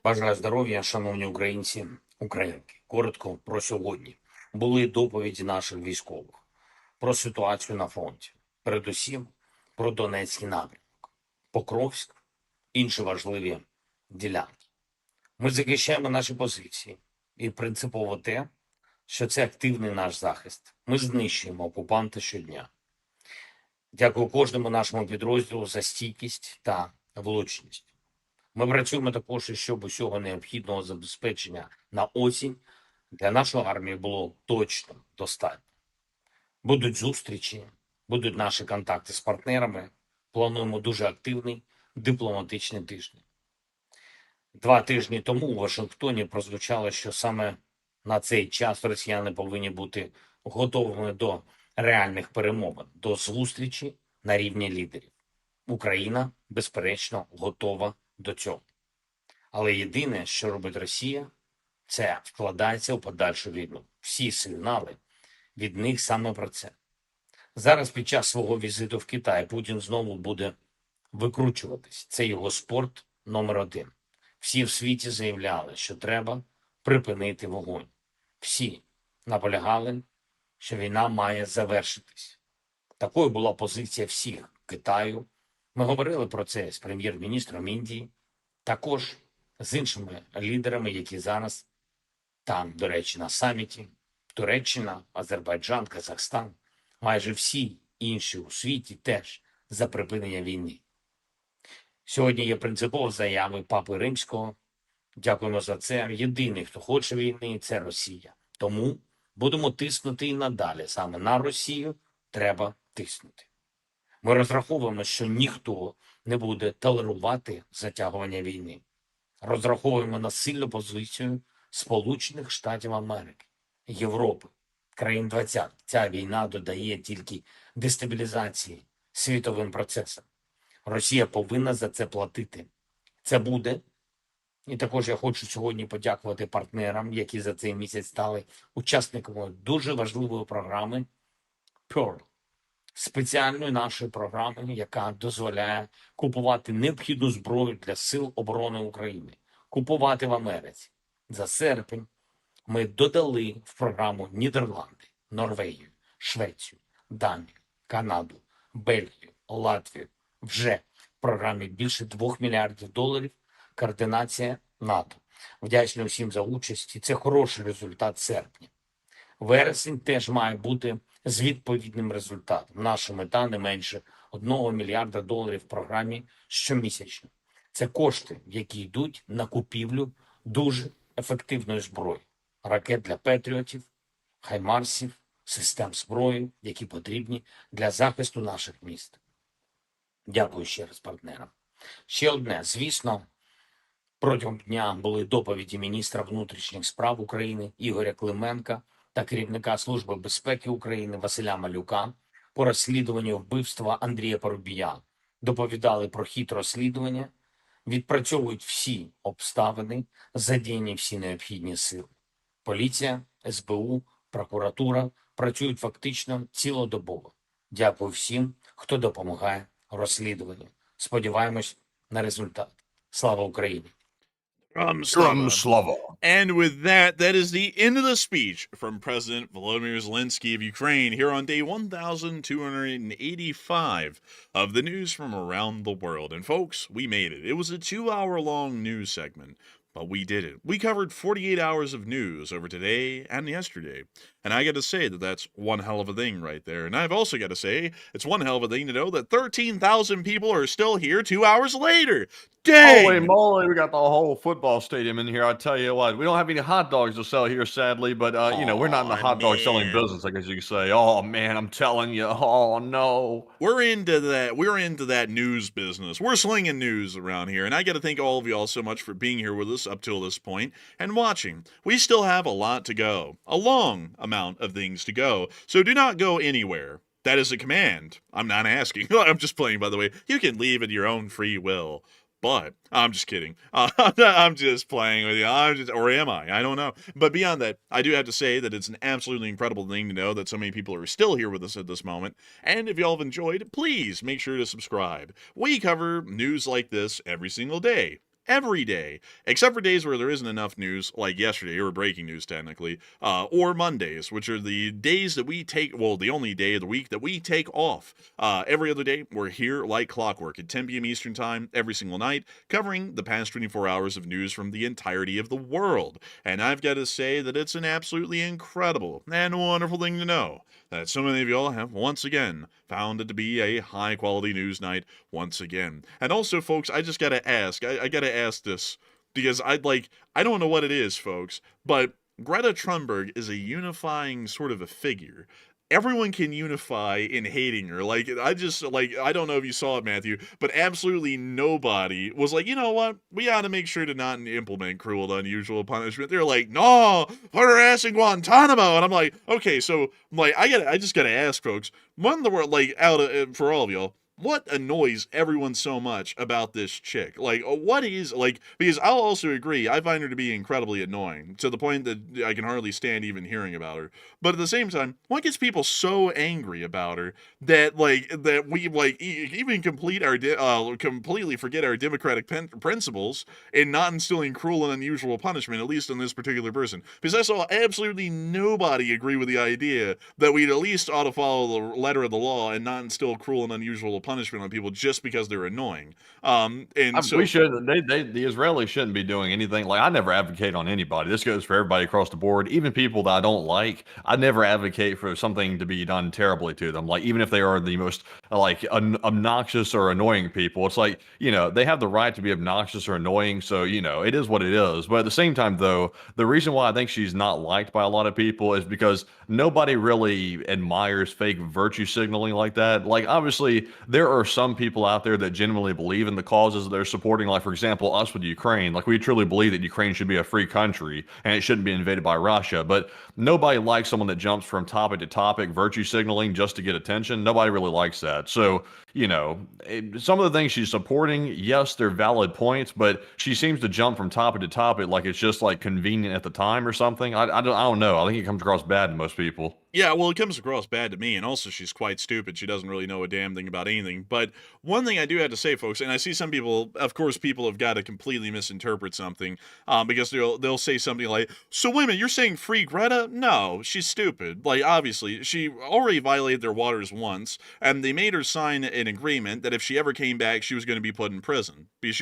Бажаю здоров'я, шановні українці, українки. Коротко про сьогодні. Були доповіді наших військових про ситуацію на фронті. Передусім про Донецький напрямок, Покровськ, інші важливі ділянки. Ми захищаємо наші позиції. І принципово те, що це активний наш захист. Ми знищуємо окупанта щодня. Дякую кожному нашому підрозділу за стійкість та влучність. Ми працюємо також, щоб усього необхідного забезпечення на осінь для нашої армії було точно достатньо. Будуть зустрічі, будуть наші контакти з партнерами. Плануємо дуже активний дипломатичний тиждень. 2 тижні тому у Вашингтоні прозвучало, що саме на цей час росіяни повинні бути готовими до реальних перемовин, до зустрічі на рівні лідерів. Україна, безперечно, готова до цього. Але єдине, що робить Росія, це вкладається у подальшу війну. Всі сигнали від них саме про це. Зараз під час свого візиту в Китай Путін знову буде викручуватись. Це його спорт номер 1. Всі в світі заявляли, що треба припинити вогонь. Всі наполягали, що війна має завершитись. Такою була позиція всіх Китаю. Ми говорили про це з прем'єр-міністром Індії, також з іншими лідерами, які зараз там, до речі, на саміті. Туреччина, Азербайджан, Казахстан, майже всі інші у світі теж за припинення війни. Сьогодні є принципові заяви Папи Римського. Дякуємо за це. Єдиний, хто хоче війни, це Росія. Тому будемо тиснути і надалі. Саме на Росію треба тиснути. Ми розраховуємо, що ніхто не буде толерувати затягування війни. Розраховуємо на сильну позицію Сполучених Штатів Америки, Європи, країн 20. Ця війна додає тільки дестабілізації світовим процесам. Росія повинна за це платити. Це буде. І також я хочу сьогодні подякувати партнерам, які за цей місяць стали учасниками дуже важливої програми Pearl. Спеціальної нашої програми, яка дозволяє купувати необхідну зброю для Сил оборони України, купувати в Америці. За серпень ми додали в програму Нідерланди, Норвегію, Швецію, Данію, Канаду, Бельгію, Латвію. Вже в програмі більше $2 мільярдів координація НАТО. Вдячний усім за участь, і це хороший результат серпня. Вересень теж має бути з відповідним результатом. Наша мета не менше $1 мільярда в програмі щомісячно. Це кошти, які йдуть на купівлю дуже ефективної зброї. Ракет для Петріотів, Хаймарсів, систем зброї, які потрібні для захисту наших міст. Дякую ще раз партнерам. Ще одне, звісно, протягом дня були доповіді міністра внутрішніх справ України Ігоря Клименка та керівника Служби безпеки України Василя Малюка по розслідуванню вбивства Андрія Парубія. Доповідали про хід розслідування, відпрацьовують всі обставини, задіяні всі необхідні сили. Поліція, СБУ, прокуратура працюють фактично цілодобово. Дякую всім, хто допомагає розслідуванню. Сподіваємось на результат. Слава Україні! Slava. And with that, that is the end of the speech from President Volodymyr Zelensky of Ukraine here on day 1285 of the news from around the world. And folks, we made it. It was a 2-hour-long news segment, But we did it. We covered 48 hours of news over today and yesterday. And I got to say that that's one hell of a thing right there. And I've also got to say it's one hell of a thing to know that 13,000 people are still here 2 hours later. Dang! Holy moly, we got the whole football stadium in here. I tell you what, we don't have any hot dogs to sell here, sadly, but we're not in the hot dog selling business, I guess you could say. Oh man, I'm telling you, oh no. We're into that news business. We're slinging news around here, and I got to thank all of y'all so much for being here with us up till this point and watching. We still have a lot to go, a long amount of things to go, so do not go anywhere. That is a command. I'm not asking. I'm just playing, by the way. You can leave at your own free will. But I'm just kidding. I'm just playing with you. Or am I? I don't know. But beyond that, I do have to say that it's an absolutely incredible thing to know that so many people are still here with us at this moment. And if y'all have enjoyed, please make sure to subscribe. We cover news like this every single day. Every day, except for days where there isn't enough news, like yesterday, or breaking news technically, or Mondays, which are the days that we take, well, the only day of the week that we take off. Every other day, we're here like clockwork at 10 p.m. Eastern Time every single night, covering the past 24 hours of news from the entirety of the world. And I've got to say that it's an absolutely incredible and wonderful thing to know that so many of y'all have once again found it to be a high-quality news night once again. And also, folks, I just gotta ask, I gotta ask this, because I don't know what it is, folks, but Greta Thunberg is a unifying sort of a figure. Everyone can unify in hating her. I don't know if you saw it, Matthew, but absolutely nobody was like, you know what? We gotta make sure to not implement cruel and unusual punishment. They're like, no, put her ass in Guantanamo. And I'm like, okay, so I just gotta ask, folks, what in the world, for all of y'all, what annoys everyone so much about this chick? What is, because I'll also agree, I find her to be incredibly annoying, to the point that I can hardly stand even hearing about her. But at the same time, what gets people so angry about her that, we, even completely forget our democratic principles in not instilling cruel and unusual punishment, at least on this particular person? Because I saw absolutely nobody agree with the idea that we'd at least ought to follow the letter of the law and not instill cruel and unusual punishment on people just because they're annoying. We should. The Israelis shouldn't be doing anything. I never advocate on anybody. This goes for everybody across the board, even people that I don't like. I never advocate for something to be done terribly to them. Even if they are the most obnoxious or annoying people, it's they have the right to be obnoxious or annoying. So it is what it is. But at the same time, though, the reason why I think she's not liked by a lot of people is because nobody really admires fake virtue signaling like that. Obviously, there are some people out there that genuinely believe in the causes that they're supporting. For example, us with Ukraine. We truly believe that Ukraine should be a free country and it shouldn't be invaded by Russia. But nobody likes someone that jumps from topic to topic, virtue signaling just to get attention. Nobody really likes that. So, some of the things she's supporting, yes, they're valid points, but she seems to jump from topic to topic like it's just convenient at the time or something. I don't know. I think it comes across bad to most people. Yeah, well, it comes across bad to me, and also she's quite stupid. She doesn't really know a damn thing about anything. But one thing I do have to say, folks, and I see some people, of course, people have got to completely misinterpret something, because they'll say something like, so wait a minute, you're saying free Greta? No, she's stupid. Obviously, she already violated their waters once, and they made her sign an agreement that if she ever came back, she was going to be put in prison, because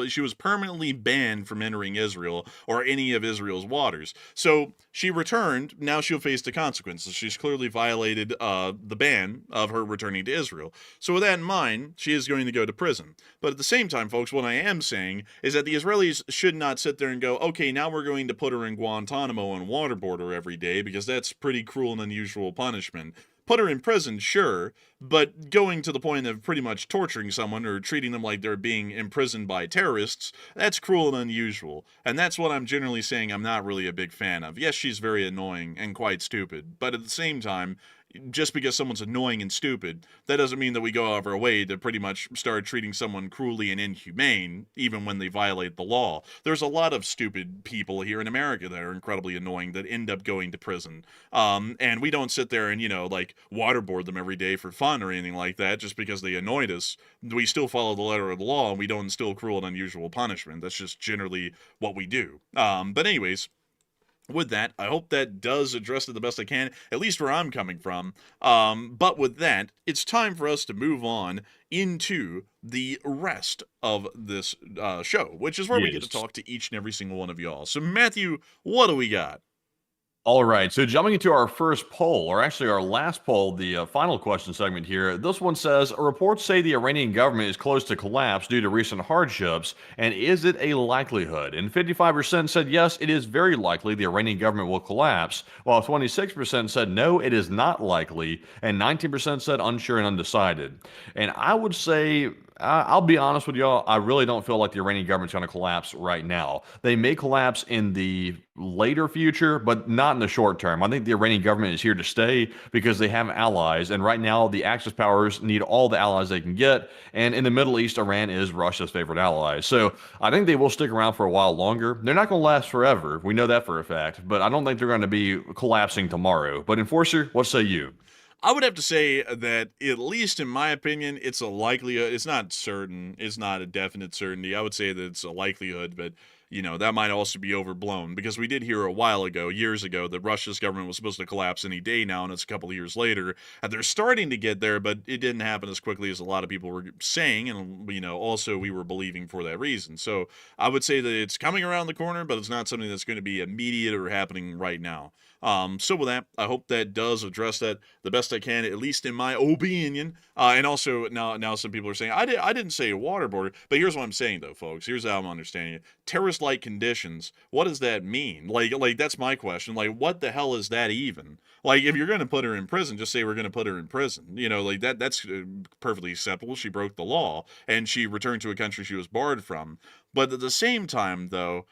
she was permanently banned from entering Israel or any of Israel's waters. So she returned, now she'll face the consequences. She's clearly violated the ban of her returning to Israel. So with that in mind, she is going to go to prison. But at the same time, folks, what I am saying is that the Israelis should not sit there and go, okay, now we're going to put her in Guantanamo and waterboard her every day, because that's pretty cruel and unusual punishment. Put her in prison, sure, but going to the point of pretty much torturing someone or treating them like they're being imprisoned by terrorists, that's cruel and unusual. And that's what I'm generally saying I'm not really a big fan of. Yes, she's very annoying and quite stupid, but at the same time, just because someone's annoying and stupid, that doesn't mean that we go out of our way to pretty much start treating someone cruelly and inhumane, even when they violate the law. There's a lot of stupid people here in America that are incredibly annoying that end up going to prison. And we don't sit there and, waterboard them every day for fun or anything like that just because they annoyed us. We still follow the letter of the law, and we don't instill cruel and unusual punishment. That's just generally what we do. But anyways, with that, I hope that does address it the best I can, at least where I'm coming from. But with that, it's time for us to move on into the rest of this show, which is where we get to Yes. talk to each and every single one of y'all. So, Matthew, what do we got? All right, so jumping into our first poll, or actually our last poll, the final question segment here. This one says, reports say the Iranian government is close to collapse due to recent hardships, and is it a likelihood? And 55% said yes, it is very likely the Iranian government will collapse, while 26% said no, it is not likely, and 19% said unsure and undecided. And I would say, I'll be honest with y'all, I really don't feel like the Iranian government's going to collapse right now. They may collapse in the later future, but not in the short term. I think the Iranian government is here to stay because they have allies, and right now the Axis powers need all the allies they can get, and in the Middle East, Iran is Russia's favorite ally. So I think they will stick around for a while longer. They're not going to last forever. We know that for a fact, but I don't think they're going to be collapsing tomorrow. But Enforcer, what say you? I would have to say that, at least in my opinion, it's a likelihood. It's not certain. It's not a definite certainty. I would say that it's a likelihood, but that might also be overblown because we did hear a while ago, years ago, that Russia's government was supposed to collapse any day now, and it's a couple of years later. And they're starting to get there, but it didn't happen as quickly as a lot of people were saying, and also we were believing for that reason. So I would say that it's coming around the corner, but it's not something that's going to be immediate or happening right now. So with that, I hope that does address that the best I can, at least in my opinion. And also now some people are saying I didn't say waterboarded, but here's what I'm saying though, folks. Here's how I'm understanding it. Terrorist-like conditions. What does that mean? Like that's my question. Like, what the hell is that even? Like, if you're going to put her in prison, just say we're going to put her in prison. Like that's perfectly acceptable. She broke the law and she returned to a country she was barred from. But at the same time, though,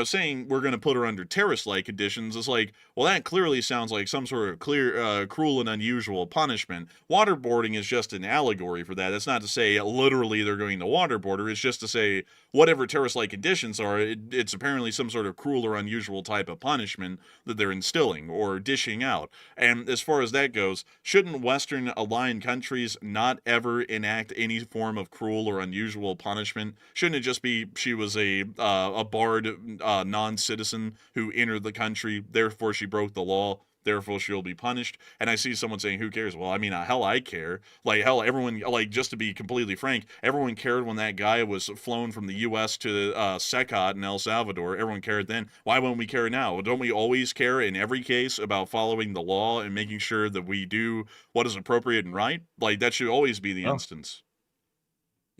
saying we're going to put her under terrorist-like conditions is like, well, that clearly sounds like some sort of cruel and unusual punishment. Waterboarding is just an allegory for that. That's not to say literally they're going to waterboard her. It's just to say whatever terrorist-like conditions are, it's apparently some sort of cruel or unusual type of punishment that they're instilling or dishing out. And as far as that goes, shouldn't Western-aligned countries not ever enact any form of cruel or unusual punishment? Shouldn't it just be she was a barred non-citizen who entered the country, therefore she broke the law, therefore she'll be punished? And I see someone saying, who cares? Well, I mean, hell, I care. Like, hell, everyone, like, just to be completely frank, everyone cared when that guy was flown from the U.S. to Secot in El Salvador. Everyone cared then. Why won't we care now? Well, don't we always care in every case about following the law and making sure that we do what is appropriate and right? Like, that should always be the instance.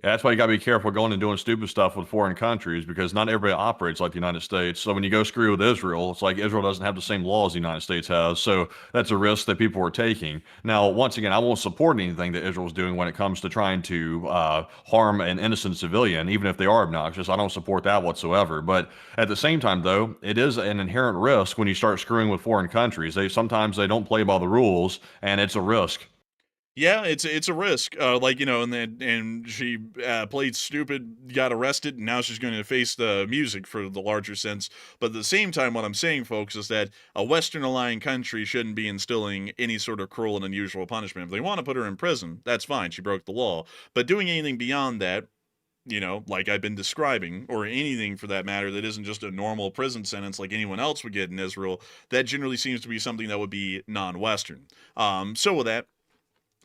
Yeah, that's why you got to be careful going and doing stupid stuff with foreign countries because not everybody operates like the United States. So when you go screw with Israel, it's like Israel doesn't have the same laws the United States has. So that's a risk that people are taking. Now, once again, I won't support anything that Israel's doing when it comes to trying to harm an innocent civilian, even if they are obnoxious. I don't support that whatsoever. But at the same time, though, it is an inherent risk when you start screwing with foreign countries. Sometimes they don't play by the rules, and it's a risk. Yeah, it's a risk. And she played stupid, got arrested, and now she's going to face the music for the larger sense. But at the same time, what I'm saying, folks, is that a Western-aligned country shouldn't be instilling any sort of cruel and unusual punishment. If they want to put her in prison, that's fine. She broke the law. But doing anything beyond that, like I've been describing, or anything for that matter that isn't just a normal prison sentence like anyone else would get in Israel, that generally seems to be something that would be non-Western. So with that,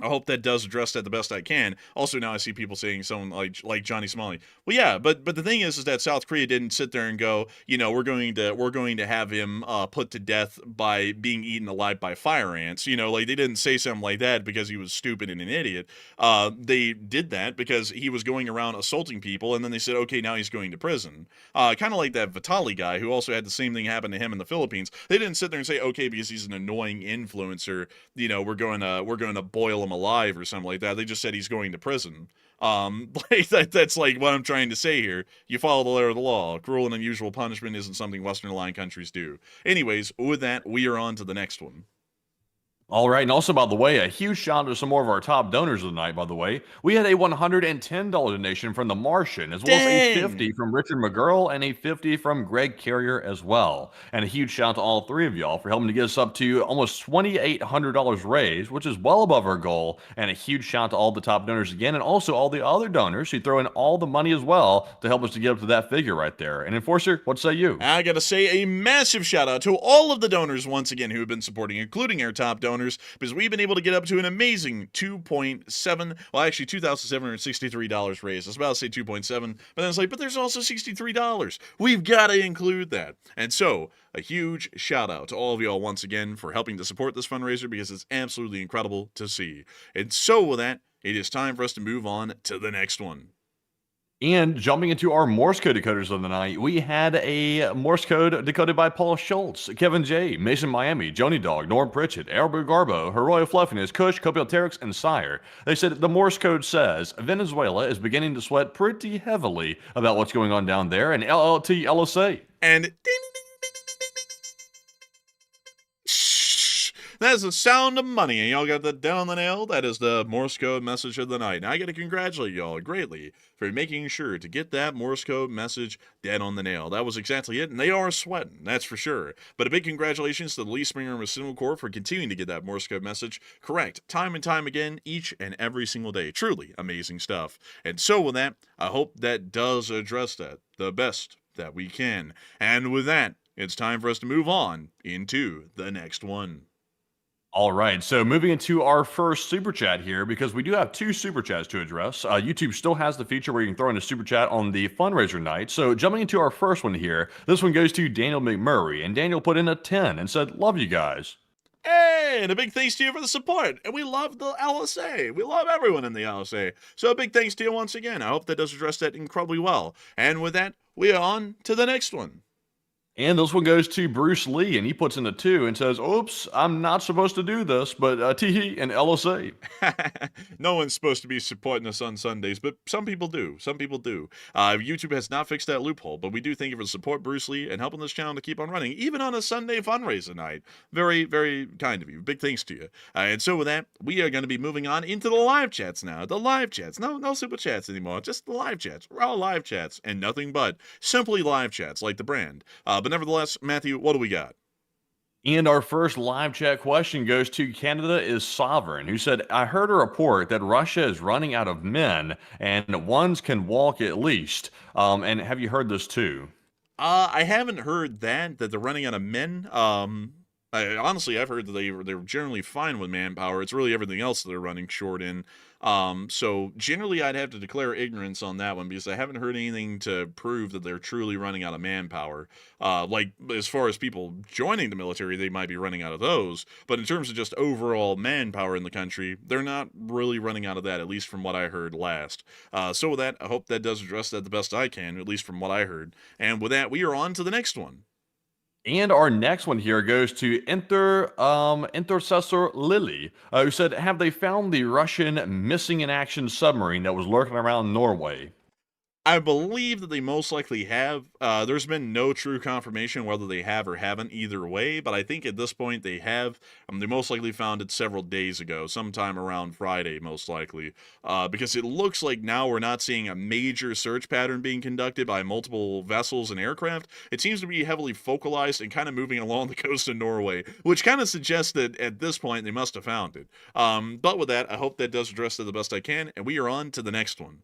I hope that does address that the best I can. Also, now I see people saying someone like Johnny Smalley. Well, yeah, but the thing is that South Korea didn't sit there and go, we're going to have him put to death by being eaten alive by fire ants. Like they didn't say something like that because he was stupid and an idiot. They did that because he was going around assaulting people, and then they said, okay, now he's going to prison. Kind of like that Vitali guy who also had the same thing happen to him in the Philippines. They didn't sit there and say, okay, because he's an annoying influencer, we're going to boil him alive or something like that. They just said he's going to prison. That's like what I'm trying to say here. You follow the letter of the law. Cruel and unusual punishment isn't something Western aligned countries do. Anyways, with that, we are on to the next one. All right, and also, by the way, a huge shout out to some more of our top donors of the night, by the way. We had a $110 donation from The Martian, as well as a Dang! 50 from Richard McGurl and a 50 from Greg Carrier as well. And a huge shout out to all three of y'all for helping to get us up to almost $2,800 raised, which is well above our goal. And a huge shout out to all the top donors again, and also all the other donors who throw in all the money as well to help us to get up to that figure right there. And Enforcer, what say you? I gotta say a massive shout out to all of the donors once again who have been supporting, including our top donors, because we've been able to get up to an amazing $2,763 raised. I was about to say 2.7, but then it's like, but there's also $63. We've got to include that. And so, a huge shout out to all of y'all once again for helping to support this fundraiser, because it's absolutely incredible to see. And so with that, it is time for us to move on to the next one. And jumping into our Morse code decoders of the night, we had a Morse code decoded by Paul Schultz, Kevin J, Mason Miami, Joni Dog, Norm Pritchett, Albert Garbo, Heroya Fluffiness, Kush, Copiopteryx, and Sire. They said the Morse code says Venezuela is beginning to sweat pretty heavily about what's going on down there, and LLT LSA. And that's the sound of money, and y'all got that down on the nail. That is the Morse code message of the night. And I got to congratulate y'all greatly for making sure to get that Morse code message dead on the nail. That was exactly it, and they are sweating, that's for sure. But a big congratulations to the Lee Springer and Cinema Corps for continuing to get that Morse code message correct time and time again, each and every single day. Truly amazing stuff. And so with that, I hope that does address that the best that we can. And with that, it's time for us to move on into the next one. All right, so moving into our first super chat here, because we do have two super chats to address. YouTube still has the feature where you can throw in a super chat on the fundraiser night. So jumping into our first one here, this one goes to Daniel McMurray, and Daniel put in a 10 and said, "Love you guys." Hey, and a big thanks to you for the support. And we love the LSA. We love everyone in the LSA. So a big thanks to you once again. I hope that does address that incredibly well. And with that, we are on to the next one. And this one goes to Bruce Lee, and he puts in a 2 and says, "Oops, I'm not supposed to do this, but teehee and LSA." No one's supposed to be supporting us on Sundays, but some people do. Some people do. YouTube has not fixed that loophole, but we do thank you for the support, Bruce Lee, and helping this channel to keep on running, even on a Sunday fundraiser night. Very, very kind of you. Big thanks to you. And so with that, we are going to be moving on into the live chats now. The live chats. No super chats anymore. Just the live chats. We're all live chats and nothing but simply live chats like the brand. But nevertheless, Matthew, what do we got? And our first live chat question goes to Canada is Sovereign, who said, "I heard a report that Russia is running out of men, and ones can walk at least. And have you heard this too?" I haven't heard that they're running out of men. Honestly, I've heard that they're generally fine with manpower. It's really everything else that they're running short in. So generally, I'd have to declare ignorance on that one, because I haven't heard anything to prove that they're truly running out of manpower. Like, as far as people joining the military, they might be running out of those. But in terms of just overall manpower in the country, they're not really running out of that, at least from what I heard last. So with that, I hope that does address that the best I can, at least from what I heard. And with that, we are on to the next one. And our next one here goes to Intercessor Lily, who said, "Have they found the Russian missing in action submarine that was lurking around Norway?" I believe that they most likely have. There's been no true confirmation whether they have or haven't either way, but I think at this point they have. They most likely found it several days ago, sometime around Friday, most likely, because it looks like now we're not seeing a major search pattern being conducted by multiple vessels and aircraft. It seems to be heavily focalized and kind of moving along the coast of Norway, which kind of suggests that at this point they must have found it. But with that, I hope that does address it the best I can, and we are on to the next one.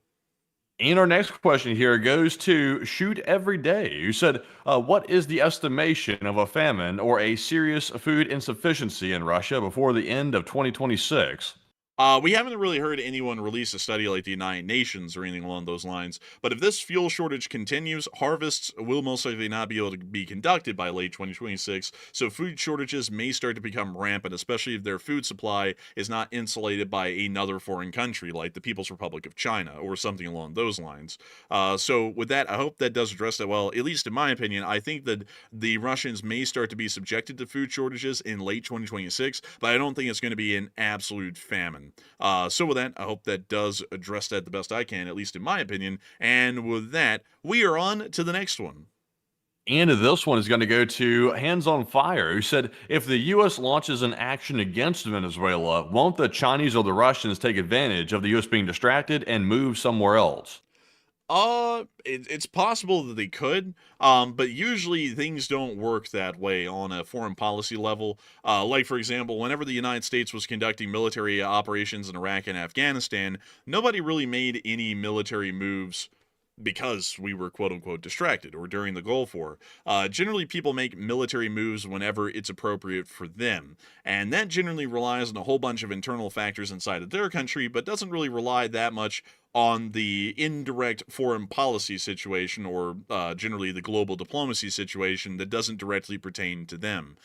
And our next question here goes to Shoot Every Day, who said, "What is the estimation of a famine or a serious food insufficiency in Russia before the end of 2026? We haven't really heard anyone release a study like the United Nations or anything along those lines, but if this fuel shortage continues, harvests will most likely not be able to be conducted by late 2026, so food shortages may start to become rampant, especially if their food supply is not insulated by another foreign country like the People's Republic of China or something along those lines. So with that, I hope that does address that well. At least in my opinion, I think that the Russians may start to be subjected to food shortages in late 2026, but I don't think it's going to be an absolute famine. So with that, I hope that does address that the best I can, at least in my opinion. And with that, we are on to the next one. And this one is going to go to Hands on Fire, who said, if the U.S. launches an action against Venezuela, won't the Chinese or the Russians take advantage of the U.S. being distracted and move somewhere else? It's possible that they could, but usually things don't work that way on a foreign policy level. Like, for example, whenever the United States was conducting military operations in Iraq and Afghanistan, nobody really made any military moves because we were quote unquote distracted or during the Gulf War. Generally, people make military moves whenever it's appropriate for them. And that generally relies on a whole bunch of internal factors inside of their country, but doesn't really rely that much on the indirect foreign policy situation or generally the global diplomacy situation that doesn't directly pertain to them.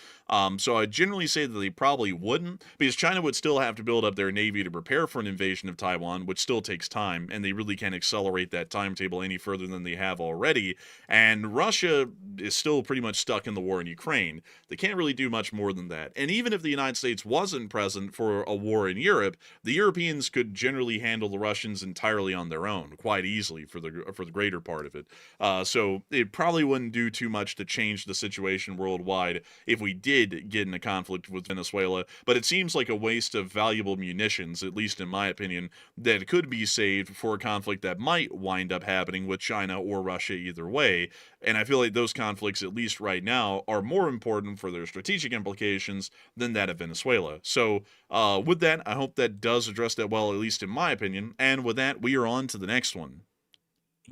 So I generally say that they probably wouldn't, because China would still have to build up their navy to prepare for an invasion of Taiwan, which still takes time, and they really can't accelerate that timetable any further than they have already. And Russia is still pretty much stuck in the war in Ukraine. They can't really do much more than that. And even if the United States wasn't present for a war in Europe, the Europeans could generally handle the Russians entirely on their own quite easily for the greater part of it. So it probably wouldn't do too much to change the situation worldwide if we did get in a conflict with Venezuela. But it seems like a waste of valuable munitions, at least in my opinion, that could be saved for a conflict that might wind up happening with China or Russia either way. And I feel like those conflicts, at least right now, are more important for their strategic implications than that of Venezuela. So with that, I hope that does address that well, at least in my opinion. And with that, we are on to the next one.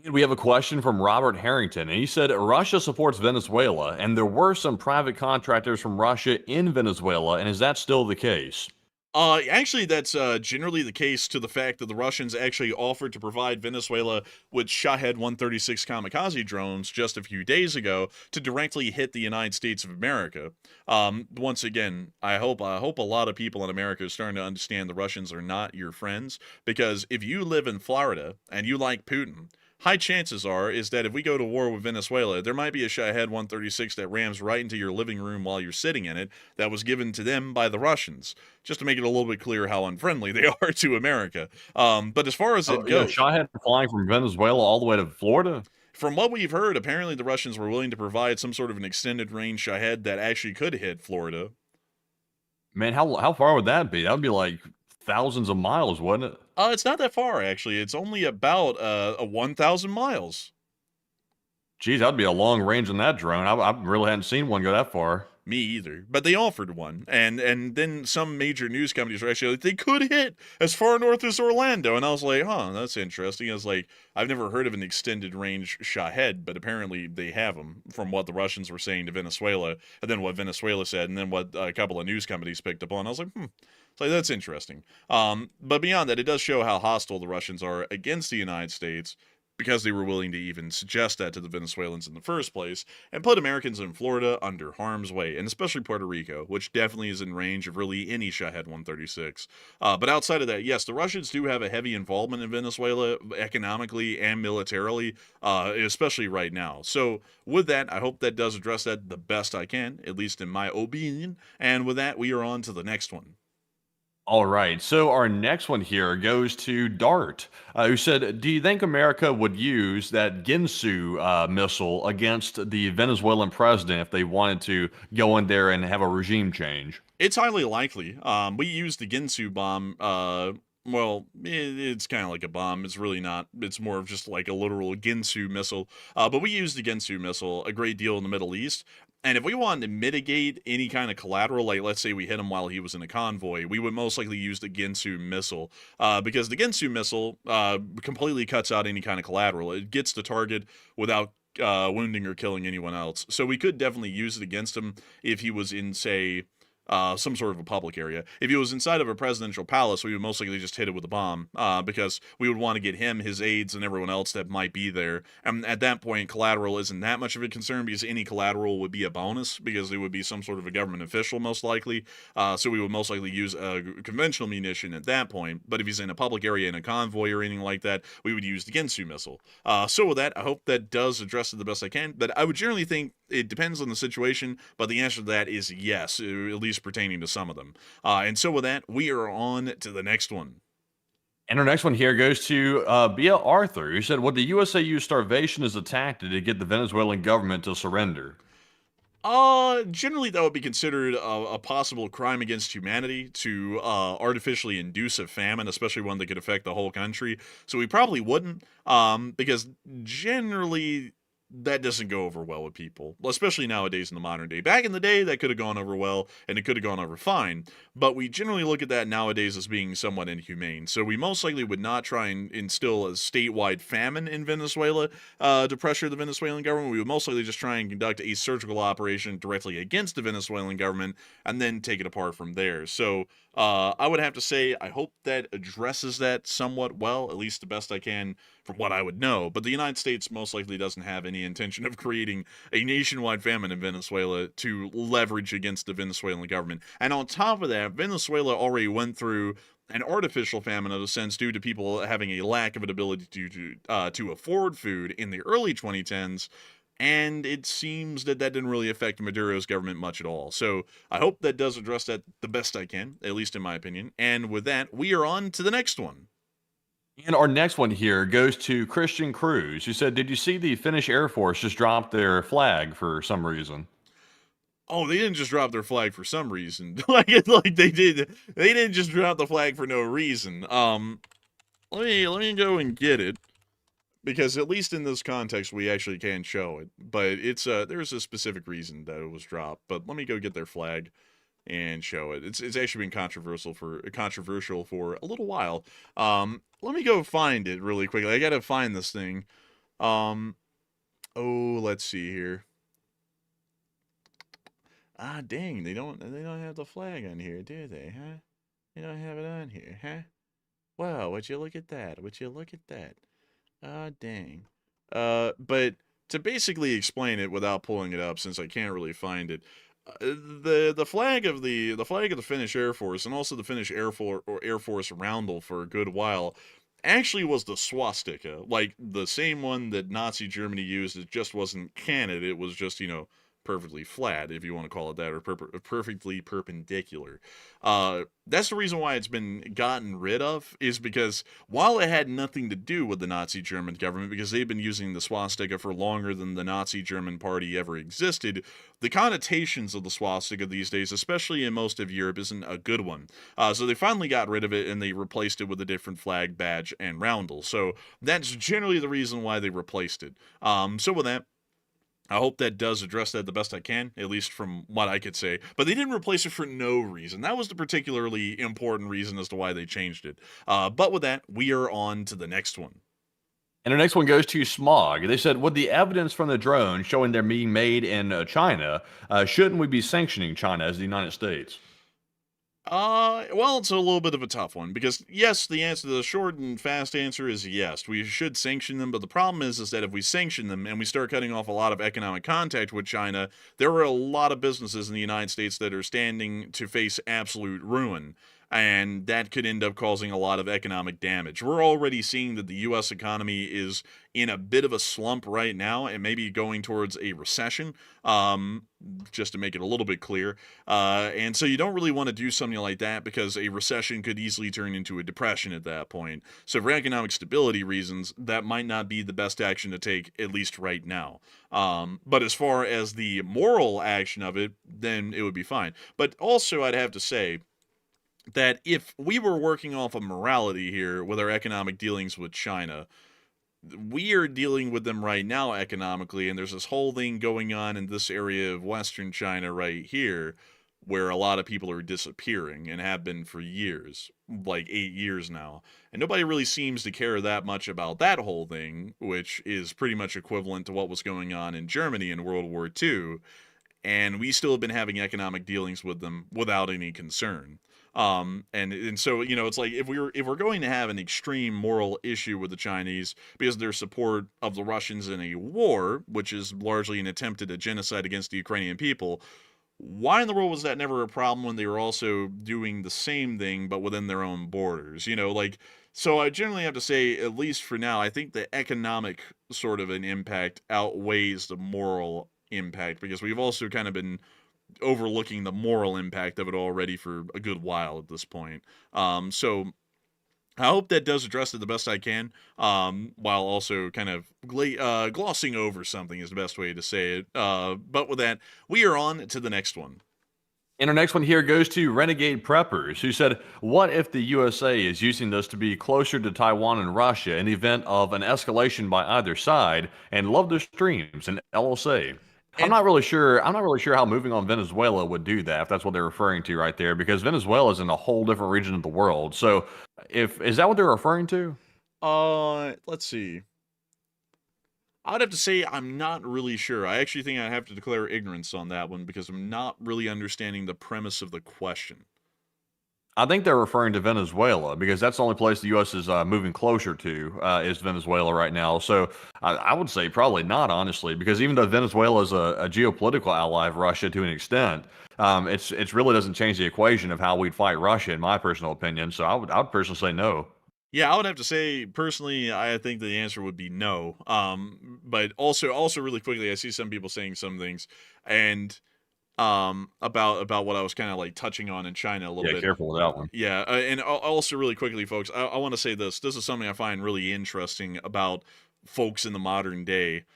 And we have a question from Robert Harrington, and he said Russia supports Venezuela, and there were some private contractors from Russia in Venezuela, and is that still the case? Actually, that's generally the case to the fact that the Russians actually offered to provide Venezuela with Shahed 136 kamikaze drones just a few days ago to directly hit the United States of America. Once again, I hope a lot of people in America are starting to understand the Russians are not your friends, because if you live in Florida and you like Putin, high chances are is that if we go to war with Venezuela, there might be a Shahed 136 that rams right into your living room while you're sitting in it that was given to them by the Russians, just to make it a little bit clear how unfriendly they are to America. But as far as it Yeah, goes, Shahed flying from Venezuela all the way to Florida? from what we've heard, apparently the Russians were willing to provide some sort of an extended range Shahed that actually could hit Florida. Man, how far would that be? That would be like thousands of miles, wouldn't it? It's not that far, actually. It's only about 1,000 miles. Geez, that'd be a long range on that drone. I really hadn't seen one go that far. Me either. But they offered one. And then some major news companies were actually like, they could hit as far north as Orlando. And I was like, huh, that's interesting. I was like, I've never heard of an extended range Shahed, but apparently they have them, from what the Russians were saying to Venezuela, and then what Venezuela said, and then what a couple of news companies picked up on. I was like, So that's interesting. But beyond that, it does show how hostile the Russians are against the United States, because they were willing to even suggest that to the Venezuelans in the first place, and put Americans in Florida under harm's way, and especially Puerto Rico, which definitely is in range of really any Shahed 136. But outside of that, yes, the Russians do have a heavy involvement in Venezuela, economically and militarily, especially right now. So with that, I hope that does address that the best I can, at least in my opinion. And with that, we are on to the next one. All right. So our next one here goes to Dart, who said, do you think America would use that Ginsu missile against the Venezuelan president if they wanted to go in there and have a regime change? It's highly likely. We used the Ginsu bomb. Well, it's kind of like a bomb. It's really not. It's more of just like a literal Ginsu missile. But we used the Ginsu missile a great deal in the Middle East. And if we wanted to mitigate any kind of collateral, like let's say we hit him while he was in a convoy, we would most likely use the Ginsu missile, because the Ginsu missile completely cuts out any kind of collateral. It gets the target without wounding or killing anyone else. So we could definitely use it against him if he was in, say, some sort of a public area. If he was inside of a presidential palace, we would most likely just hit it with a bomb, because we would want to get him, his aides, and everyone else that might be there. And at that point, collateral isn't that much of a concern, because any collateral would be a bonus, because it would be some sort of a government official, most likely. So we would most likely use a conventional munition at that point. But if he's in a public area in a convoy or anything like that, we would use the Ginsu missile. So with that, I hope that does address it the best I can. But I would generally think it depends on the situation, but the answer to that is yes, at least pertaining to some of them. And so with that, we are on to the next one. And our next one here goes to Bia Arthur, who said, would the USA use starvation as a tactic to get the Venezuelan government to surrender? Generally that would be considered a possible crime against humanity to artificially induce a famine, especially one that could affect the whole country. So we probably wouldn't, because generally that doesn't go over well with people, especially nowadays in the modern day. Back in the day, that could have gone over well, and it could have gone over fine, but we generally look at that nowadays as being somewhat inhumane. So we most likely would not try and instill a statewide famine in Venezuela to pressure the Venezuelan government. We would most likely just try and conduct a surgical operation directly against the Venezuelan government and then take it apart from there. So I would have to say I hope that addresses that somewhat well, at least the best I can from what I would know. But the United States most likely doesn't have any intention of creating a nationwide famine in Venezuela to leverage against the Venezuelan government. And on top of that, Venezuela already went through an artificial famine of a sense due to people having a lack of an ability to afford food in the early 2010s. And it seems that didn't really affect Maduro's government much at all. So I hope that does address that the best I can, at least in my opinion. And with that, we are on to the next one. And our next one here goes to Christian Cruz, who said, did you see the Finnish Air Force just drop their flag for some reason? Oh, they didn't just drop their flag for some reason. like they did. They didn't just drop the flag for no reason. Let me go and get it, because at least in this context we actually can show it. But it's there's a specific reason that it was dropped. But let me go get their flag and show it. It's actually been controversial for a little while. Let me go find it really quickly. I gotta find this thing. Oh, let's see here. Ah, dang, they don't have the flag on here, do they, huh? They don't have it on here, huh? Wow, would you look at that? Would you look at that? Ah, dang. But to basically explain it without pulling it up, since I can't really find it, the flag of the Finnish Air Force, and also the Finnish Air Force roundel for a good while, actually was the swastika, like the same one that Nazi Germany used. It just wasn't canted. It was just, perfectly flat, if you want to call it that, or perfectly perpendicular. That's the reason why it's been gotten rid of, is because while it had nothing to do with the Nazi German government, because they've been using the swastika for longer than the Nazi German party ever existed, the connotations of the swastika these days, especially in most of Europe, isn't a good one. So they finally got rid of it, and they replaced it with a different flag, badge, and roundel. So that's generally the reason why they replaced it. So with that, I hope that does address that the best I can, at least from what I could say. But they didn't replace it for no reason. That was the particularly important reason as to why they changed it. But with that, we are on to the next one. And our next one goes to Smog. They said, with the evidence from the drone showing they're being made in China, shouldn't we be sanctioning China as the United States? Well, it's a little bit of a tough one, because yes, the short and fast answer is yes, we should sanction them, but the problem is that if we sanction them and we start cutting off a lot of economic contact with China, there are a lot of businesses in the United States that are standing to face absolute ruin. And that could end up causing a lot of economic damage. We're already seeing that the U.S. economy is in a bit of a slump right now, and maybe going towards a recession, just to make it a little bit clear. And so you don't really want to do something like that, because a recession could easily turn into a depression at that point. So for economic stability reasons, that might not be the best action to take, at least right now. But as far as the moral action of it, then it would be fine. But also, I'd have to say that if we were working off of morality here with our economic dealings with China, we are dealing with them right now economically, and there's this whole thing going on in this area of Western China right here, where a lot of people are disappearing and have been for years, like 8 years now. And nobody really seems to care that much about that whole thing, which is pretty much equivalent to what was going on in Germany in World War II. And we still have been having economic dealings with them without any concern. And so, it's like, if we're going to have an extreme moral issue with the Chinese because of their support of the Russians in a war, which is largely an attempt at a genocide against the Ukrainian people, why in the world was that never a problem when they were also doing the same thing but within their own borders? So I generally have to say, at least for now, I think the economic sort of an impact outweighs the moral impact, because we've also kind of been overlooking the moral impact of it already for a good while at this point. So I hope that does address it the best I can, while also kind of glossing over something is the best way to say it. But with that, we are on to the next one. And our next one here goes to Renegade Preppers, who said, "What if the USA is using this to be closer to Taiwan and Russia in the event of an escalation by either side? And love the streams and LLC." I'm And not really sure. I'm not really sure how moving on Venezuela would do that, if that's what they're referring to right there, because Venezuela is in a whole different region of the world. So, if is that what they're referring to? let's see. I would have to say I'm not really sure. I actually think I have to declare ignorance on that one because I'm not really understanding the premise of the question. I think they're referring to Venezuela because that's the only place the U.S. is moving closer to is Venezuela right now. So I would say probably not, honestly, because even though Venezuela is a geopolitical ally of Russia to an extent, it's really doesn't change the equation of how we'd fight Russia, in my personal opinion. So I would personally say no. Yeah, I would have to say personally, I think the answer would be no. But also really quickly, I see some people saying some things, and about what I was kind of like touching on in China a little Yeah, bit. careful with that one. Yeah, and also really quickly, folks, I want to say this. This is something I find really interesting about folks in the modern day.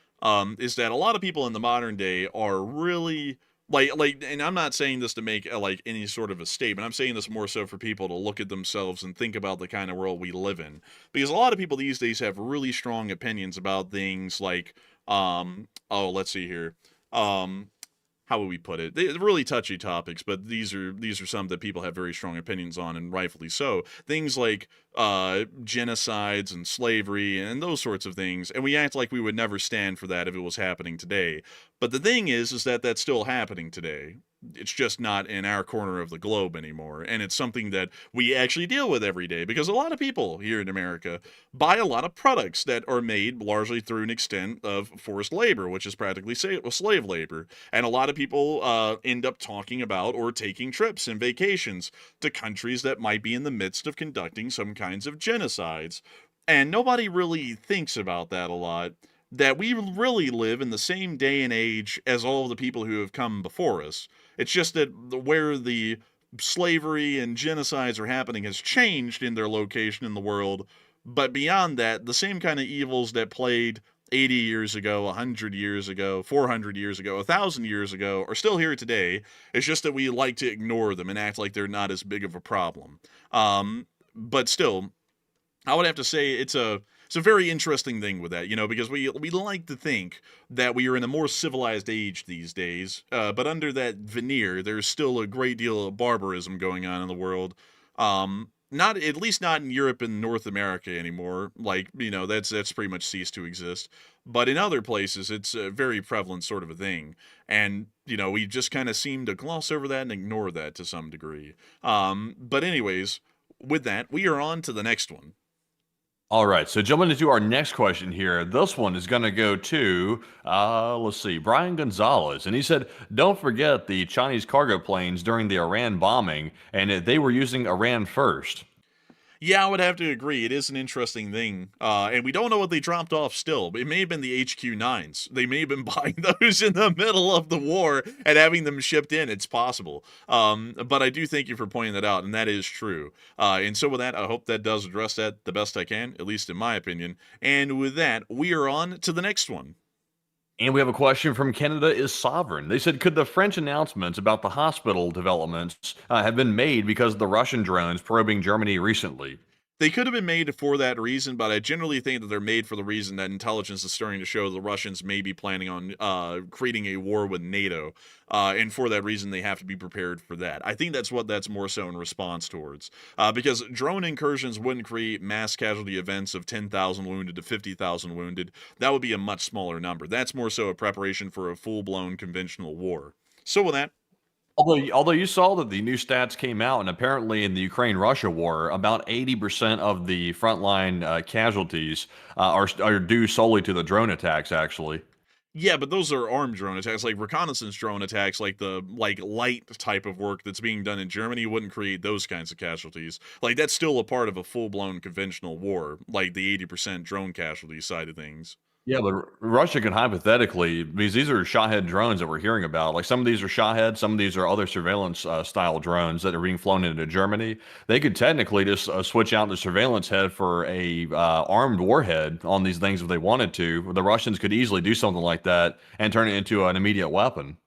Is that a lot of people in the modern day are really and I'm not saying this to make like any sort of a statement. I'm saying this more so for people to look at themselves and think about the kind of world we live in. Because a lot of people these days have really strong opinions about things like, oh, let's see here. Um, how would we put it? They're really touchy topics, but these are some that people have very strong opinions on, and rightfully so. Things like genocides and slavery and those sorts of things, and we act like we would never stand for that if it was happening today. But the thing is that that's still happening today. It's just not in our corner of the globe anymore, and it's something that we actually deal with every day because a lot of people here in America buy a lot of products that are made largely through an extent of forced labor, which is practically slave labor. And a lot of people end up talking about or taking trips and vacations to countries that might be in the midst of conducting some kinds of genocides. And nobody really thinks about that a lot. That we really live in the same day and age as all of the people who have come before us. It's just that where the slavery and genocides are happening has changed in their location in the world. But beyond that, the same kind of evils that played 80 years ago, 100 years ago, 400 years ago, 1,000 years ago are still here today. It's just that we like to ignore them and act like they're not as big of a problem. But still, I would have to say it's a very interesting thing with that, because we like to think that we are in a more civilized age these days, but under that veneer, there's still a great deal of barbarism going on in the world. Not at least not in Europe and North America anymore. Like that's pretty much ceased to exist. But in other places, it's a very prevalent sort of a thing, and we just kind of seem to gloss over that and ignore that to some degree. But anyways, with that, we are on to the next one. All right, so jumping into our next question here. This one is going to go to, let's see, Brian Gonzalez. And he said, "Don't forget the Chinese cargo planes during the Iran bombing, and they were using Iran first." Yeah, I would have to agree. It is an interesting thing. And we don't know what they dropped off still. It may have been the HQ-9s. They may have been buying those in the middle of the war and having them shipped in. It's possible. But I do thank you for pointing that out, and that is true. And so with that, I hope that does address that the best I can, at least in my opinion. And with that, we are on to the next one. And we have a question from Canada is Sovereign. They said, "Could the French announcements about the hospital developments have been made because of the Russian drones probing Germany recently?" They could have been made for that reason, but I generally think that they're made for the reason that intelligence is starting to show the Russians may be planning on creating a war with NATO, and for that reason they have to be prepared for that. I think that's more so in response towards, because drone incursions wouldn't create mass casualty events of 10,000 wounded to 50,000 wounded. That would be a much smaller number. That's more so a preparation for a full-blown conventional war. So with that, Although you saw that the new stats came out, and apparently in the Ukraine-Russia war, about 80% of the frontline casualties are due solely to the drone attacks, actually. yeah, but those are armed drone attacks, like reconnaissance drone attacks, like the light type of work that's being done in Germany wouldn't create those kinds of casualties. Like that's still a part of a full blown conventional war, like the 80% drone casualty side of things. Yeah, but Russia can hypothetically, because these are Shahed drones that we're hearing about. Like some of these are Shahed, some of these are other surveillance style drones that are being flown into Germany. They could technically just switch out the surveillance head for a armed warhead on these things if they wanted to. The Russians could easily do something like that and turn it into an immediate weapon.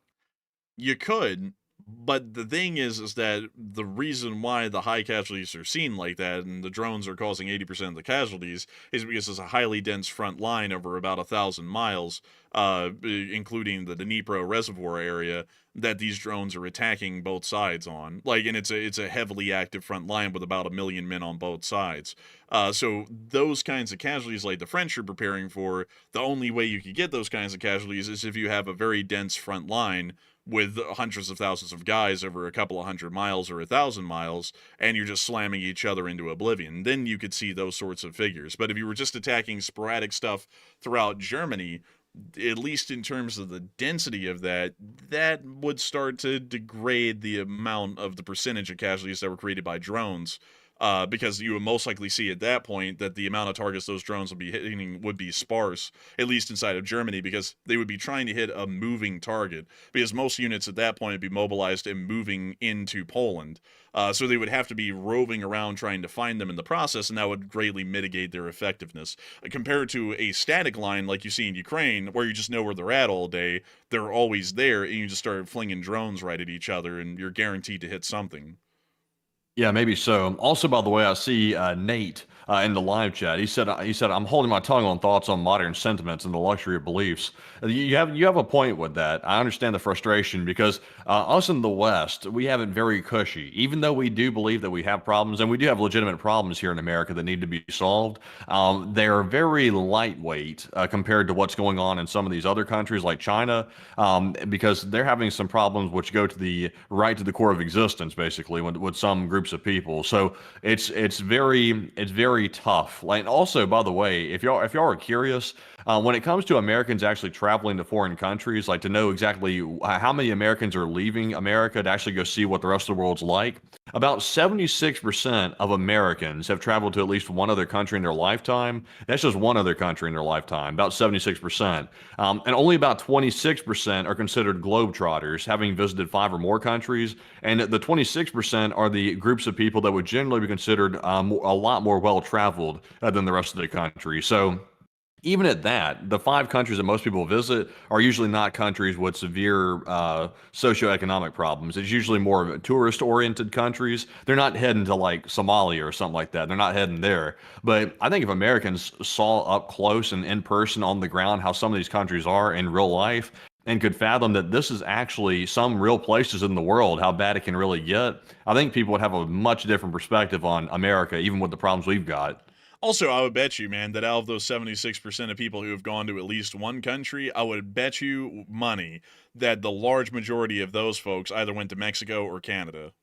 You could, but the thing is that the reason why the high casualties are seen like that and the drones are causing 80% of the casualties is because it's a highly dense front line over about 1,000 miles, including the Dnipro reservoir area that these drones are attacking both sides on. Like, and it's a heavily active front line with about 1 million men on both sides. So those kinds of casualties, like the French are preparing for, the only way you could get those kinds of casualties is if you have a very dense front line with hundreds of thousands of guys over a couple of 100 miles or 1,000 miles, and you're just slamming each other into oblivion. Then you could see those sorts of figures. But if you were just attacking sporadic stuff throughout Germany, at least in terms of the density of that, that would start to degrade the amount of the percentage of casualties that were created by drones. Because you would most likely see at that point that the amount of targets those drones would be hitting would be sparse, at least inside of Germany, because they would be trying to hit a moving target. Because most units at that point would be mobilized and moving into Poland. So they would have to be roving around trying to find them in the process, and that would greatly mitigate their effectiveness. Compared to a static line like you see in Ukraine, where you just know where they're at all day, they're always there, and you just start flinging drones right at each other, and you're guaranteed to hit something. Yeah, maybe so. Also, by the way, I see Nate in the live chat. He said I'm holding my tongue on thoughts on modern sentiments and the luxury of beliefs. You have a point with that. I understand the frustration because us in the West, we have it very cushy. Even though we do believe that we have problems, and we do have legitimate problems here in America that need to be solved, they're very lightweight compared to what's going on in some of these other countries like China, because they're having some problems which go to the right to the core of existence, basically, with some groups of people. So it's very tough. Like, also, by the way, if y'all are curious, when it comes to Americans actually traveling to foreign countries, like to know exactly how many Americans are leaving America to actually go see what the rest of the world's like, about 76% of Americans have traveled to at least one other country in their lifetime. That's just one other country in their lifetime, about 76%. And only about 26% are considered globetrotters, having visited 5 or more countries. And the 26% are the groups of people that would generally be considered a lot more well-traveled than the rest of the country. So even at that, the 5 countries that most people visit are usually not countries with severe socioeconomic problems. It's usually more tourist-oriented countries. They're not heading to like Somalia or something like that. They're not heading there. But I think if Americans saw up close and in person on the ground how some of these countries are in real life and could fathom that this is actually some real places in the world, how bad it can really get, I think people would have a much different perspective on America, even with the problems we've got. Also, I would bet you, man, that out of those 76% of people who have gone to at least one country, I would bet you money that the large majority of those folks either went to Mexico or Canada.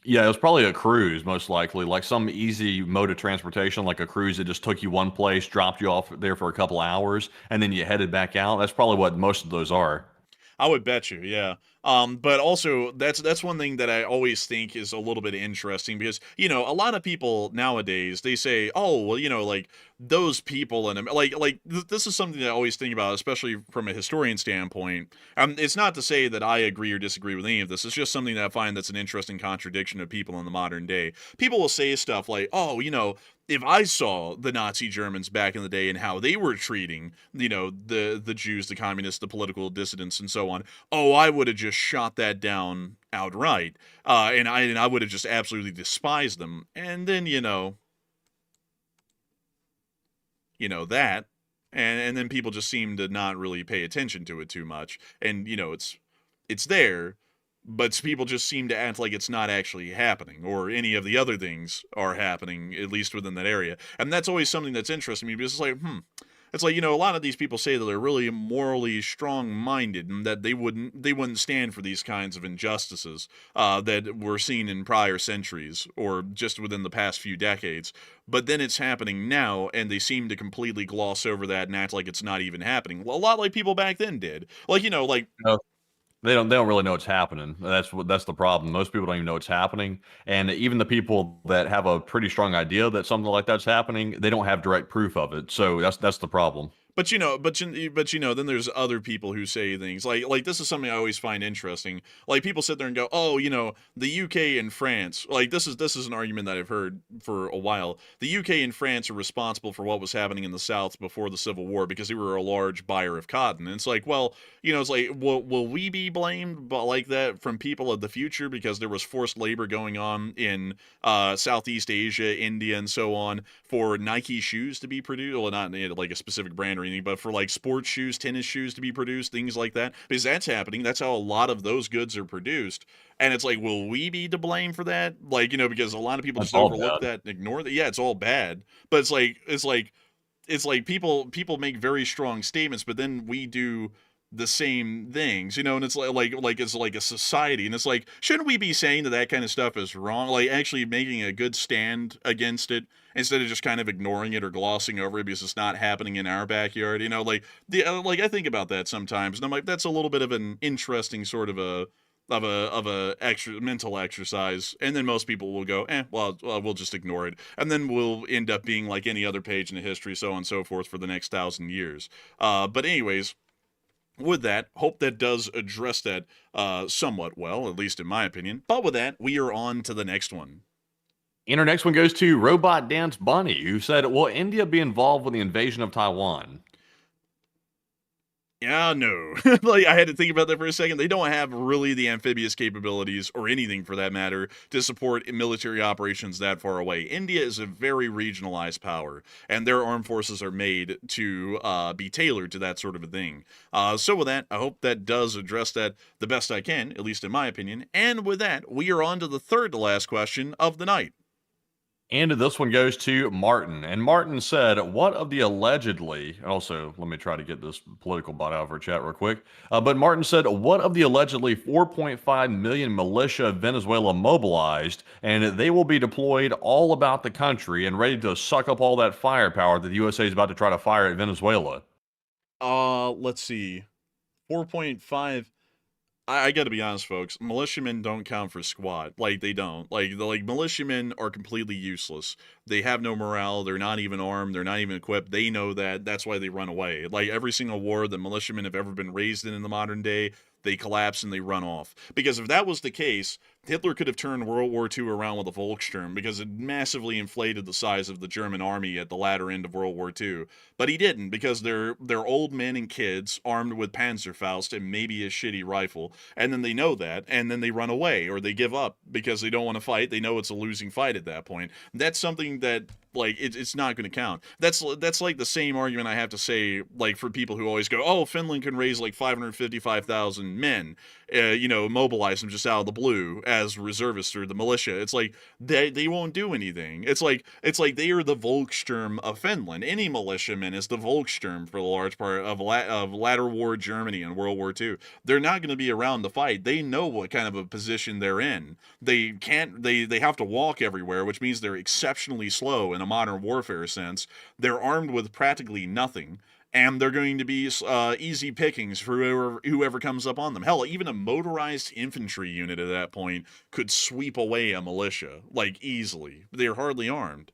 Yeah, it was probably a cruise, most likely, like some easy mode of transportation, like a cruise that just took you one place, dropped you off there for a couple hours, and then you headed back out. That's probably what most of those are. I would bet you, yeah. But also that's one thing that I always think is a little bit interesting because a lot of people nowadays they say, oh well, like those people and this is something that I always think about, especially from a historian standpoint. It's not to say that I agree or disagree with any of this. It's just something that I find that's an interesting contradiction of people in the modern day. People will say stuff like, oh, if I saw the Nazi Germans back in the day and how they were treating, the Jews, the communists, the political dissidents, and so on, oh, I would have just shot that down outright, and I would have just absolutely despised them. And then that, and then people just seem to not really pay attention to it too much, and it's there. But people just seem to act like it's not actually happening, or any of the other things are happening, at least within that area. And that's always something that's interesting to me, because it's like, It's like, a lot of these people say that they're really morally strong-minded and that they wouldn't stand for these kinds of injustices that were seen in prior centuries or just within the past few decades. But then it's happening now, and they seem to completely gloss over that and act like it's not even happening. Well, a lot like people back then did. They don't really know what's happening. That's the problem. Most people don't even know what's happening, and even the people that have a pretty strong idea that something like that's happening, they don't have direct proof of it. So that's the problem. Then there's other people who say things like this is something I always find interesting. Like people sit there and go, oh, the UK and France. Like this is an argument that I've heard for a while. The UK and France are responsible for what was happening in the South before the Civil War because they were a large buyer of cotton. And it's like, well, it's like, will we be blamed like that from people of the future because there was forced labor going on in Southeast Asia, India, and so on for Nike shoes to be produced? Well, not like a specific brand or anything, but for like sports shoes, tennis shoes to be produced, things like that. Because that's happening. That's how a lot of those goods are produced. And it's like, will we be to blame for that? Like, because a lot of people just overlook that and ignore that. Yeah, it's all bad. But it's like people make very strong statements, but then we do the same things, and it's like it's like a society, and it's like, shouldn't we be saying that kind of stuff is wrong? Like actually making a good stand against it instead of just kind of ignoring it or glossing over it because it's not happening in our backyard. Like I think about that sometimes, and I'm like, that's a little bit of an interesting sort of a extra mental exercise, and then most people will go, we'll just ignore it, and then we'll end up being like any other page in the history, so on and so forth, for the next 1,000 years. But anyways, with that, hope that does address that somewhat well, at least in my opinion. But with that, we are on to the next one. And our next one goes to Robot Dance Bunny, who said, will India be involved with the invasion of Taiwan? Yeah, no. Like, I had to think about that for a second. They don't have really the amphibious capabilities, or anything for that matter, to support military operations that far away. India is a very regionalized power, and their armed forces are made to be tailored to that sort of a thing. So with that, I hope that does address that the best I can, at least in my opinion. And with that, we are on to the third to last question of the night. And this one goes to Martin. And Martin said, what of the allegedly, also, let me try to get this political bot out of our chat real quick. But Martin said, what of the allegedly 4.5 million militia Venezuela mobilized, and they will be deployed all about the country and ready to suck up all that firepower that the USA is about to try to fire at Venezuela? Let's see. 4.5. I got to be honest, folks. Militiamen don't count for squat. Like, they don't. Like militiamen are completely useless. They have no morale. They're not even armed. They're not even equipped. They know that. That's why they run away. Like, every single war that militiamen have ever been raised in the modern day, they collapse and they run off. Because if that was the case, Hitler could have turned World War II around with a Volkssturm, because it massively inflated the size of the German army at the latter end of World War II. But he didn't, because they're old men and kids armed with Panzerfaust and maybe a shitty rifle, and then they know that, and then they run away, or they give up because they don't want to fight. They know it's a losing fight at that point. That's something that, like, it's not going to count. That's like the same argument I have to say, like, for people who always go, oh, Finland can raise like 555,000 men, mobilize them just out of the blue as reservists or the militia. It's like they won't do anything. It's like they are the Volkssturm of Finland. Any militiaman is the Volkssturm for the large part of latter war Germany in World War II. They're not going to be around to fight. They know what kind of a position they're in. They have to walk everywhere, which means they're exceptionally slow in a modern warfare sense. They're armed with practically nothing, and they're going to be easy pickings for whoever comes up on them. Hell, even a motorized infantry unit at that point could sweep away a militia, like, easily. They're hardly armed.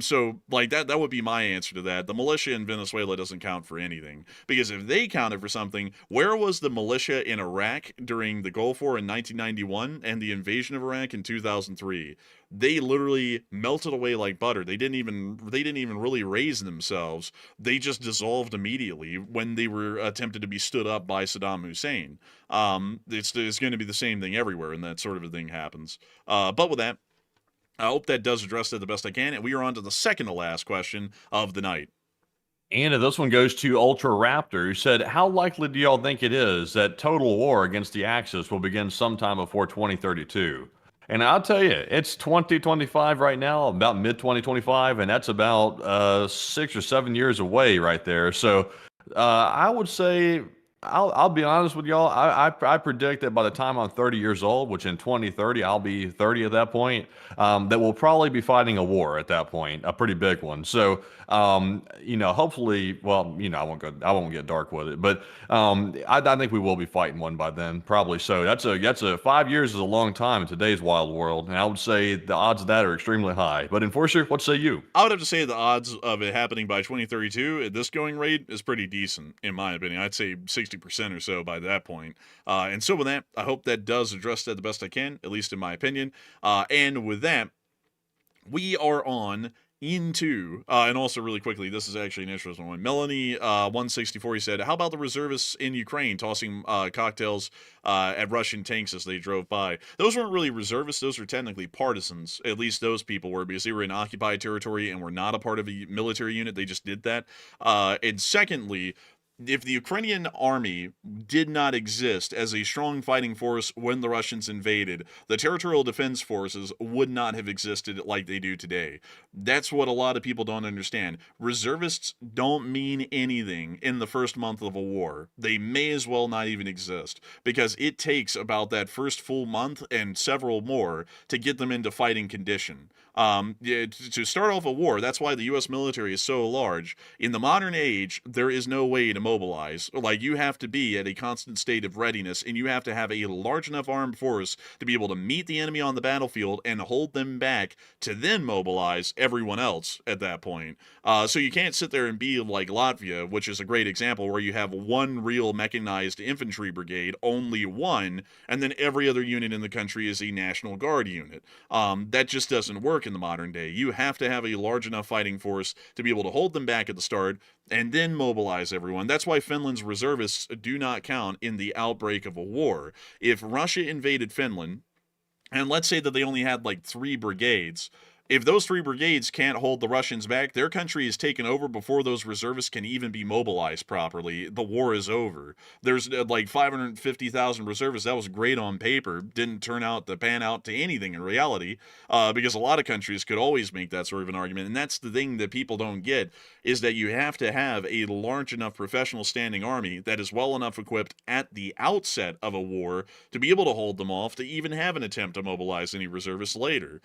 So, like, that would be my answer to that. The militia in Venezuela doesn't count for anything. Because if they counted for something, where was the militia in Iraq during the Gulf War in 1991 and the invasion of Iraq in 2003? They literally melted away like butter. They didn't even really raise themselves. They just dissolved immediately when they were attempted to be stood up by Saddam Hussein. It's going to be the same thing everywhere, and that sort of a thing happens. But with that, I hope that does address that the best I can, and we are on to the second to last question of the night. And this one goes to Ultra Raptor, who said, how likely do y'all think it is that total war against the Axis will begin sometime before 2032? And I'll tell you, it's 2025 right now, about mid-2025, and that's about 6 or 7 years away right there. So I would say I'll be honest with y'all. I predict that by the time I'm 30 years old, which in 2030 I'll be 30 at that point, that we'll probably be fighting a war at that point, a pretty big one. So, hopefully, well, I won't get dark with it, but I think we will be fighting one by then, probably. So that's a 5 years is a long time in today's wild world, and I would say the odds of that are extremely high. But Enforcer, what say you? I would have to say the odds of it happening by 2032 at this going rate is pretty decent, in my opinion. I'd say 60% or so by that point. And so with that, I hope that does address that the best I can, at least in my opinion. And with that, we are on into, and also really quickly, this is actually an interesting one. Melanie 164, he said, how about the reservists in Ukraine tossing cocktails at Russian tanks as they drove by? Those weren't really reservists, those were technically partisans. At least those people were, because they were in occupied territory and were not a part of a military unit. They just did that. And secondly, if the Ukrainian army did not exist as a strong fighting force when the Russians invaded, the territorial defense forces would not have existed like they do today. That's what a lot of people don't understand. Reservists don't mean anything in the first month of a war. They may as well not even exist, because it takes about that first full month and several more to get them into fighting condition. To start off a war, that's why the U.S. military is so large. In the modern age, there is no way to mobilize. Like, you have to be at a constant state of readiness, and you have to have a large enough armed force to be able to meet the enemy on the battlefield and hold them back to then mobilize everyone else at that point. So you can't sit there and be like Latvia, which is a great example, where you have one real mechanized infantry brigade, only one, and then every other unit in the country is a National Guard unit. That just doesn't work in the modern day. You have to have a large enough fighting force to be able to hold them back at the start and then mobilize everyone. That's why Finland's reservists do not count in the outbreak of a war. If Russia invaded Finland, and let's say that they only had like 3 brigades, if those 3 brigades can't hold the Russians back, their country is taken over before those reservists can even be mobilized properly. The war is over. There's like 550,000 reservists. That was great on paper. Didn't turn out to pan out to anything in reality, because a lot of countries could always make that sort of an argument. And that's the thing that people don't get, is that you have to have a large enough professional standing army that is well enough equipped at the outset of a war to be able to hold them off, to even have an attempt to mobilize any reservists later.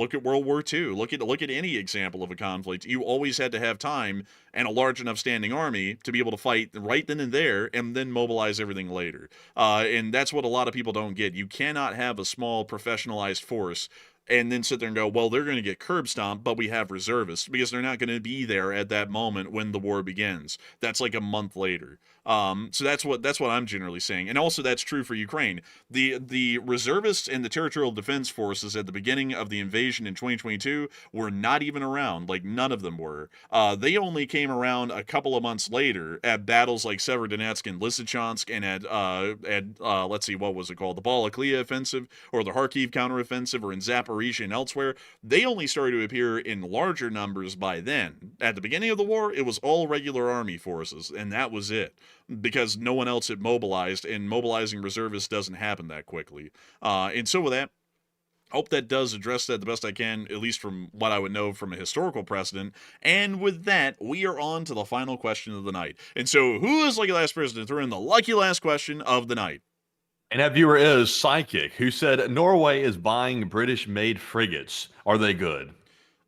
Look at World War II. Look at any example of a conflict. You always had to have time and a large enough standing army to be able to fight right then and there, and then mobilize everything later. And that's what a lot of people don't get. You cannot have a small professionalized force and then sit there and go, well, they're going to get curb stomped, but we have reservists, because they're not going to be there at that moment when the war begins. That's like a month later. So that's what I'm generally saying. And also that's true for Ukraine. The reservists and the territorial defense forces at the beginning of the invasion in 2022 were not even around. Like, none of them were. They only came around a couple of months later at battles like Severodonetsk and Lysychansk, and at let's see, what was it called? The Balaklia offensive, or the Kharkiv counteroffensive, or in Zaporizhia and elsewhere. They only started to appear in larger numbers by then. At the beginning of the war, it was all regular army forces, and that was it, because no one else had mobilized, and mobilizing reservists doesn't happen that quickly. And so with that, hope that does address that the best I can, at least from what I would know from a historical precedent. And with that, we are on to the final question of the night. And so, who is Lucky Last Person to throw in the lucky last question of the night? And that viewer is Psychic, who said Norway is buying British-made frigates. Are they good?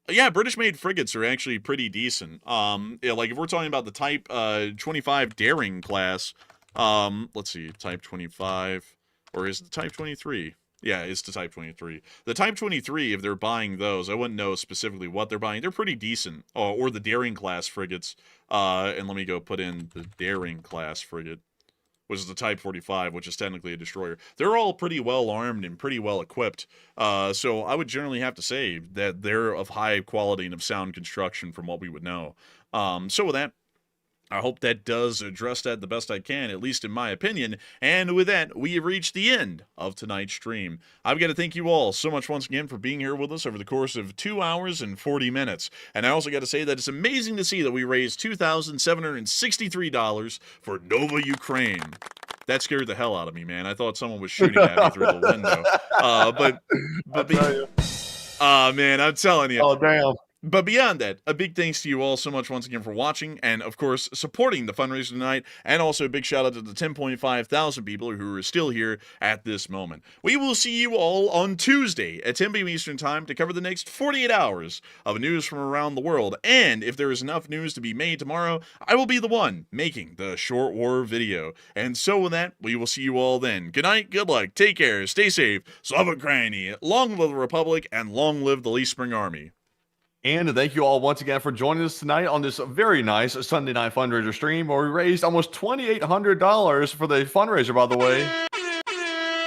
Yeah, British-made frigates are actually pretty decent. Yeah, like if we're talking about the Type 25 Daring class, let's see, Type 25, or is it Type 23? Yeah, it's the Type 23. The Type 23, if they're buying those, I wouldn't know specifically what they're buying. They're pretty decent. Or the Daring class frigates. And let me go put in the Daring class frigate, which is the Type 45, which is technically a destroyer. They're all pretty well armed and pretty well equipped. So I would generally have to say that they're of high quality and of sound construction from what we would know. So with that, I hope that does address that the best I can, at least in my opinion. And with that, we have reached the end of tonight's stream. I've got to thank you all so much once again for being here with us over the course of 2 hours and 40 minutes. And I also got to say that it's amazing to see that we raised $2,763 for Nova Ukraine. That scared the hell out of me, man. I thought someone was shooting at me through the window. Man, I'm telling you. Oh, damn. But beyond that, a big thanks to you all so much once again for watching and, of course, supporting the fundraiser tonight. And also a big shout out to the 10.5 thousand people who are still here at this moment. We will see you all on Tuesday at 10 p.m. Eastern Time to cover the next 48 hours of news from around the world. And if there is enough news to be made tomorrow, I will be the one making the short war video. And so with that, we will see you all then. Good night, good luck, take care, stay safe, Slava Ukraini, long live the Republic, and long live the Lee Spring Army. And thank you all once again for joining us tonight on this very nice Sunday night fundraiser stream where we raised almost $2,800 for the fundraiser, by the way.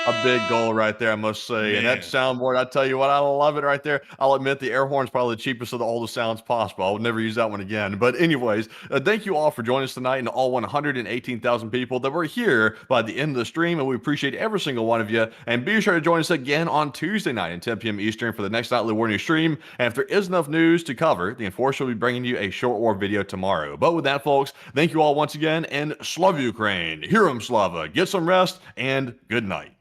A big goal right there, I must say. Man. And that soundboard, I tell you what, I love it right there. I'll admit the air horn's probably the cheapest of all the sounds possible. I would never use that one again. But anyways, thank you all for joining us tonight and all 118,000 people that were here by the end of the stream. And we appreciate every single one of you. And be sure to join us again on Tuesday night at 10 p.m. Eastern for the next Nightly War News stream. And if there is enough news to cover, the Enforcer will be bringing you a short war video tomorrow. But with that, folks, thank you all once again. And Slava Ukraine, Heroem Slava, get some rest, and good night.